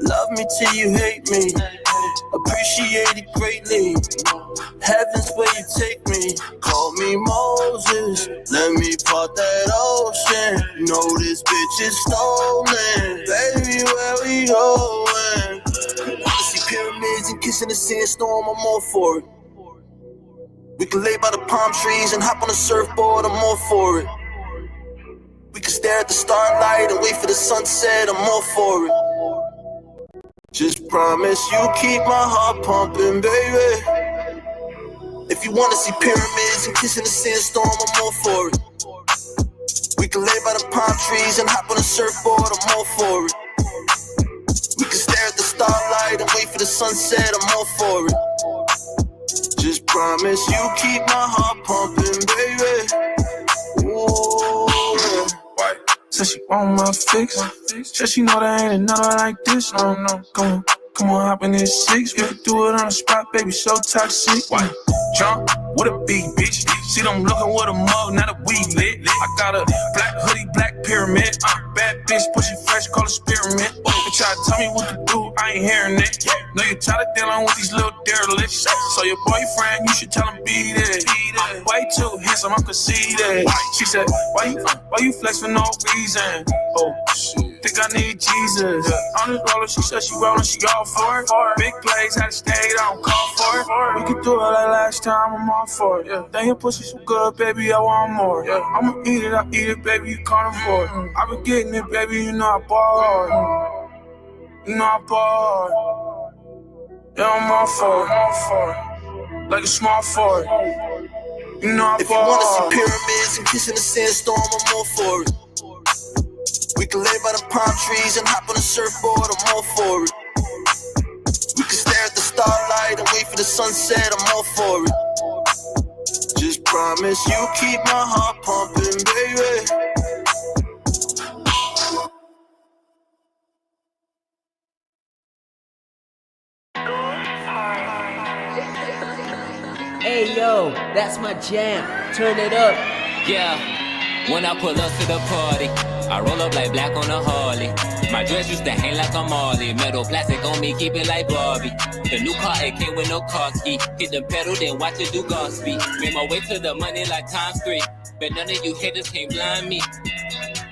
love me till you hate me. Appreciate it greatly. Heaven's where you take me. Call me Moses, let me part that ocean. Know this bitch is stolen. Baby, where we going? Wanna see pyramids and kissing the sandstorm, I'm all for it. We can lay by the palm trees and hop on a surfboard, I'm all for it. We can stare at the starlight and wait for the sunset, I'm all for it. Just promise you keep my heart pumping, baby. If you wanna see pyramids and kissing the sandstorm, I'm all for it. We can lay by the palm trees and hop on a surfboard, I'm all for it. We can stare at the starlight and wait for the sunset, I'm all for it. Just promise you keep my heart pumping, baby. Ooh, yeah. Why? Said she want my fix. Said she know there ain't another like this. No, come on, hop in this six. We could do it on the spot, baby, so toxic. Why? Drunk with a big bitch. See them looking with a mug, now the weed lit. I got a black hoodie, black pyramid. Bad bitch, pushing fresh, call it spearmint. You try to tell me what to do, I ain't hearing it. Know you tired of dealing with these little derelicts. So your boyfriend, you should tell him be there. I'm way too handsome, I'm conceited. She said, why you flex for no reason? Oh, shit. Think I need Jesus. On this roller, she said she rollin', she all for it. Big plays, had to stay, I don't call for it. We could do it like last time, I'm all for it. Dang, your pussy so good, baby, I want more. I'ma eat it, baby, you carnivore. I been getting it, baby, you know I ball hard. You know I ball hard. Yeah, I'm all for it. Like a small fort. You know I if you wanna see pyramids and kissing the sandstorm, I'm all for it. We can lay by the palm trees and hop on a surfboard, I'm all for it. We can stare at the starlight light and wait for the sunset, I'm all for it. Just promise you keep my heart pumping, baby. Hey yo, that's my jam. Turn it up. Yeah, when I pull up to the party, I roll up like black on a Harley. My dress used to hang like a Marley. Metal plastic on me, keep it like Barbie. The new car, it came with no car key. Hit the pedal, then watch it do God speed. Made my way to the money like times 3. But none of you haters can't blind me.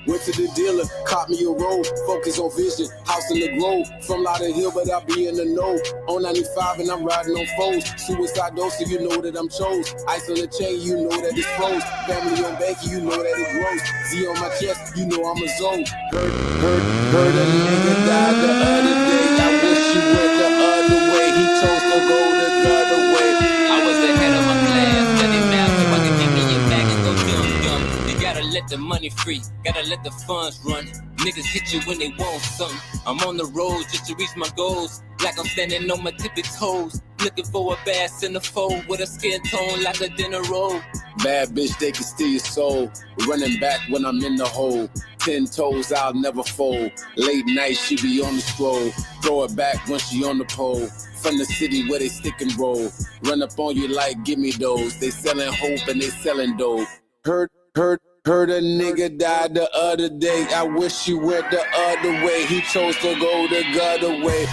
Went to the dealer, caught me a roll, focus on vision, house in the grove. From Lauderhill, but I be in the know. On 95 and I'm riding on foes. Suicide dose, so you know that I'm chose. Ice on the chain, you know that it's froze. Family on banky, you know that it grows. Z on my chest, you know I'm a zone. Heard a nigga died the other day. I wish you went the other way. He chose to go the other way. I was ahead of my class, study math so I could give me your bag and go dumb. You gotta let the money free, gotta let the funds run. Niggas hit you when they want something. I'm on the road just to reach my goals. Like I'm standing on my tippy toes. Looking for a bad centerfold with a skin tone like a dinner roll. Bad bitch, they can steal your soul. Running back when I'm in the hole. 10 toes, I'll never fold. Late night, she be on the stroll. Throw it back when she on the pole. From the city where they stick and roll. Run up on you like, give me those. They selling hope and they selling dope. Heard a nigga died the other day. I wish he went the other way. He chose to go the other way.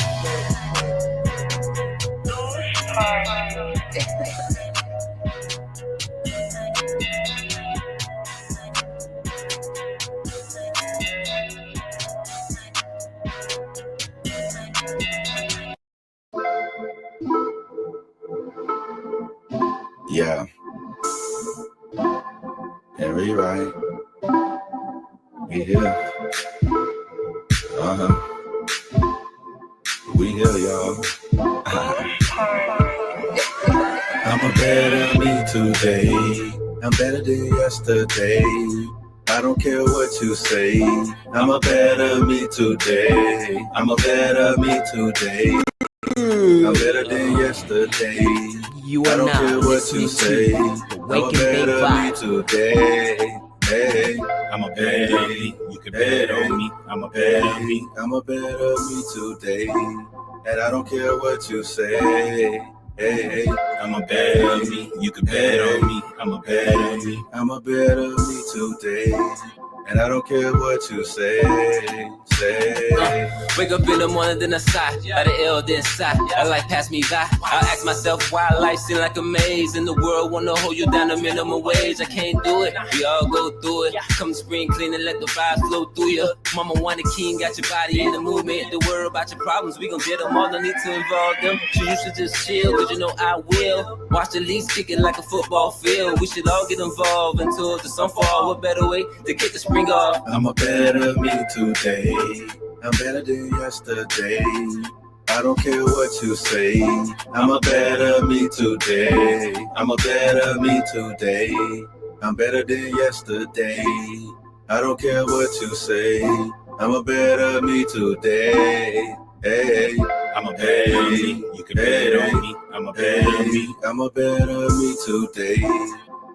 Yeah. And we right. We here. We here, y'all. I'm a better me today. I'm better than yesterday. I don't care what you say. I'm a better me today. I'm a better me today. I'm better than yesterday. You I are don't now care what you say. I'm a better me today. Hey, I'm a better me. You can bet on me. I'm a better me. I'm a better me today. And I don't care what you say. Hey, I'm a better me. You can bet on me. I'm a better me. I'm a better me today. And I don't care what you say. Wake up in the morning, then I sigh. By the L, then sigh. Life pass me by. I ask myself why life seems like a maze. In the world, wanna hold you down to minimum wage. I can't do it. We all go through it. Come spring clean and let the vibes flow through you. Mama want a king, got your body in the movement. The worry about your problems, we gon' get them all. No need to involve them. You should just chill, cause you know I will. Watch the leaves kick it like a football field. We should all get involved until the sun fall. What better way to get the spring off? I'm a better me today. I'm better than yesterday. I don't care what you say. I'm a better me today. I'm a better me today. I'm better than yesterday. I don't care what you say. I'm a better me today. Hey, I'm a better me. You can bet on me. I'm a better me. I'm a better me today.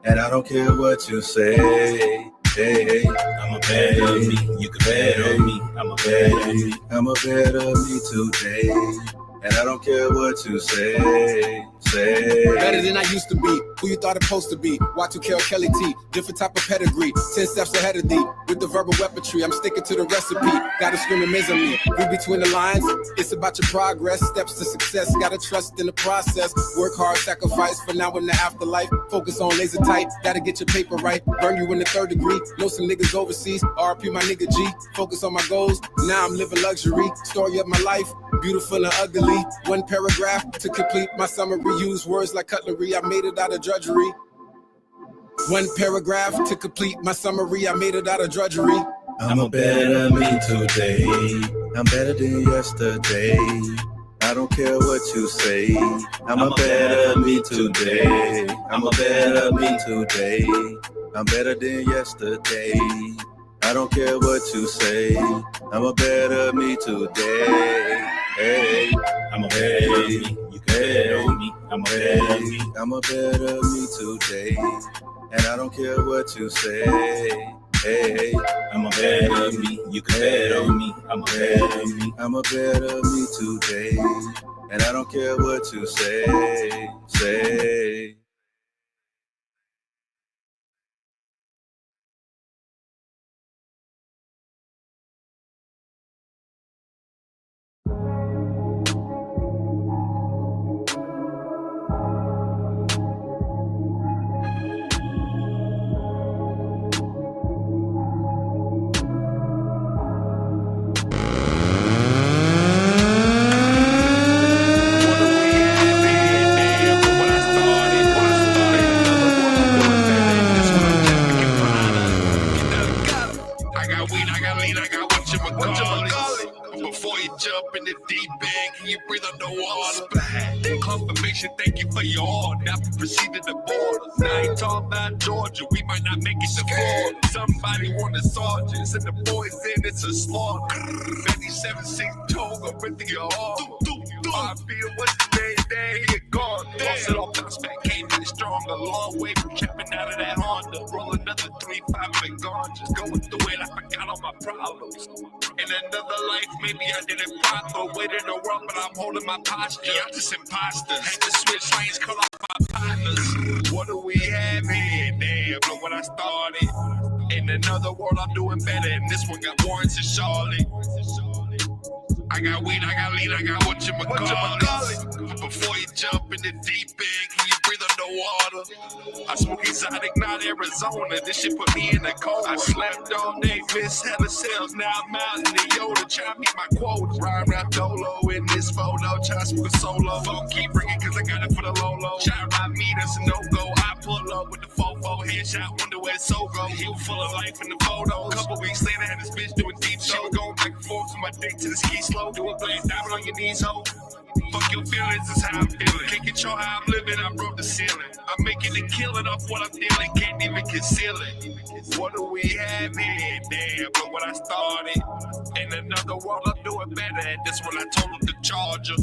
And I don't care what you say. Hey, I'm a better me. You can bet on me. I'm a better me. I'm a better me today. And I don't care what you say. Better than I used to be. Who you thought it supposed to be? Y2K Kelly T. Different type of pedigree. 10 steps ahead of thee. With the verbal weaponry, I'm sticking to the recipe. Gotta scream amazing me. Read between the lines. It's about your progress. Steps to success. Gotta trust in the process. Work hard, sacrifice for now in the afterlife. Focus on laser tight. Gotta get your paper right. Burn you in the 3rd degree. Know some niggas overseas. RP my nigga G. Focus on my goals. Now I'm living luxury. Story of my life. Beautiful and ugly. One paragraph to complete my summary. Use words like cutlery. I made it out of drudgery. One paragraph to complete my summary. I made it out of drudgery. I'm a better me today. I'm better than yesterday. I don't care what you say. I'm a better me today. I'm a better me today. I'm better than yesterday. I don't care what you say. I'm a better me today. Hey, I'm a better me. You can bet on me. I'm a better me. I'm a better me today. And I don't care what you say. Hey, I'm a better me. You can bet on me. I'm a better me. I'm a better me today. And I don't care what you say. Before you jump in the deep end, can you breathe underwater? Confirmation, thank you for your order. Now we proceed to the border. Now I ain't talking about Georgia, we might not make it to Florida. Somebody want a sergeant, and the boys in it's a slaughter. 97-6 toga, with your arm. I feel what's the day you're gone. Lost it off, bounce back, came in strong. A long way from jumping out of that Honda. Roll another 3-5 and gone. Just going through it, I forgot all my problems. In another life, maybe I did it proper. Waited a while, but I'm holding my posture. I'm just imposter. Had to switch lanes, cut off my partners. What do we have here? Damn, look what I started. In another world, I'm doing better. And this one got warrants in Charlotte. I got weed, I got lean, I got what you call it. Before you jump in the deep end, can you breathe underwater? I smoke exotic, not Arizona. This shit put me in the cold. I slept all day, missed hella sales. Now I'm out in the Yoda, try to meet my quotas. Rhyme rap dolo in this photo, try to smoke a solo. Phone keep ringing cause I got it for the low. Shout out me, that's a no-go. I pull up with the 4-4 headshot, wonder where it's so go. He was full of life in the photos. Couple weeks later, had this bitch doing deep show. Going back and forth from my dick to the ski slope. Do a blade diamond on your knees, ho. Fuck your feelings, is how I'm feeling. Can't control how I'm living, I broke the ceiling. I'm making a killing off what I'm dealing, can't even conceal it. What do we have here? Damn, look what I started. In another world, I'm doing better. And this one I told them to charge her.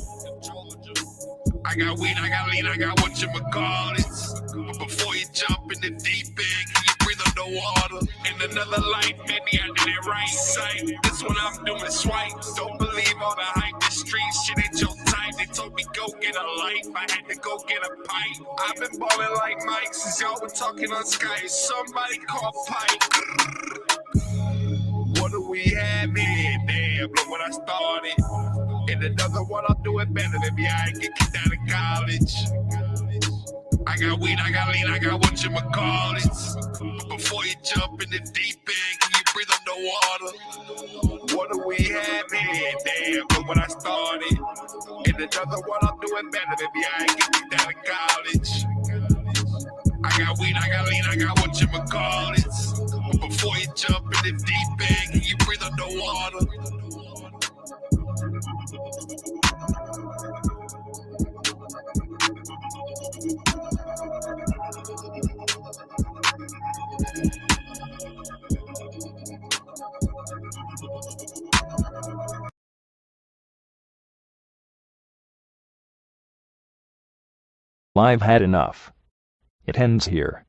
I got weed, I got lean, I got what you call it. But before you jump in the deep end, can you breathe underwater? In another life, maybe I did it right. Sight. This one I'm doing swipes. Don't believe all the hype. The street shit ain't your type. They told me go get a life. I had to go get a pipe. I've been balling like Mike since y'all were talking on Skype. Somebody call Pipe. What do we have here? Damn, look what I started. In another one, I'm doing better. Maybe I ain't get kicked out of college. I got weed, I got lean, I got what you call it. But before you jump in the deep end, can you breathe underwater? What do we have here? Damn, look what I started. In another one, I'm doing better. Maybe I ain't get kicked out of college. I got weed, I got lean, I got what you call it. But before you jump in the deep end, can you breathe underwater? I've had enough. It ends here.